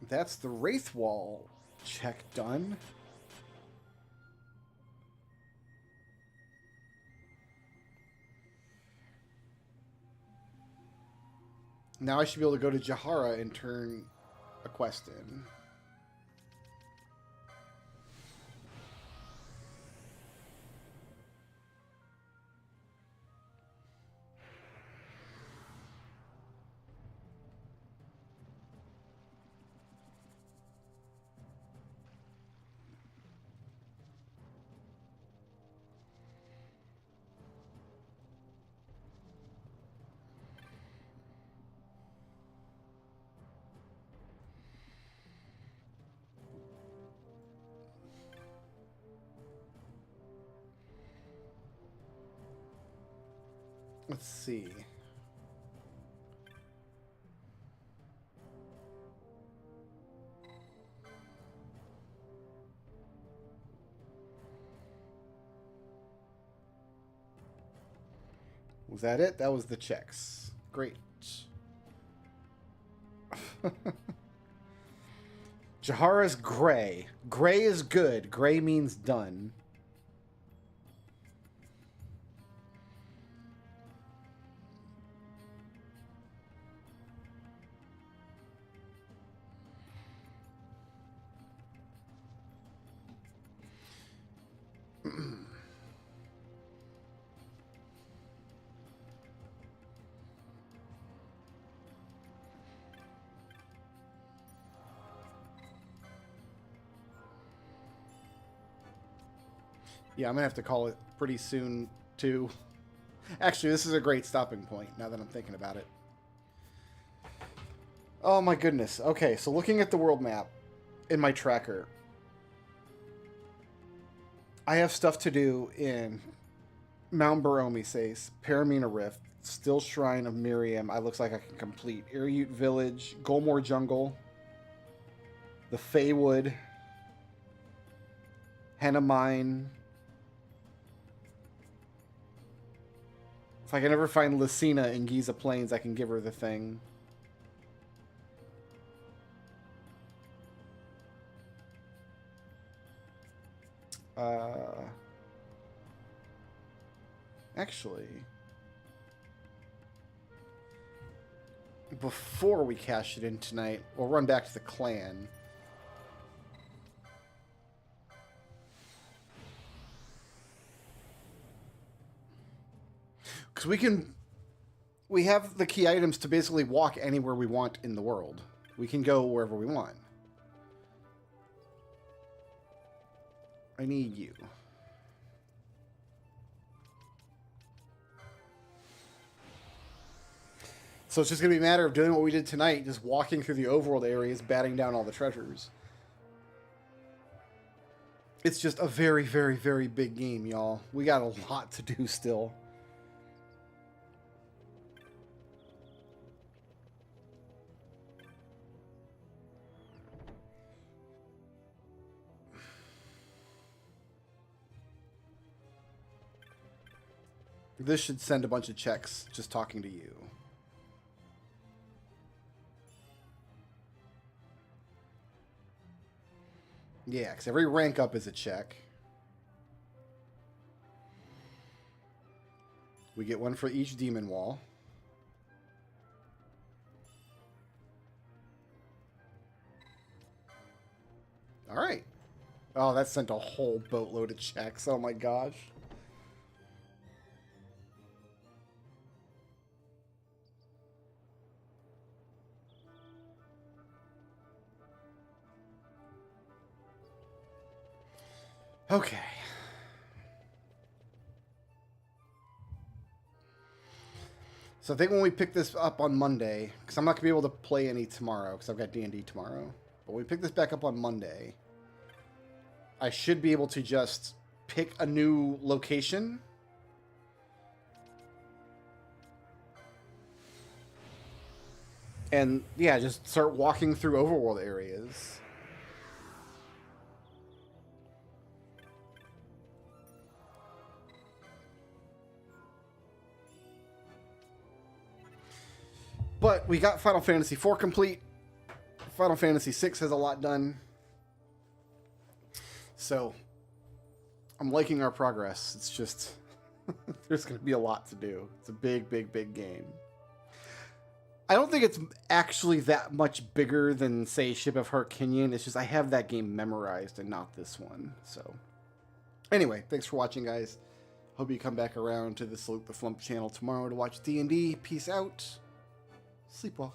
That's the Wraithwall check done. Now I should be able to go to Jahara and turn a quest in. Let's see. Was that it? That was the checks. Great. Jahara's gray. Gray is good. Gray means done. Yeah, I'm going to have to call it pretty soon, too. Actually, this is a great stopping point, now that I'm thinking about it. Oh, my goodness. Okay, so looking at the world map in my tracker, I have stuff to do in Mount Baromises, Paramina Rift, Still Shrine of Miriam. I looks like I can complete Irute Village, Golmore Jungle, the Feywood, Henna Mine. If I can ever find Lucina in Giza Plains, I can give her the thing. Actually, before we cash it in tonight, we'll run back to the clan. Because we have the key items to basically walk anywhere we want in the world. We can go wherever we want. I need you. So it's just going to be a matter of doing what we did tonight, just walking through the overworld areas, batting down all the treasures. It's just a very, very, very big game, y'all. We got a lot to do still. This should send a bunch of checks just talking to you. Yeah, because every rank up is a check. We get one for each demon wall. All right. Oh, that sent a whole boatload of checks. Oh my gosh. Okay. So I think when we pick this up on Monday, because I'm not going to be able to play any tomorrow, because I've got D&D tomorrow. But when we pick this back up on Monday, I should be able to just pick a new location. And, yeah, just start walking through overworld areas. But we got Final Fantasy IV complete. Final Fantasy VI has a lot done. So, I'm liking our progress. It's just, there's going to be a lot to do. It's a big, big, big game. I don't think it's actually that much bigger than, say, Ship of Harkinian. It's just I have that game memorized and not this one. So, anyway, thanks for watching, guys. Hope you come back around to the Salute the Flump channel tomorrow to watch D&D. Peace out. Sleep well.